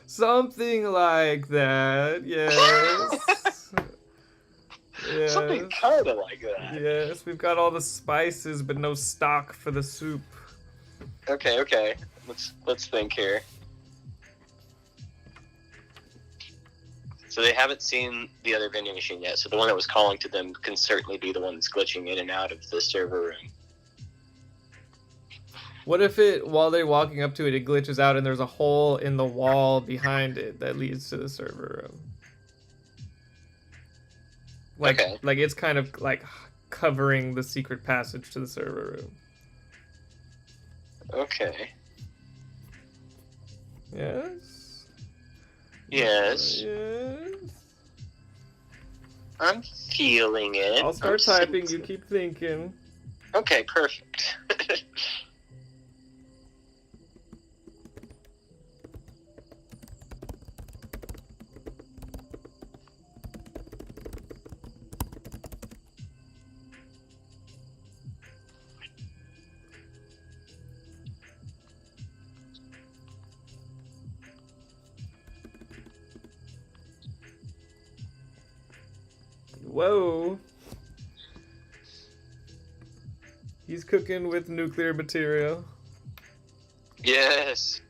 S1: something like that. Yes. Yes.
S2: Something kind of like that.
S1: Yes, we've got all the spices, but no stock for the soup.
S2: Okay. Let's think here. So they haven't seen the other vending machine yet. So the one that was calling to them can certainly be the one that's glitching in and out of the server room.
S1: What if while they're walking up to it, it glitches out and there's a hole in the wall behind it that leads to the server room? Like it's kind of like covering the secret passage to the server room.
S2: Okay.
S1: Yes.
S2: Yes. I'm feeling it.
S1: I'll start typing. You keep thinking.
S2: Okay, perfect.
S1: Whoa. He's cooking with nuclear material.
S2: Yes.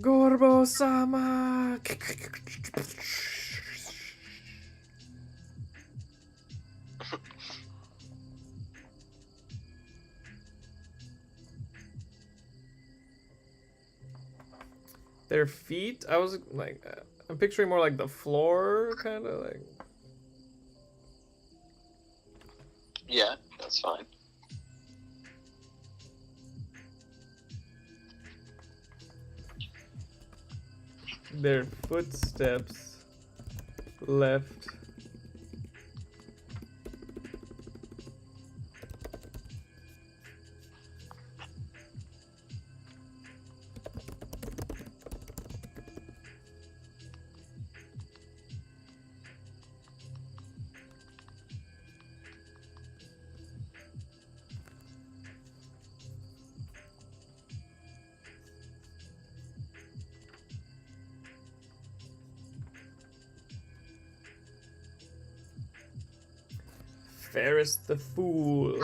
S1: Gorbo-sama! Their feet? I was like, I'm picturing more like the floor, kind of like.
S2: Yeah, that's fine.
S1: Their footsteps left. Ferris the Fool.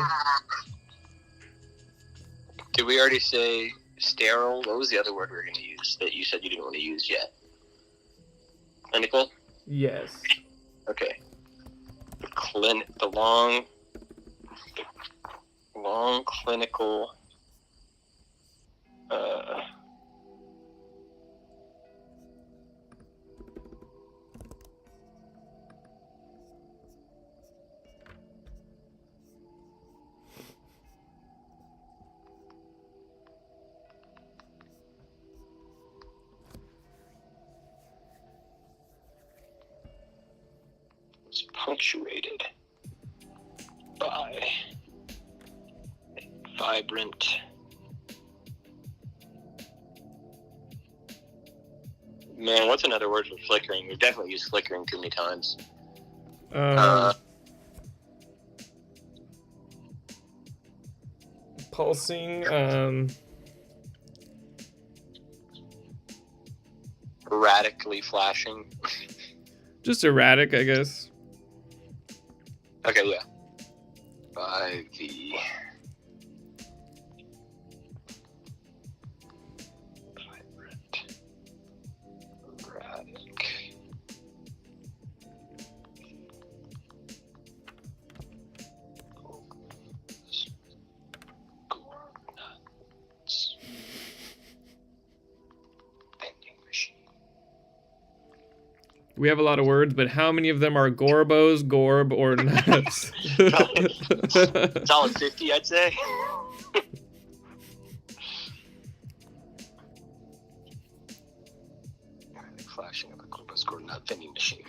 S2: Did we already say sterile? What was the other word we were going to use that you said you didn't want to use yet? Clinical?
S1: Yes.
S2: Okay. The long clinical was punctuated by a vibrant man, what's another word for flickering? We've definitely used flickering too many times.
S1: Pulsing,
S2: Erratically flashing.
S1: just erratic, I guess.
S2: Okay, yeah. By the vibrant, erratic. Vending machine.
S1: We have a lot of words, but how many of them are gorbos, gorb, or nuts?
S2: Solid 50, I'd say. Flashing of a Corpus Coordinate vending machine.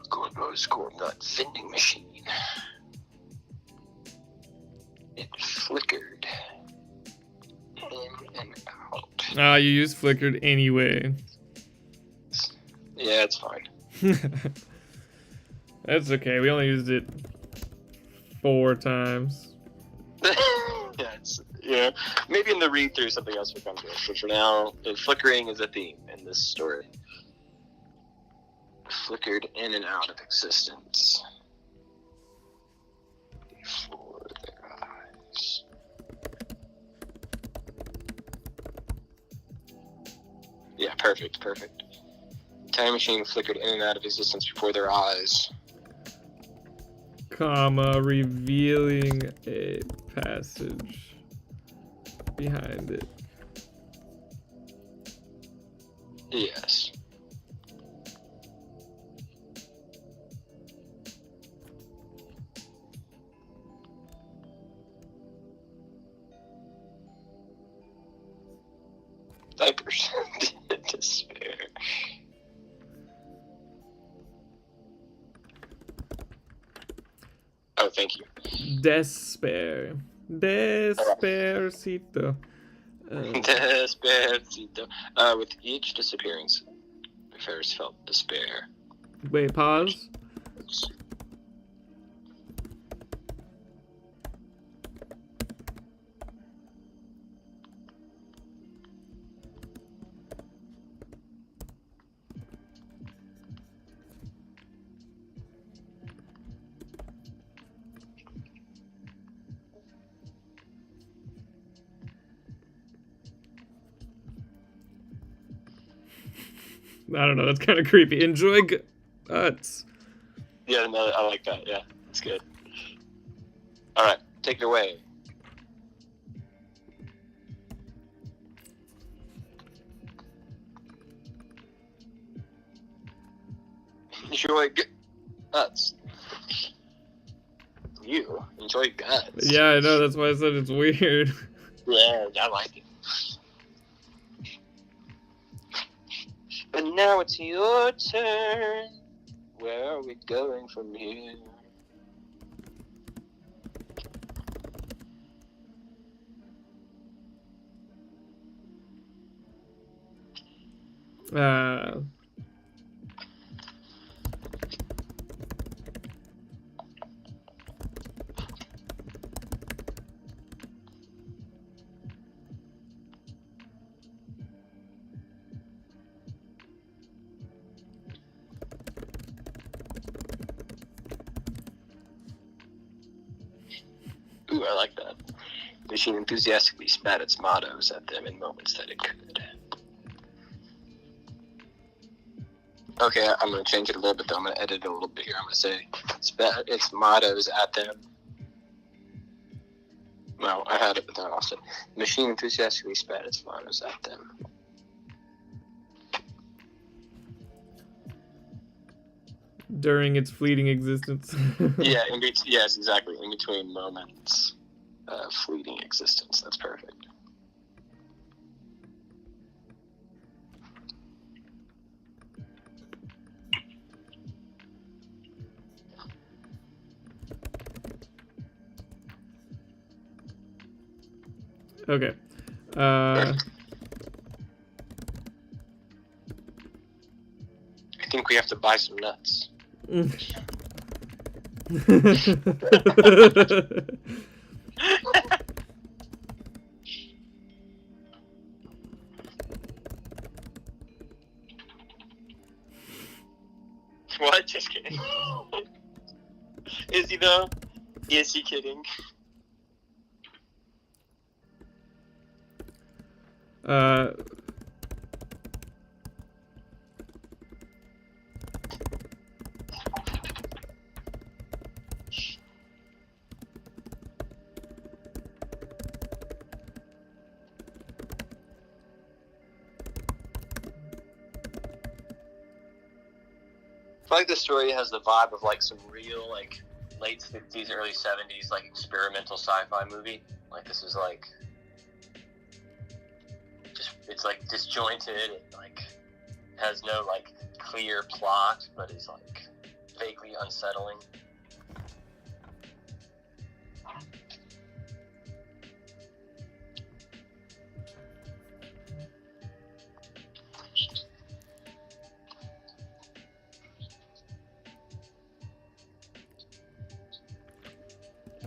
S2: Corpus Coordinate vending machine. It flickered in and out.
S1: Ah, you used flickered anyway.
S2: Yeah, it's fine.
S1: That's okay. We only used it 4 times.
S2: Yeah, maybe in the read through something else will come to us. But for now, flickering is a theme in this story. Flickered in and out of existence before their eyes. Yeah, perfect. Time machine flickered in and out of existence before their eyes.
S1: Comma, revealing a passage behind it.
S2: Yes. Diapers. Despair. Oh, thank you.
S1: Despair. Despaircito.
S2: Despaircito. With each disappearance, Ferris felt despair.
S1: Wait, pause. I don't know. That's kind of creepy. Enjoy guts.
S2: Yeah, no, I like that. Yeah, it's good. All right, take it away. Enjoy guts. You enjoy guts.
S1: Yeah, I know. That's why I said it's weird.
S2: Yeah, I like it. But now it's your turn. Where are we going from here? Ooh, I like that. The machine enthusiastically spat its mottos at them in moments that it could. Okay, I'm going to change it a little bit, though. I'm going to edit it a little bit here. I'm going to say, spat its mottos at them. Well, I had it, but then I lost it. The machine enthusiastically spat its mottos at them.
S1: During its fleeting existence.
S2: Yeah, yes, exactly. In between moments of fleeting existence. That's perfect.
S1: Okay.
S2: I think we have to buy some nuts. What? Just kidding. Is he though? Is he kidding? I feel like the story has the vibe of like some real like late 60s, early 70s like experimental sci-fi movie. Like this is like just it's like disjointed and like has no like clear plot, but is like vaguely unsettling.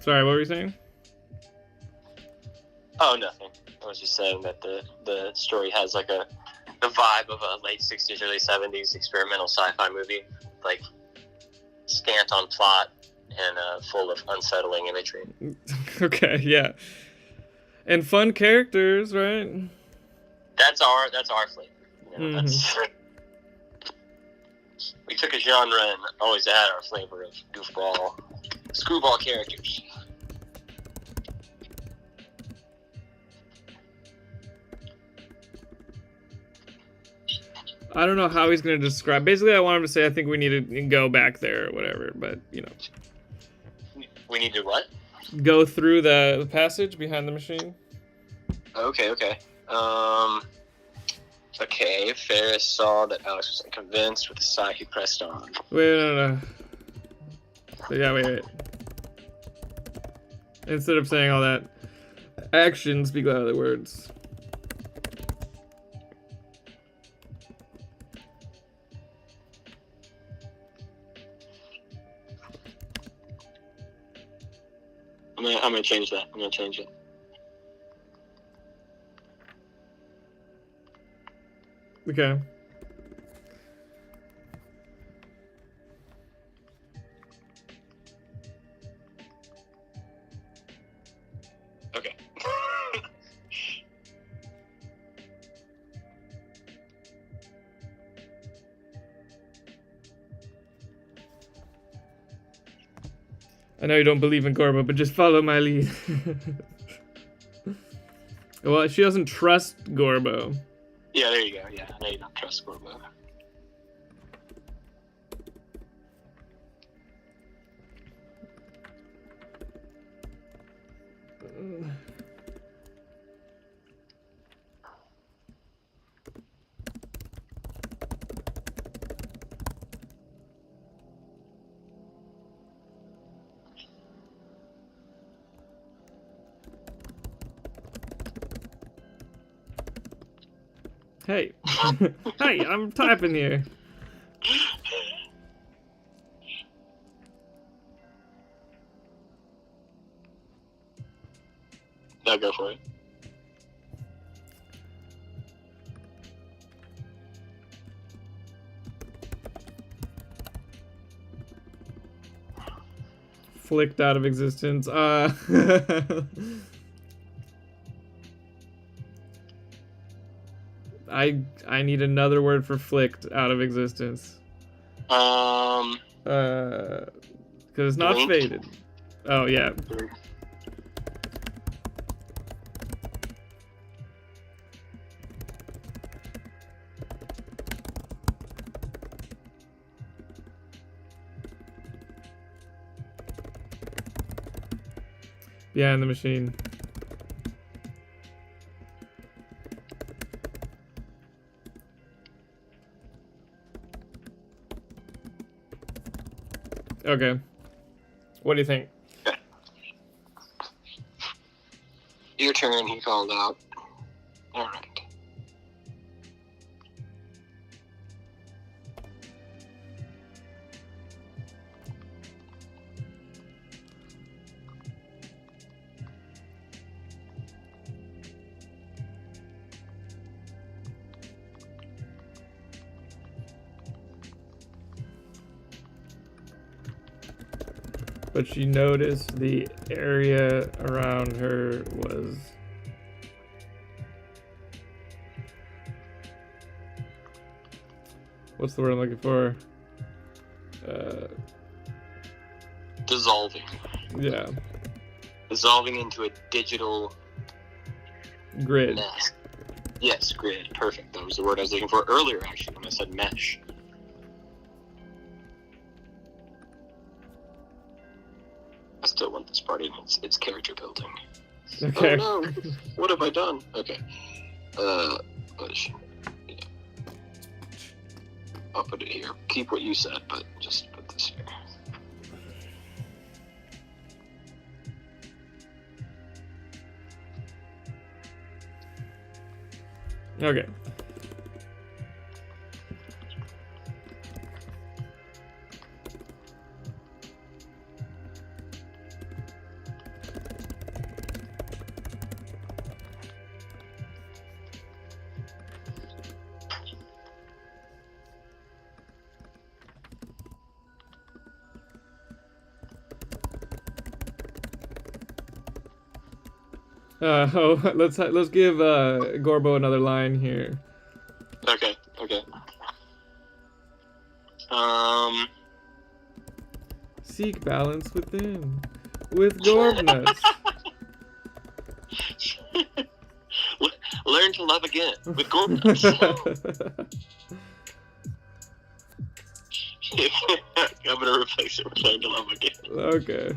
S1: Sorry, what were you saying?
S2: Oh, nothing. I was just saying that the story has like the vibe of a late 60s, early 70s experimental sci-fi movie, like scant on plot and full of unsettling imagery.
S1: Okay, yeah. And fun characters, right?
S2: That's our flavor. You know, that's we took a genre and always had our flavor of goofball, screwball characters.
S1: I don't know how he's going to describe. Basically, I want him to say, I think we need to go back there or whatever. But, you know.
S2: We need to what?
S1: Go through the passage behind the machine.
S2: Okay. Okay, Ferris saw that Alex was unconvinced. With a sigh, he pressed on.
S1: Wait, no. So, yeah, wait. Instead of saying all that, actions speak louder than words.
S2: I'm gonna change that. I'm gonna change it.
S1: Okay.
S2: Okay.
S1: I know you don't believe in Gorbo, but just follow my lead. Well, she doesn't trust Gorbo.
S2: Yeah, there you go. Yeah, I know you don't trust Gorbo.
S1: Hey. Hey, I'm typing here.
S2: Now go for it.
S1: Flicked out of existence. I need another word for flicked out of existence. Because it's not
S2: Blink.
S1: faded. Oh yeah. Behind the machine. Okay. What do you think?
S2: Okay. Your turn, he called out. Alright.
S1: But she noticed the area around her was... What's the word I'm looking for?
S2: Dissolving.
S1: Yeah.
S2: Dissolving into a digital
S1: Grid.
S2: mess. Yes, grid. Perfect. That was the word I was looking for earlier, actually, when I said mesh. I still want this part in its character building.
S1: Okay.
S2: Oh no! What have I done? Okay. Yeah. I'll put it here. Keep what you said, but just put this here.
S1: Okay. Let's give Gorbo another line here.
S2: Okay.
S1: Seek balance within, with Gorbnuts.
S2: Learn to love again with Gornuts. I'm gonna replace it with learn to love again.
S1: Okay.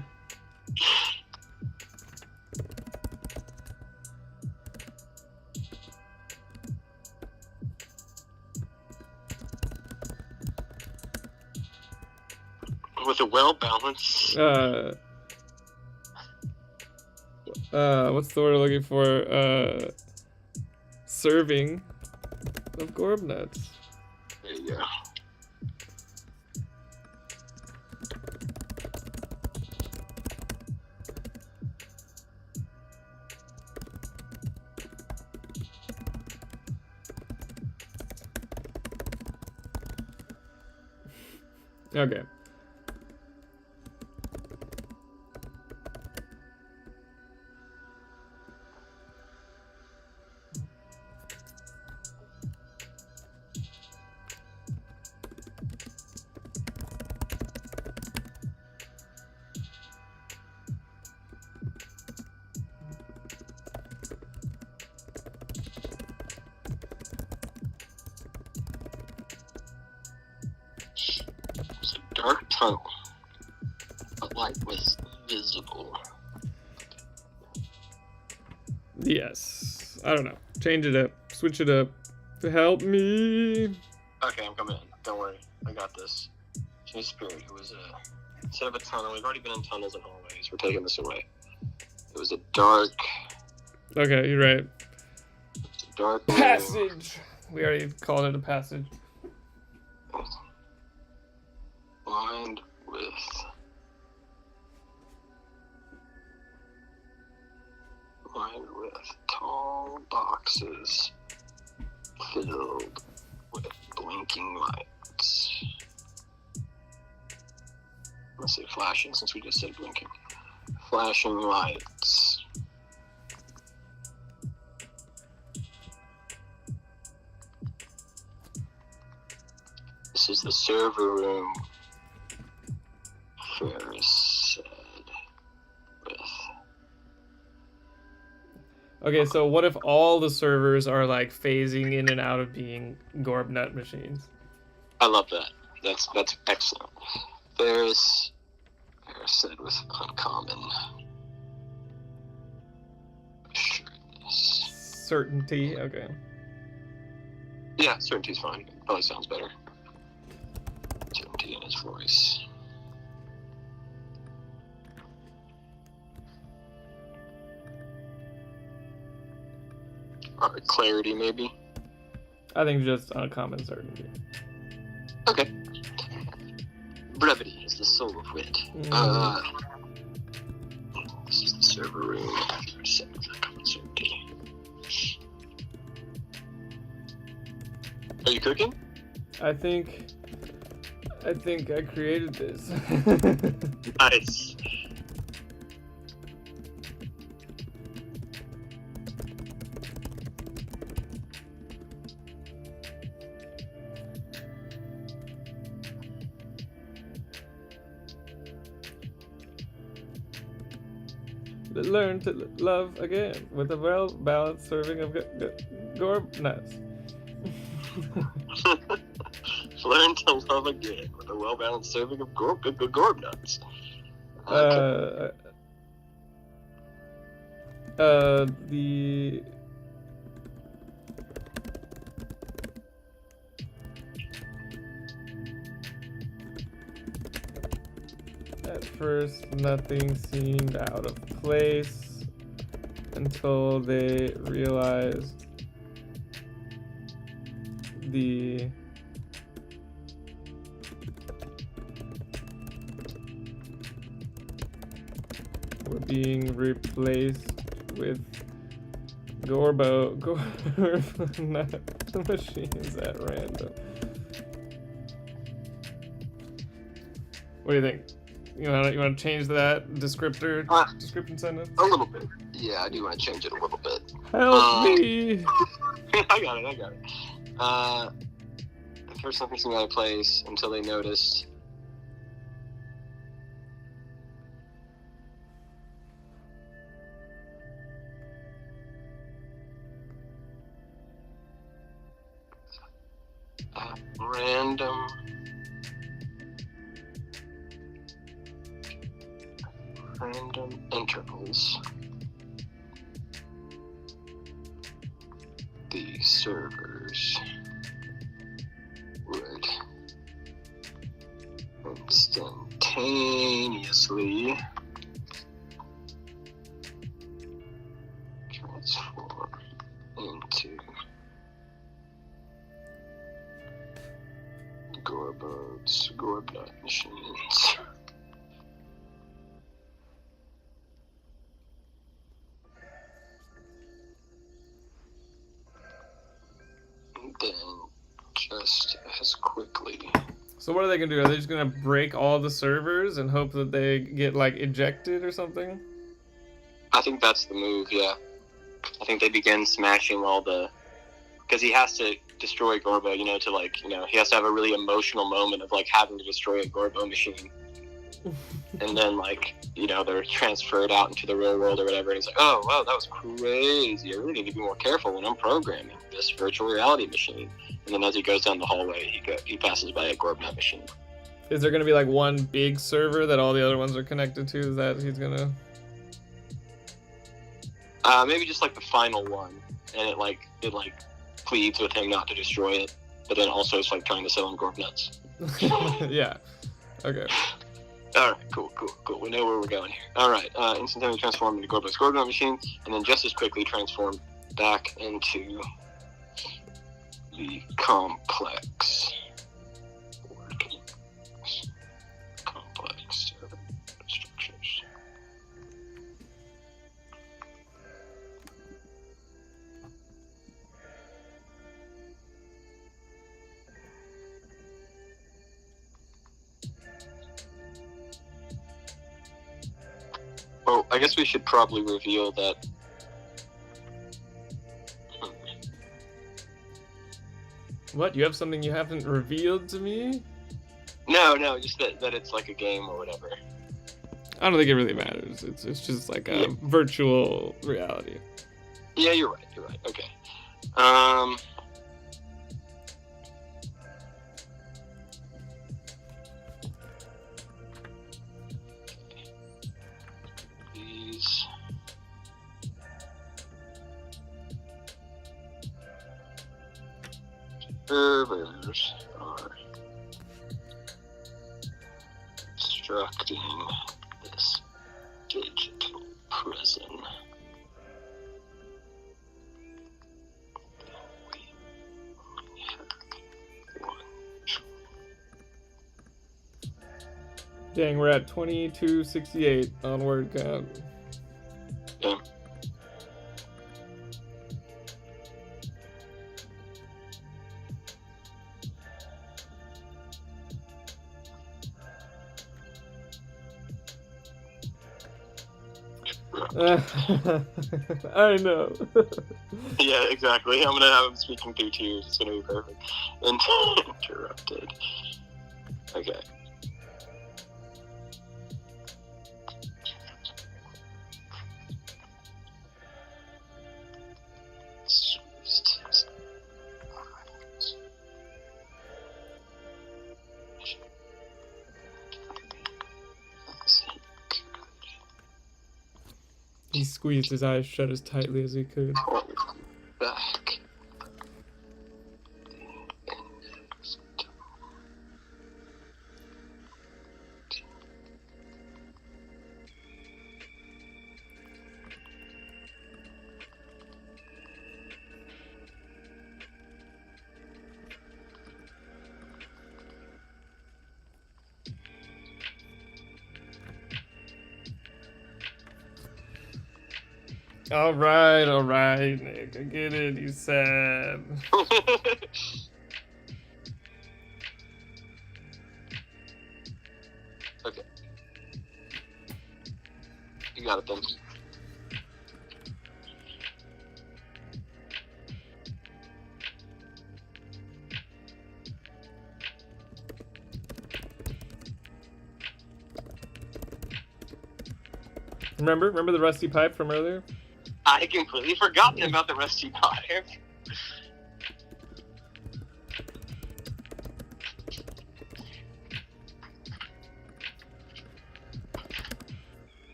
S2: With a well-balanced...
S1: what's the word I'm looking for? Serving of Gorbnuts.
S2: There you go.
S1: Okay.
S2: It's a dark tunnel. A light was visible.
S1: Yes. I don't know. Change it up. Switch it up. Help me.
S2: Okay, I'm coming in. Don't worry. I got this. Chinese spirit. It was instead of a tunnel, we've already been in tunnels and hallways. We're taking this away. It was a dark.
S1: Okay, you're right.
S2: Dark
S1: Passage. We already called it a passage.
S2: Lined with tall boxes filled with blinking lights. Let's say flashing since we just said blinking. Flashing lights. This is the server room, Ferris said with.
S1: Okay, so what if all the servers are like phasing in and out of being Gorb Nut machines?
S2: I love that. That's excellent. Ferris said with uncommon assuredness.
S1: Certainty, okay.
S2: Yeah, certainty's fine. Probably sounds better. Certainty in his voice. Clarity, maybe?
S1: I think just uncommon certainty.
S2: Okay. Brevity is the soul of wit. This is the server room. Certainty. Are you cooking?
S1: I think I created this.
S2: Nice.
S1: Learn to love again with a well-balanced serving of Gorb nuts.
S2: Learn to love again with a well-balanced serving of gorb nuts.
S1: The At first, nothing seemed out of place until they realized the were being replaced with Gorb nut machines at random. What do you think? You want to change that description sentence?
S2: A little bit. Yeah, I do want to change it a little bit.
S1: Help me!
S2: I got it. At first something seemed out of place until they noticed. Random intervals. The servers would instantaneously transform into Gorb nut machines. Then, just as quickly.
S1: So what are they gonna do? Are they just gonna break all the servers and hope that they get like ejected or something?
S2: I think that's the move. Yeah, I think they begin smashing all the, because he has to destroy Gorbo. To like he has to have a really emotional moment of like having to destroy a Gorbo machine, and then like they're transferred out into the real world or whatever. And he's like, oh wow, that was crazy. I really need to be more careful when I'm programming this virtual reality machine. And then as he goes down the hallway, he passes by a Gorbnet machine.
S1: Is there gonna be like one big server that all the other ones are connected to that he's gonna?
S2: Maybe just like the final one, and it pleads with him not to destroy it, but then also it's like trying to sell him Gorbnets.
S1: Yeah. Okay.
S2: All right. Cool. We know where we're going here. All right. Instantaneously transform into Gorbnet's Gorbnet machine, and then just as quickly transform back into the complex structures. Well, I guess we should probably reveal that.
S1: What? You have something you haven't revealed to me?
S2: No, just that it's like a game or whatever.
S1: I don't think it really matters. It's just like a virtual reality.
S2: Yeah, you're right. Okay. These. Servers are constructing this digital prison.
S1: Dang, we're at 2268 on word count.
S2: Yeah.
S1: I know.
S2: Yeah, exactly. I'm gonna have him speaking through tears. It's gonna be perfect. Interrupted. Okay.
S1: He squeezed his eyes shut as tightly as he could.
S2: Back.
S1: All right, Nick. I get it. You sad.
S2: Okay. You got it then.
S1: Remember the rusty pipe from earlier?
S2: I completely forgotten about the rusty pipe.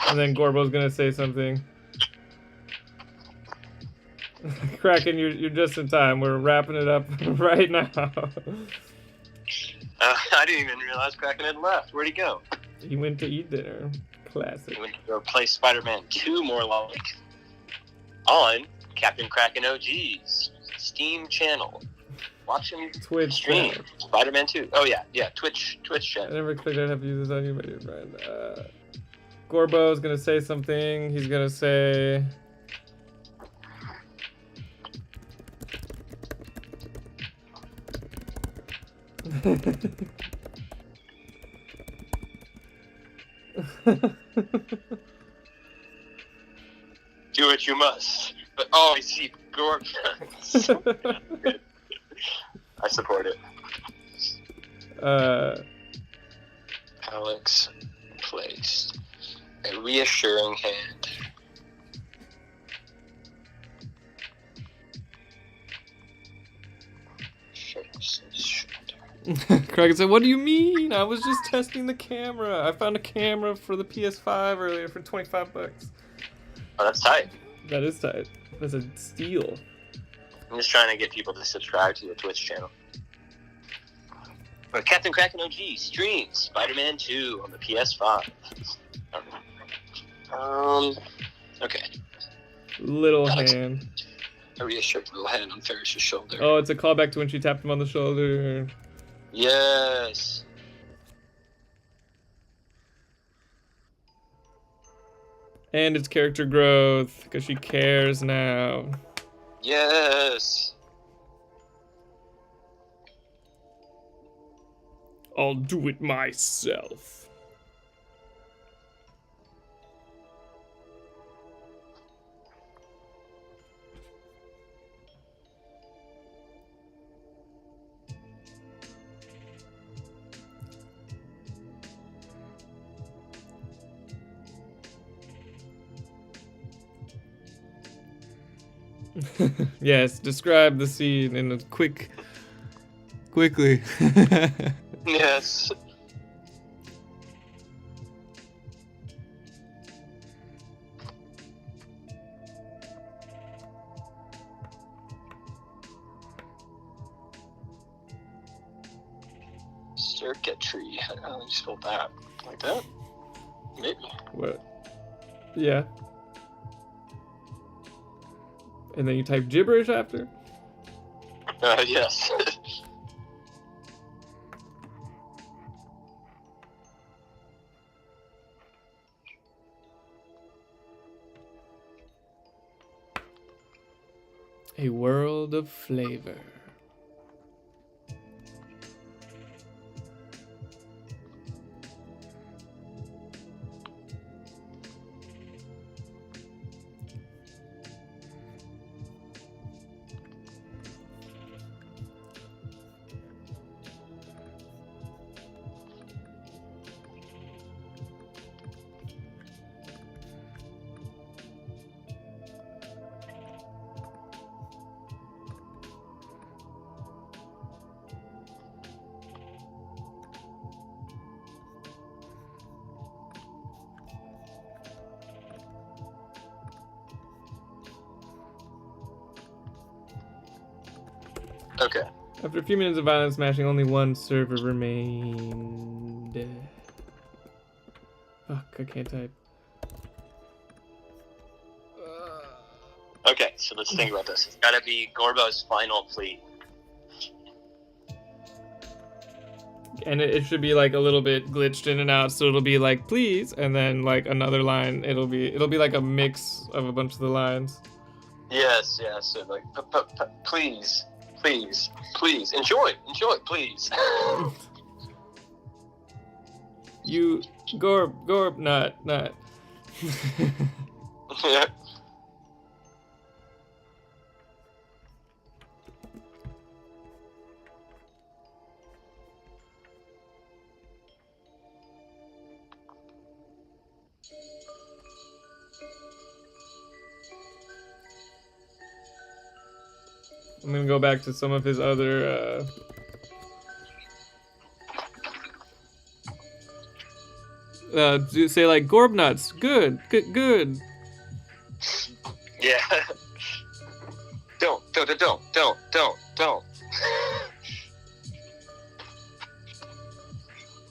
S1: And then Gorbo's gonna say something. Kraken, you're just in time. We're wrapping it up right now.
S2: I didn't even realize Kraken had left. Where'd he go?
S1: He went to eat dinner. Classic.
S2: He went to go play Spider-Man 2 more like on Captain Kraken OG's Steam. Steam channel. Watch him
S1: Twitch
S2: stream
S1: channel.
S2: Spider-Man 2. Oh yeah, Twitch
S1: I
S2: channel.
S1: never expected I'd have to use this on you, but you're fine. Gorbo's gonna say something. He's gonna say.
S2: Do what you must, but always keep Gorb. I support it. Alex placed a reassuring hand. Shakes his shoulder.
S1: Craig said, "What do you mean? I was just testing the camera. I found a camera for the PS5 earlier for $25."
S2: Oh, that's tight.
S1: That is tight. That's a steal.
S2: I'm just trying to get people to subscribe to the Twitch channel. But Captain Kraken OG streams Spider-Man 2 on the PS5. Okay.
S1: Little
S2: Alex.
S1: hand.
S2: A reassuring little hand on Ferris's shoulder.
S1: Oh, it's a callback to when she tapped him on the shoulder.
S2: Yes.
S1: And it's character growth, because she cares now.
S2: Yes.
S1: I'll do it myself. Yes, describe the scene in a quickly.
S2: Yes. Circuitry. How do you spell that? Like that? Maybe.
S1: What? Yeah. And then you type gibberish after?
S2: Yes.
S1: A world of flavor.
S2: Okay.
S1: After a few minutes of violent smashing, only one server remained. Fuck, I can't type.
S2: Okay, so let's think about this. It's gotta be Gorbo's final plea.
S1: And it should be like a little bit glitched in and out, so it'll be like please, and then like another line. It'll be like a mix of a bunch of the lines.
S2: Yes, so like, please, enjoy, please.
S1: You Gorb, not.
S2: Yeah.
S1: I'm gonna go back to some of his other. Say like Gorb nuts, good.
S2: Yeah. Don't.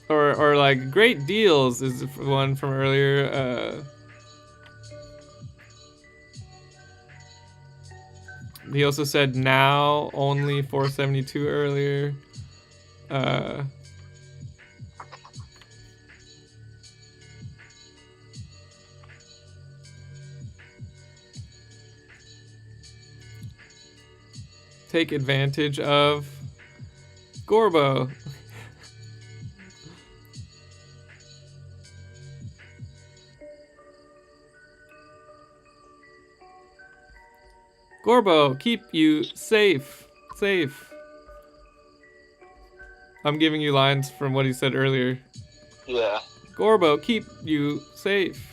S1: Or like great deals is one from earlier. He also said now only 472 earlier. Take advantage of Gorbo. Gorbo, keep you safe. Safe. I'm giving you lines from what he said earlier.
S2: Yeah.
S1: Gorbo, keep you safe.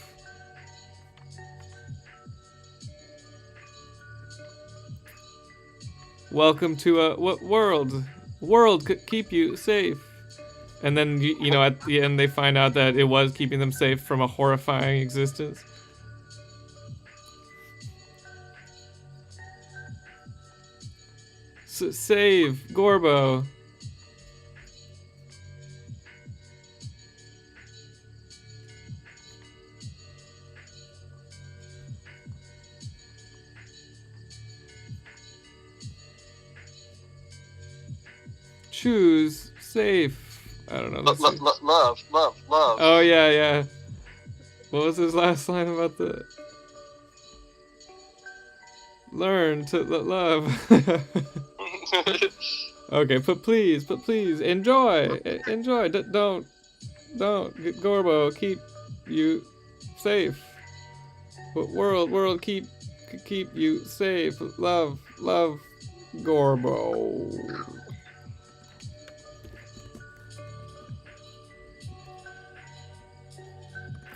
S1: Welcome to a world. World keep you safe. And then, you know, at the end they find out that it was keeping them safe from a horrifying existence. Save Gorbo. Choose safe. I don't know.
S2: Love.
S1: Oh yeah. What was his last line about the? Learn to love. Okay, but please, enjoy. Don't, Gorbo, keep you safe. World, keep you safe. Love, Gorbo.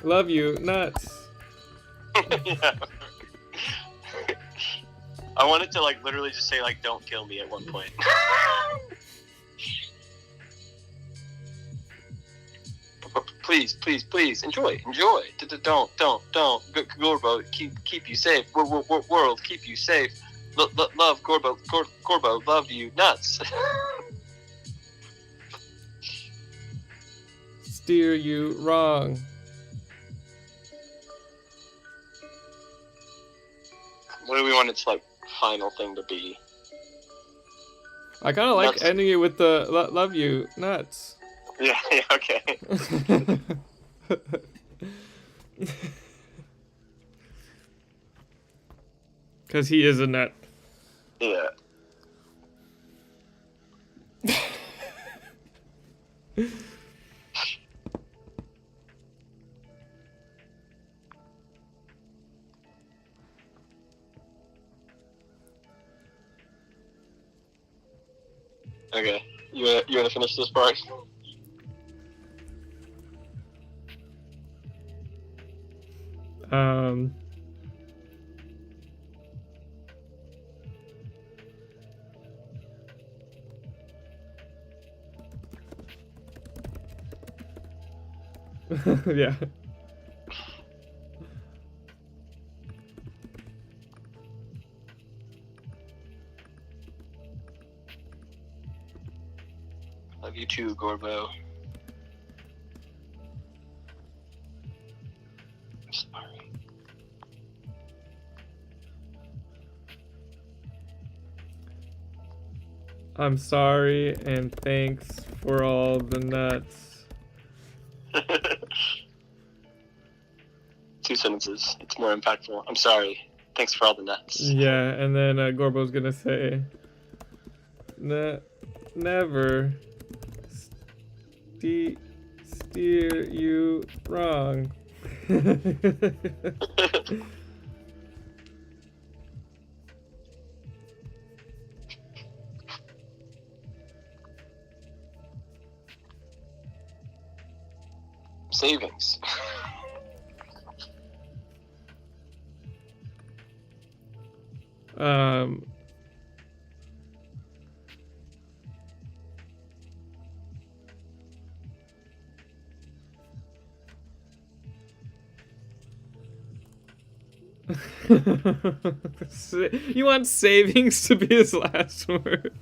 S1: Love you, nuts.
S2: Yeah. I wanted to like literally just say like don't kill me at one point. Please enjoy. Don't Gorbo keep you safe. World keep you safe. Love Gorbo love you nuts.
S1: Steer you wrong.
S2: What do we want its like final thing to be?
S1: I kind of like ending it with the love you nuts.
S2: Yeah, okay.
S1: Because he is a nut.
S2: Yeah. Okay. You wanna finish this part?
S1: Yeah.
S2: Love you too, Gorbo. Sorry.
S1: I'm sorry and thanks for all the nuts.
S2: 2 sentences. It's more impactful. I'm sorry. Thanks for all the nuts.
S1: Yeah, and then Gorbo's gonna say, never steer you wrong.
S2: Savings.
S1: You want savings to be his last word?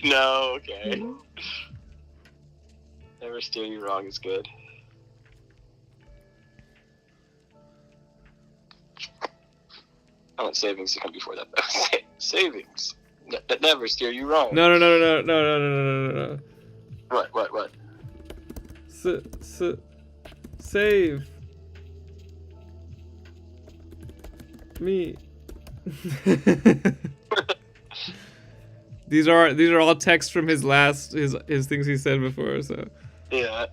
S2: No, okay. Never steer you wrong is good. I want savings to come before that though. Savings that never steer you wrong.
S1: No.
S2: What?
S1: Save me. These are all texts from his things he said before. So
S2: yeah,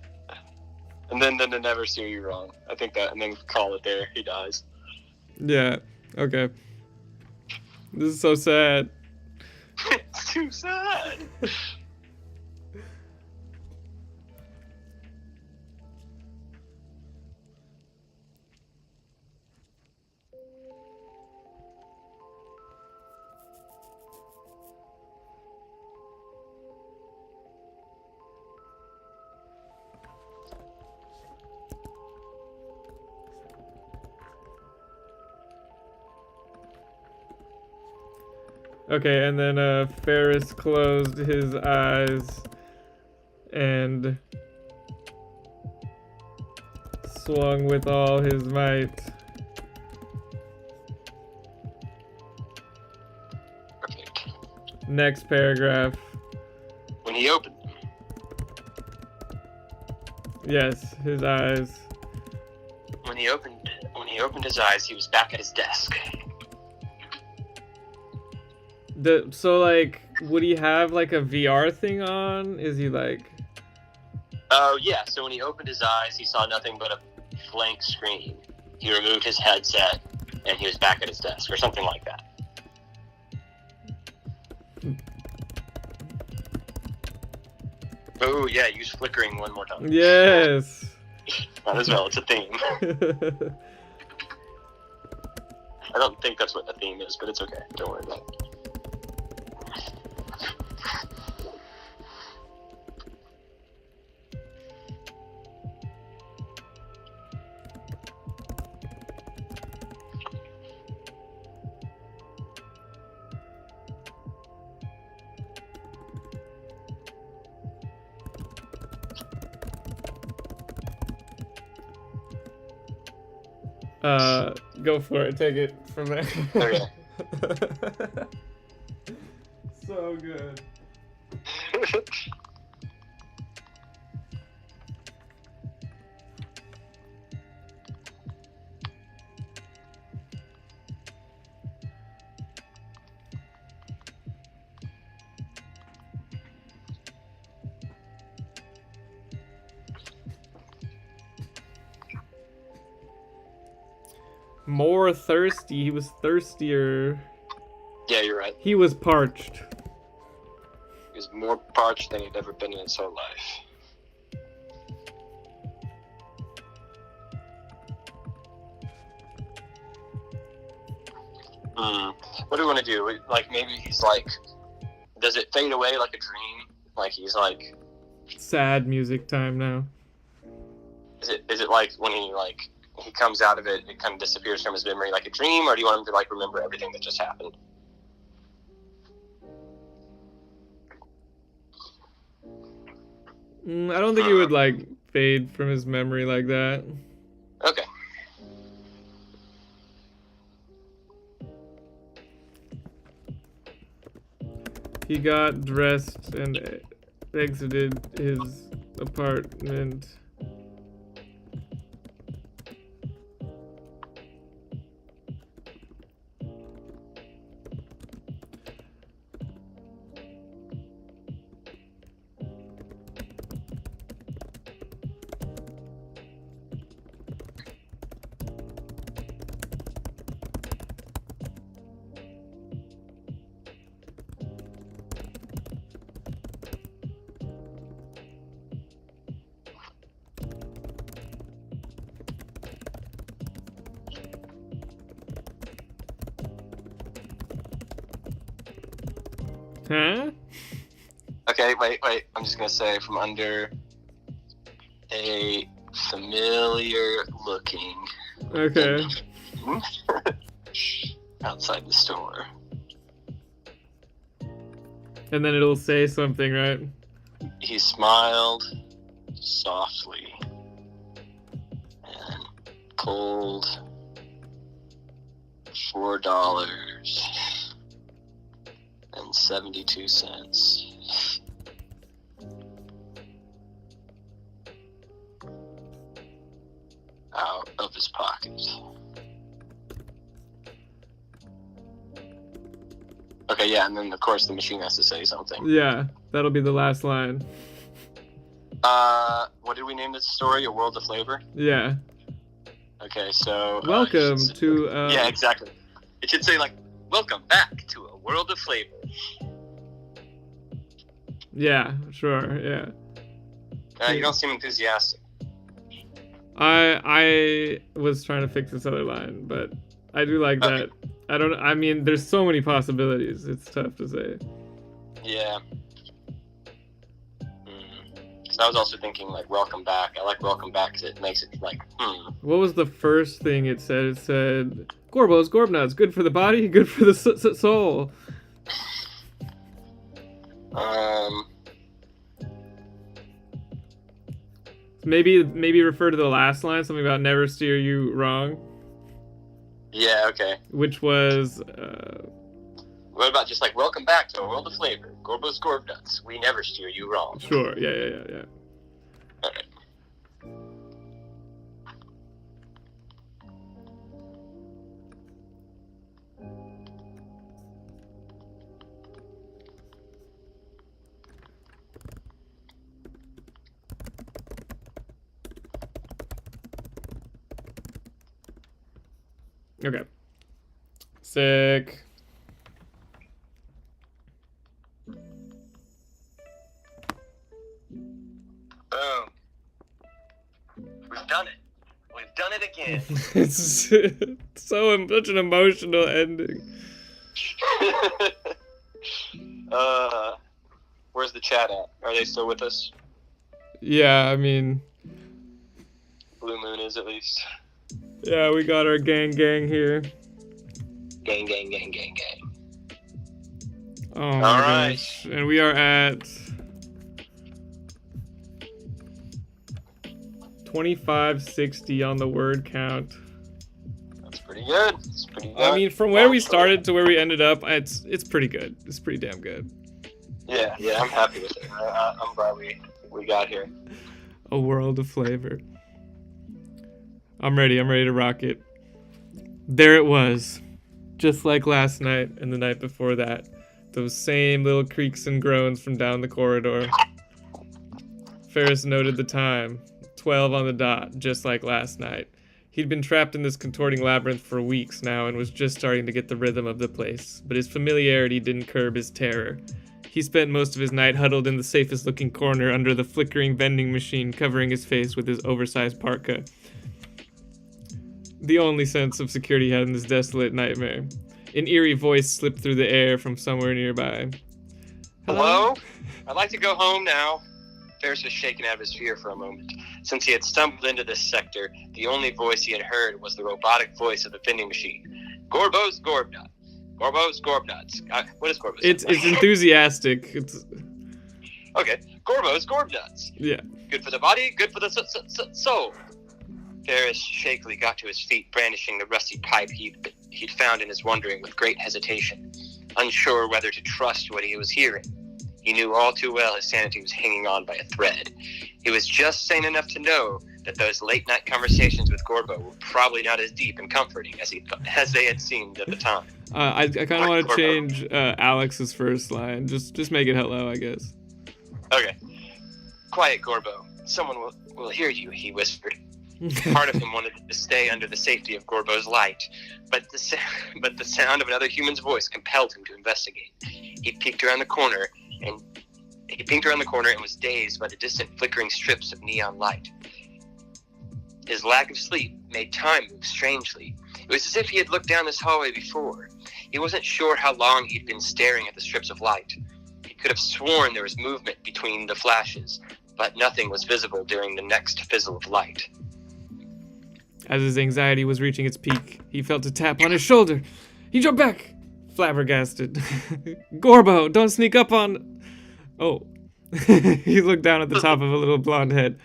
S2: and then to never steer you wrong. I think that, and then call it there. He dies.
S1: Yeah. Okay. This is so sad.
S2: It's too sad.
S1: Okay, and then Ferris closed his eyes and swung with all his might.
S2: Perfect.
S1: Next paragraph.
S2: When he opened.
S1: Yes, his eyes.
S2: When he opened his eyes, he was back at his desk.
S1: So like, would he have like a VR thing on? Is he like?
S2: Oh yeah. So when he opened his eyes, he saw nothing but a blank screen. He removed his headset, and he was back at his desk, or something like that. Oh yeah, use flickering one more time.
S1: Yes.
S2: Might as well. It's a theme. I don't think that's what the theme is, but it's okay. Don't worry about it.
S1: Go for it. Take it from there.
S2: Okay.
S1: So good. More thirsty. He was thirstier.
S2: Yeah, you're right.
S1: He was parched.
S2: He was more parched than he'd ever been in his whole life. What do we want to do? Like, maybe he's like, does it fade away like a dream? Like he's like,
S1: sad music time now.
S2: Is it like when he comes out of it, it kind of disappears from his memory like a dream, or do you want him to like remember everything that just happened?
S1: I don't think he would like fade from his memory like that.
S2: Okay.
S1: He got dressed and exited his apartment. Huh?
S2: Okay, wait. I'm just gonna say from under a familiar looking.
S1: Okay.
S2: Outside the store.
S1: And then it'll say something, right?
S2: He smiled softly and pulled $4 $2.72 out of his pocket. Okay, yeah, and then of course the machine has to say something.
S1: Yeah, that'll be the last line.
S2: What did we name this story? A World of Flavor?
S1: Yeah.
S2: Okay, so...
S1: Welcome to...
S2: yeah, exactly. It should say, like, welcome back to A World of Flavor.
S1: Yeah, sure, yeah.
S2: You don't seem enthusiastic.
S1: I was trying to fix this other line, but I do like that. I mean, there's so many possibilities. It's tough to say.
S2: Yeah. So I was also thinking, like, welcome back. I like welcome back because it makes it, like,
S1: What was the first thing it said? It said, Gorbos, Gorbnuts, good for the body, good for the soul. Maybe refer to the last line, something about never steer you wrong.
S2: Yeah, okay.
S1: Which was...
S2: What about just like, welcome back to A World of Flavor. Gorbos, Gorbnuts. We never steer you wrong.
S1: Sure, yeah.
S2: Alright.
S1: Okay. Sick.
S2: Boom. We've done it. We've done it again.
S1: It's such an emotional ending.
S2: Where's the chat at? Are they still with us?
S1: Yeah, I mean...
S2: Blue Moon is, at least.
S1: Yeah, we got our gang here.
S2: Gang.
S1: Oh my gosh. And we are at 2560 on the word count.
S2: That's pretty good.
S1: I mean, from where we started to where we ended up, it's pretty good. It's pretty damn good.
S2: Yeah, I'm happy with it. I'm glad we got here.
S1: A world of flavor. I'm ready to rock it. There it was. Just like last night and the night before that. Those same little creaks and groans from down the corridor. Ferris noted the time. 12 on the dot, just like last night. He'd been trapped in this contorting labyrinth for weeks now and was just starting to get the rhythm of the place. But his familiarity didn't curb his terror. He spent most of his night huddled in the safest looking corner under the flickering vending machine, covering his face with his oversized parka. The only sense of security he had in this desolate nightmare. An eerie voice slipped through the air from somewhere nearby.
S2: Hello? I'd like to go home now. Ferris was shaken out of his fear for a moment. Since he had stumbled into this sector, the only voice he had heard was the robotic voice of the vending machine. Gorbos, Gorbnut. Gorbos, Gorbnuts. What is Gorbos?
S1: It's enthusiastic.
S2: Okay. Gorbos, Gorbnuts.
S1: Yeah.
S2: Good for the body, good for the soul. Ferris shakily got to his feet, brandishing the rusty pipe he'd found in his wandering with great hesitation, unsure whether to trust what he was hearing. He knew all too well his sanity was hanging on by a thread. He was just sane enough to know that those late-night conversations with Gorbo were probably not as deep and comforting as they had seemed at the time.
S1: I kind of want to change Alex's first line. Just make it hello, I guess.
S2: Okay. Quiet, Gorbo. Someone will hear you, he whispered. Part of him wanted to stay under the safety of Gorbo's light, but the sound of another human's voice compelled him to investigate. He peeked around the corner and was dazed by the distant flickering strips of neon light. His lack of sleep made time move strangely. It was as if he had looked down this hallway before. He wasn't sure how long he'd been staring at the strips of light. He could have sworn there was movement between the flashes, but nothing was visible during the next fizzle of light.
S1: As his anxiety was reaching its peak, he felt a tap on his shoulder. He jumped back, flabbergasted. Gorbo, don't sneak up on... Oh. He looked down at the top of a little blonde head.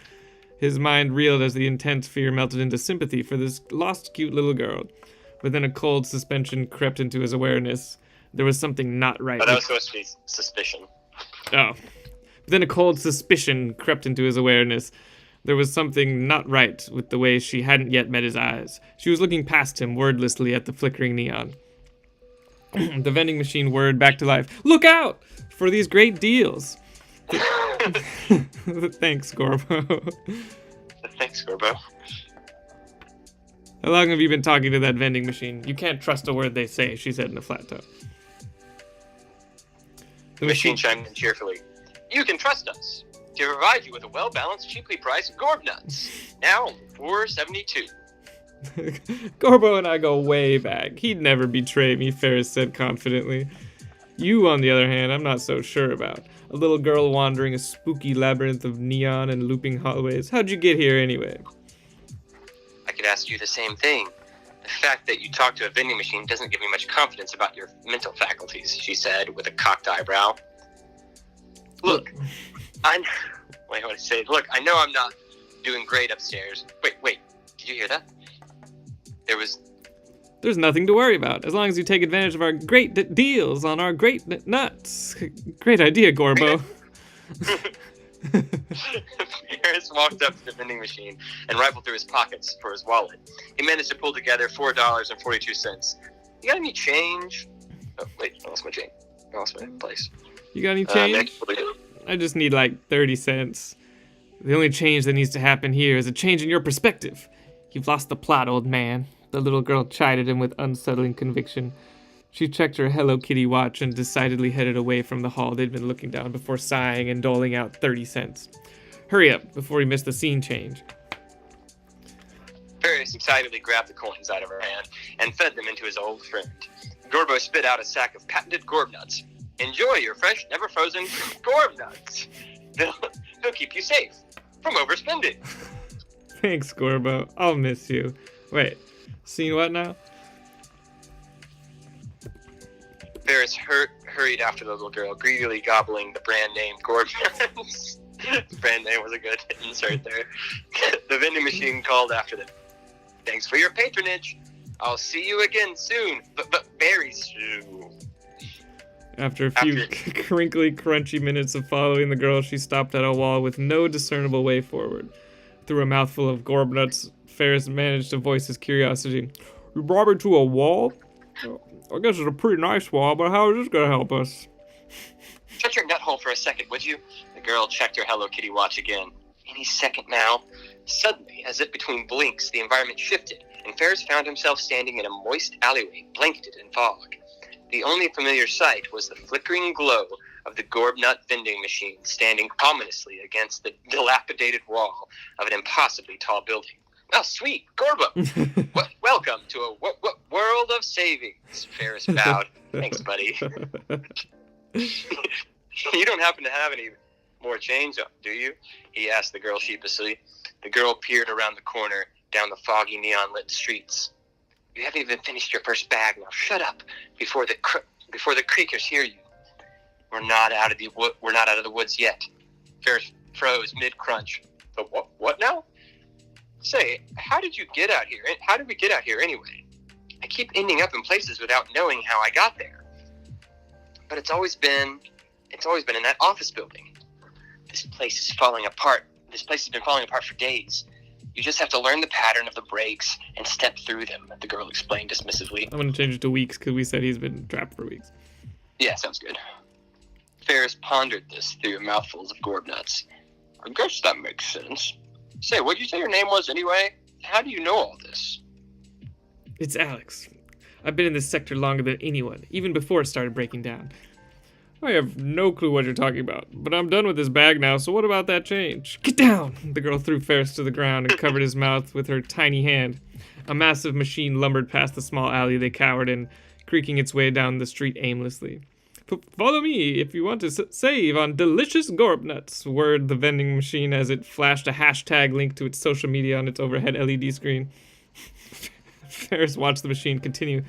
S1: His mind reeled as the intense fear melted into sympathy for this lost cute little girl. But then a cold suspension crept into his awareness. There was something not right.
S2: But that was supposed to be suspicion.
S1: Oh. But then a cold suspicion crept into his awareness. There was something not right with the way she hadn't yet met his eyes. She was looking past him wordlessly at the flickering neon. The vending machine whirred back to life. Look out for these great deals. Thanks, Gorbo.
S2: Thanks, Gorbo.
S1: How long have you been talking to that vending machine? You can't trust a word they say, she said in a flat tone.
S2: The machine chimed in cheerfully. You can trust us to provide you with a well-balanced, cheaply priced Gorb Nuts. Now $4.72.
S1: Gorbo and I go way back. He'd never betray me, Ferris said confidently. You, on the other hand, I'm not so sure about. A little girl wandering a spooky labyrinth of neon and looping hallways. How'd you get here anyway?
S2: I could ask you the same thing. The fact that you talk to a vending machine doesn't give me much confidence about your mental faculties, she said with a cocked eyebrow. Look, I know I'm not doing great upstairs. Wait, did you hear that?
S1: There's nothing to worry about, as long as you take advantage of our great deals on our great nuts. Great idea, Gorbo.
S2: Ferris walked up to the vending machine and rifled through his pockets for his wallet. He managed to pull together $4.42. You got any change? Oh, wait, I lost my change. I lost my place.
S1: You got any change? I just need like 30 cents. The only change that needs to happen here is a change in your perspective. You've lost the plot, old man. The little girl chided him with unsettling conviction. She checked her Hello Kitty watch and decidedly headed away from the hall they'd been looking down before sighing and doling out 30 cents. Hurry up, before we miss the scene change.
S2: Ferris excitedly grabbed the coins out of her hand and fed them into his old friend. Gorbo spit out a sack of patented Gorb Nuts. Enjoy your fresh, never-frozen Gorb Nuts. They'll keep you safe from overspending.
S1: Thanks, Gorbo. I'll miss you. Wait, scene what now?
S2: Ferris hurried after the little girl, greedily gobbling the brand name Gorb Nuts. The brand name was a good insert there. The vending machine called after them. Thanks for your patronage. I'll see you again soon, but very soon.
S1: After a few crinkly, crunchy minutes of following the girl, she stopped at a wall with no discernible way forward. Through a mouthful of Gorb Nuts, Ferris managed to voice his curiosity. You brought me to a wall? I guess it's a pretty nice wall, but how is this gonna help us?
S2: Shut your nut hole for a second, would you? The girl checked her Hello Kitty watch again. Any second now. Suddenly, as if between blinks, the environment shifted, and Ferris found himself standing in a moist alleyway, blanketed in fog. The only familiar sight was the flickering glow of the Gorb Nut vending machine standing ominously against the dilapidated wall of an impossibly tall building. Oh, sweet, Gorbo! Welcome to a world of savings, Ferris bowed. Thanks, buddy. You don't happen to have any more change, do you? He asked the girl sheepishly. The girl peered around the corner, down the foggy neon-lit streets. You haven't even finished your first bag. Now shut up before the creakers hear you. We're not out of the woods yet. Ferris froze mid-crunch. But what now? Say, how did we get out here anyway? I keep ending up in places without knowing how I got there. But it's always been in that office building. This place is falling apart. This place has been falling apart for days. You just have to learn the pattern of the breaks and step through them, the girl explained dismissively.
S1: I'm going to change it to weeks because we said he's been trapped for weeks.
S2: Yeah, sounds good. Ferris pondered this through mouthfuls of Gorb Nuts. I guess that makes sense. Say, what'd you say your name was anyway? How do you know all this?
S1: It's Alex. I've been in this sector longer than anyone, even before it started breaking down. I have no clue what you're talking about, but I'm done with this bag now, so what about that change? Get down! The girl threw Ferris to the ground and covered his mouth with her tiny hand. A massive machine lumbered past the small alley they cowered in, creaking its way down the street aimlessly. Follow me if you want to save on delicious Gorb Nuts, whirred the vending machine as it flashed a hashtag link to its social media on its overhead LED screen. Ferris watched the machine continue.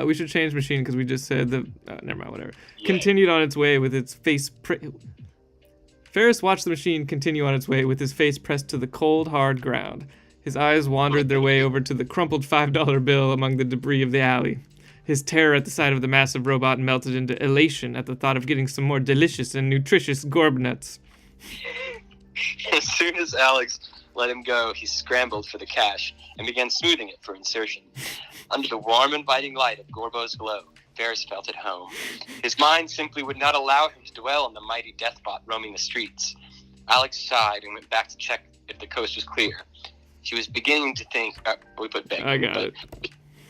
S1: We should change machine because we just said the... never mind, whatever. Yeah. Continued on its way with its face... Ferris watched the machine continue on its way with his face pressed to the cold, hard ground. His eyes wandered their way over to the crumpled $5 bill among the debris of the alley. His terror at the sight of the massive robot melted into elation at the thought of getting some more delicious and nutritious gorb nuts.
S2: As soon as Alex let him go, he scrambled for the cache and began smoothing it for insertion. Under the warm, inviting light of Gorbo's glow, Ferris felt at home. His mind simply would not allow him to dwell on the mighty deathbot roaming the streets. Alex sighed and went back to check if the coast was clear. She was beginning to think... we put big.
S1: I got it.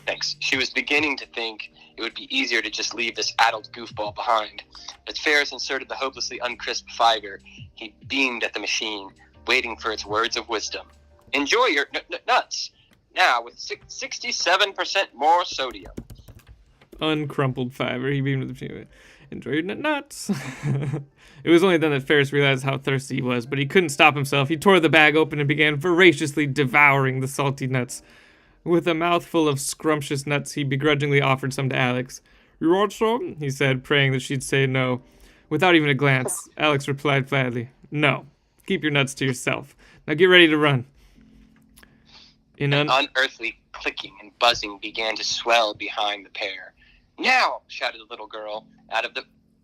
S2: Thanks. She was beginning to think it would be easier to just leave this addled goofball behind. As Ferris inserted the hopelessly uncrisp fiber, he beamed at the machine, waiting for its words of wisdom. Enjoy your nuts, now with 67% more sodium.
S1: Uncrumpled fiber, he beamed at the machine. Enjoy your nuts. It was only then that Ferris realized how thirsty he was, but he couldn't stop himself. He tore the bag open and began voraciously devouring the salty nuts. With a mouthful of scrumptious nuts, he begrudgingly offered some to Alex. "You want some?" he said, praying that she'd say no. Without even a glance, Alex replied flatly, "No. Keep your nuts to yourself. Now get ready to run."
S2: An unearthly clicking and buzzing began to swell behind the pair. "Now!" shouted the little girl.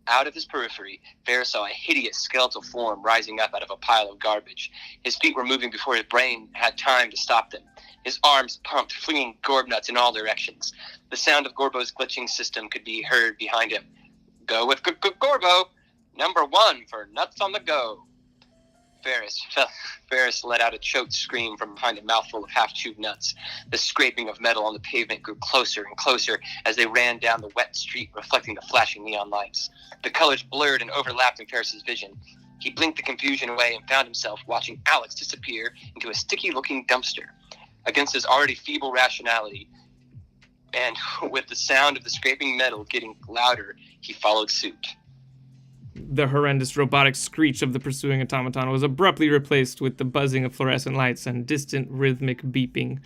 S2: Out of his periphery, Ferris saw a hideous skeletal form rising up out of a pile of garbage. His feet were moving before his brain had time to stop them. His arms pumped, flinging gorb nuts in all directions. The sound of Gorbo's glitching system could be heard behind him. "Go with Gorbo! Number 1 for nuts on the go!" Ferris let out a choked scream from behind a mouthful of half-chewed nuts. The scraping of metal on the pavement grew closer and closer as they ran down the wet street, reflecting the flashing neon lights. The colors blurred and overlapped in Ferris's vision. He blinked the confusion away and found himself watching Alex disappear into a sticky-looking dumpster. Against his already feeble rationality, and with the sound of the scraping metal getting louder, he followed suit.
S1: The horrendous robotic screech of the pursuing automaton was abruptly replaced with the buzzing of fluorescent lights and distant rhythmic beeping.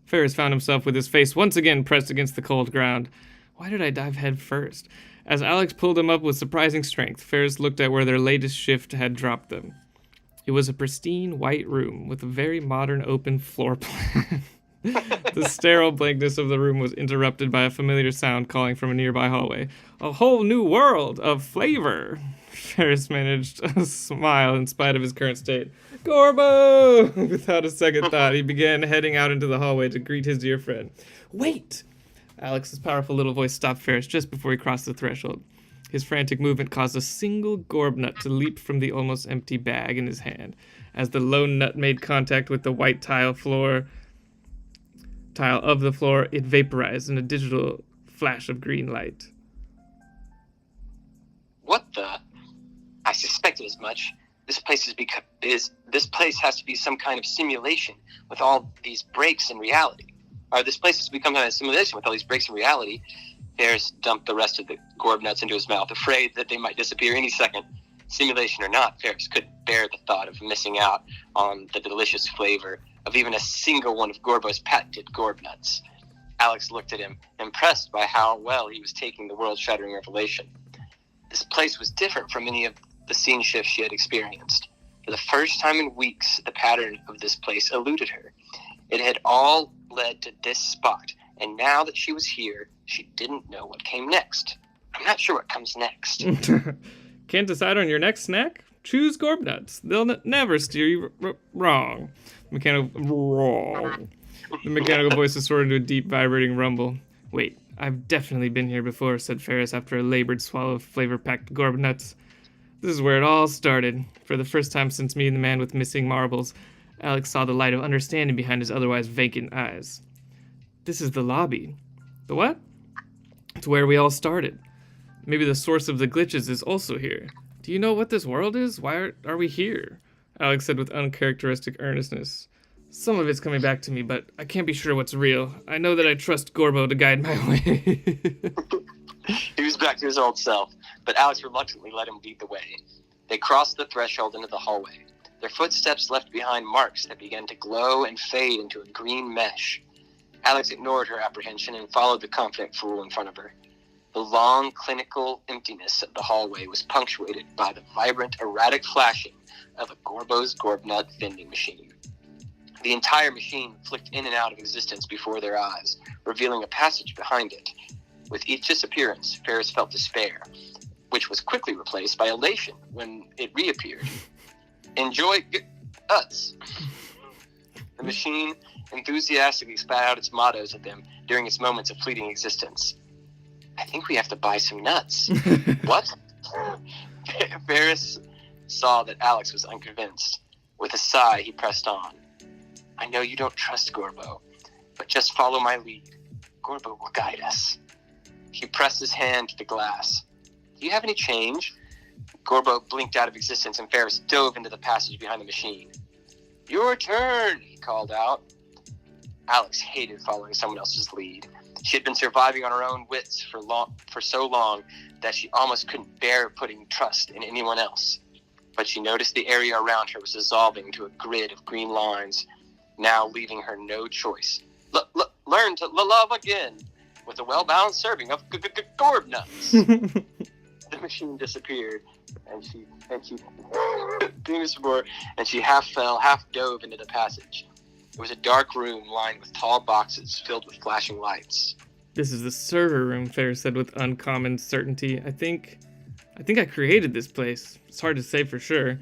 S1: Ferris found himself with his face once again pressed against the cold ground. Why did I dive head first? As Alex pulled him up with surprising strength, Ferris looked at where their latest shift had dropped them. It was a pristine white room with a very modern open floor plan. The sterile blankness of the room was interrupted by a familiar sound calling from a nearby hallway. "A whole new world of flavor." Ferris managed a smile in spite of his current state. "Gorbo!" Without a second thought, he began heading out into the hallway to greet his dear friend. "Wait!" Alex's powerful little voice stopped Ferris just before he crossed the threshold. His frantic movement caused a single gorb nut to leap from the almost empty bag in his hand. As the lone nut made contact with the white tile of the floor, it vaporized in a digital flash of green light.
S2: "What the? I suspected as much. This place has to be some kind of simulation with all these breaks in reality. This place has become a simulation with all these breaks in reality." Ferris dumped the rest of the gorb nuts into his mouth, afraid that they might disappear any second. Simulation or not, Ferris couldn't bear the thought of missing out on the delicious flavor of even a single one of Gorbo's patented gorb nuts. Alex looked at him, impressed by how well he was taking the world-shattering revelation. This place was different from any of the scene shifts she had experienced. For the first time in weeks, the pattern of this place eluded her. It had all led to this spot, and now that she was here, she didn't know what came next. I'm not sure what comes next.
S1: Can't decide on your next snack? Choose gorb nuts. They'll never steer you wrong. The mechanical voice distorted into a deep, vibrating rumble. "Wait, I've definitely been here before," said Ferris after a labored swallow of flavor-packed gorb nuts. This is where it all started. For the first time since meeting the man with missing marbles, Alex saw the light of understanding behind his otherwise vacant eyes. "This is the lobby." "The what?" "It's where we all started. Maybe the source of the glitches is also here. Do you know what this world is? Why are we here?" Alex said with uncharacteristic earnestness. "Some of it's coming back to me, but I can't be sure what's real. I know that I trust Gorbo to guide my way."
S2: He was back to his old self, but Alex reluctantly let him lead the way. They crossed the threshold into the hallway. Their footsteps left behind marks that began to glow and fade into a green mesh. Alex ignored her apprehension and followed the confident fool in front of her. The long, clinical emptiness of the hallway was punctuated by the vibrant, erratic flashing of a Gorbo's gorb nut vending machine. The entire machine flicked in and out of existence before their eyes, revealing a passage behind it. With each disappearance, Ferris felt despair, which was quickly replaced by elation when it reappeared. Enjoy guts. The machine enthusiastically spat out its mottos at them during its moments of fleeting existence. I think we have to buy some nuts. What? Ferris saw that Alex was unconvinced. With a sigh, he pressed on. I know you don't trust Gorbo, but just follow my lead. Gorbo will guide us. He pressed his hand to the glass. Do you have any change? Gorbo blinked out of existence and Ferris dove into the passage behind the machine. Your turn, he called out. Alex hated following someone else's lead. She had been surviving on her own wits for so long that she almost couldn't bear putting trust in anyone else. But she noticed the area around her was dissolving into a grid of green lines, now leaving her no choice. Learn to love again with a well-balanced serving of gorb nuts. The machine disappeared, and she and she half fell, half dove into the passage. It was a dark room lined with tall boxes filled with flashing lights.
S1: This is the server room, Ferris said with uncommon certainty. I think I created this place. It's hard to say for sure.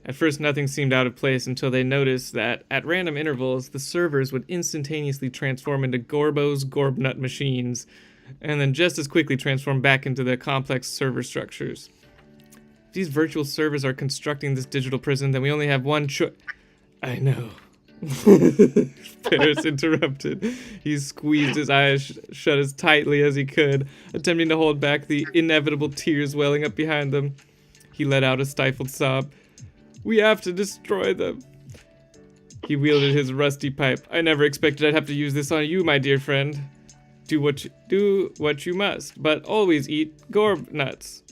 S1: At first, nothing seemed out of place until they noticed that, at random intervals, the servers would instantaneously transform into Gorbo's Gorbnut machines, and then just as quickly transform back into the complex server structures. If these virtual servers are constructing this digital prison, then we only have one choice. I know. Ferris interrupted. He squeezed his eyes shut as tightly as he could, attempting to hold back the inevitable tears welling up behind them. He let out a stifled sob. We have to destroy them. He wielded his rusty pipe. I never expected I'd have to use this on you, my dear friend. Do what you must, but always eat gorb nuts.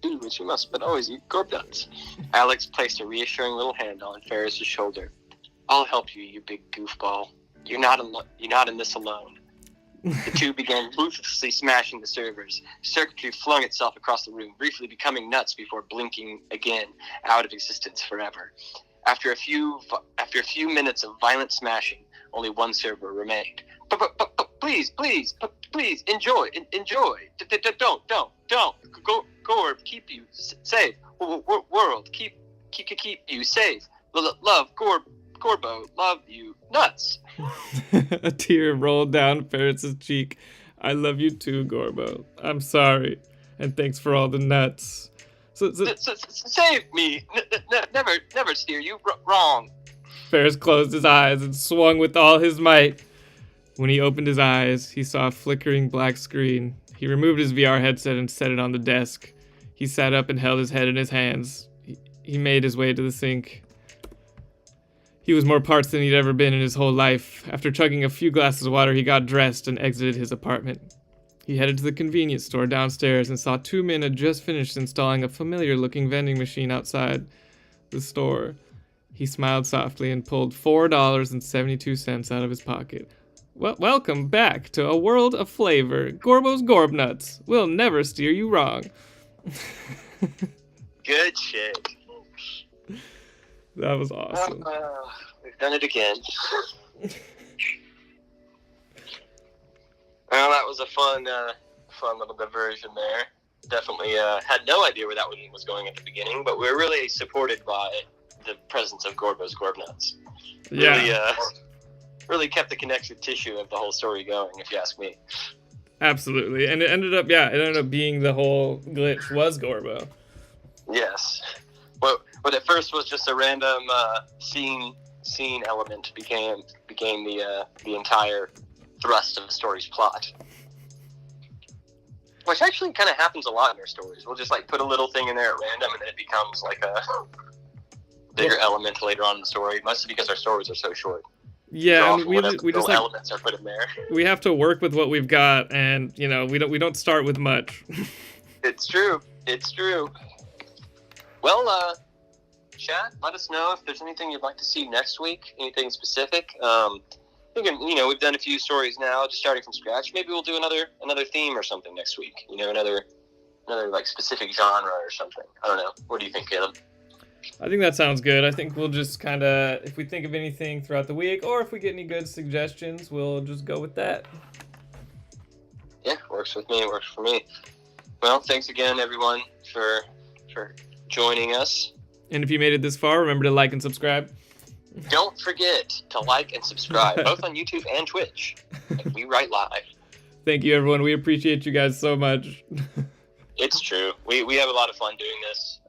S1: Do what you must, but always eat gorb nuts. Alex placed a reassuring little hand on Ferris's shoulder. I'll help you, you big goofball. You're not in this alone. The two began ruthlessly smashing the servers. Circuitry flung itself across the room, briefly becoming nuts before blinking again out of existence forever. After a few minutes of violent smashing, only one server remained. Please, enjoy. Don't. Gorb, keep you safe. World, keep you safe. Love, Gorbo, love you. Nuts. A tear rolled down Ferris's cheek. I love you too, Gorbo. I'm sorry. And thanks for all the nuts. So save me. Never steer you wrong. Ferris closed his eyes and swung with all his might. When he opened his eyes, he saw a flickering black screen. He removed his VR headset and set it on the desk. He sat up and held his head in his hands. He made his way to the sink. He was more parts than he'd ever been in his whole life. After chugging a few glasses of water, he got dressed and exited his apartment. He headed to the convenience store downstairs and saw two men had just finished installing a familiar-looking vending machine outside the store. He smiled softly and pulled $4.72 out of his pocket. Welcome back to a world of flavor. Gorbo's Gorb Nuts. We'll never steer you wrong.
S2: Good shit.
S1: That was awesome.
S2: We've done it again. Well, that was a fun little diversion there. Definitely had no idea where that one was going at the beginning, but we're really supported by the presence of Gorbo's Gorb Nuts.
S1: Yeah.
S2: Really kept the connective tissue of the whole story going, if you ask me.
S1: Absolutely. And it ended up being the whole glitch was Gorbo.
S2: Yes. What at first was just a random scene element became the entire thrust of the story's plot. Which actually kind of happens a lot in our stories. We'll just put a little thing in there at random and then it becomes a bigger element later on in the story, mostly because our stories are so short.
S1: Yeah, and we just
S2: elements are put in there.
S1: We have to work with what we've got, and we don't start with much.
S2: It's true. Well, chat. Let us know if there's anything you'd like to see next week. Anything specific? We've done a few stories now, just starting from scratch. Maybe we'll do another theme or something next week. Another specific genre or something. I don't know. What do you think, Caleb?
S1: I think that sounds good. I think we'll just kind of, if we think of anything throughout the week, or if we get any good suggestions, we'll just go with that.
S2: Yeah, works with me. Works for me. Well, thanks again, everyone, for joining us.
S1: And if you made it this far, remember to like and subscribe.
S2: Don't forget to like and subscribe, both on YouTube and Twitch. WeWrite Live.
S1: Thank you, everyone. We appreciate you guys so much.
S2: It's true. We have a lot of fun doing this.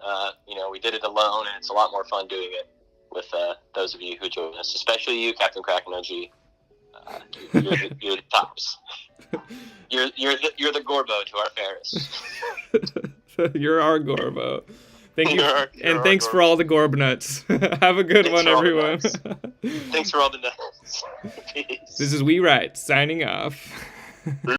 S2: We did it alone, and it's a lot more fun doing it with those of you who join us, especially you, Captain Kraken OG. You're the tops. You're the Gorbo to our Ferris.
S1: You're our Gorbo. Thank you,
S2: You're
S1: thanks for all the Gorb nuts. Have a good one, everyone.
S2: Thanks for all the nuts. Peace.
S1: This is WeWrite signing off.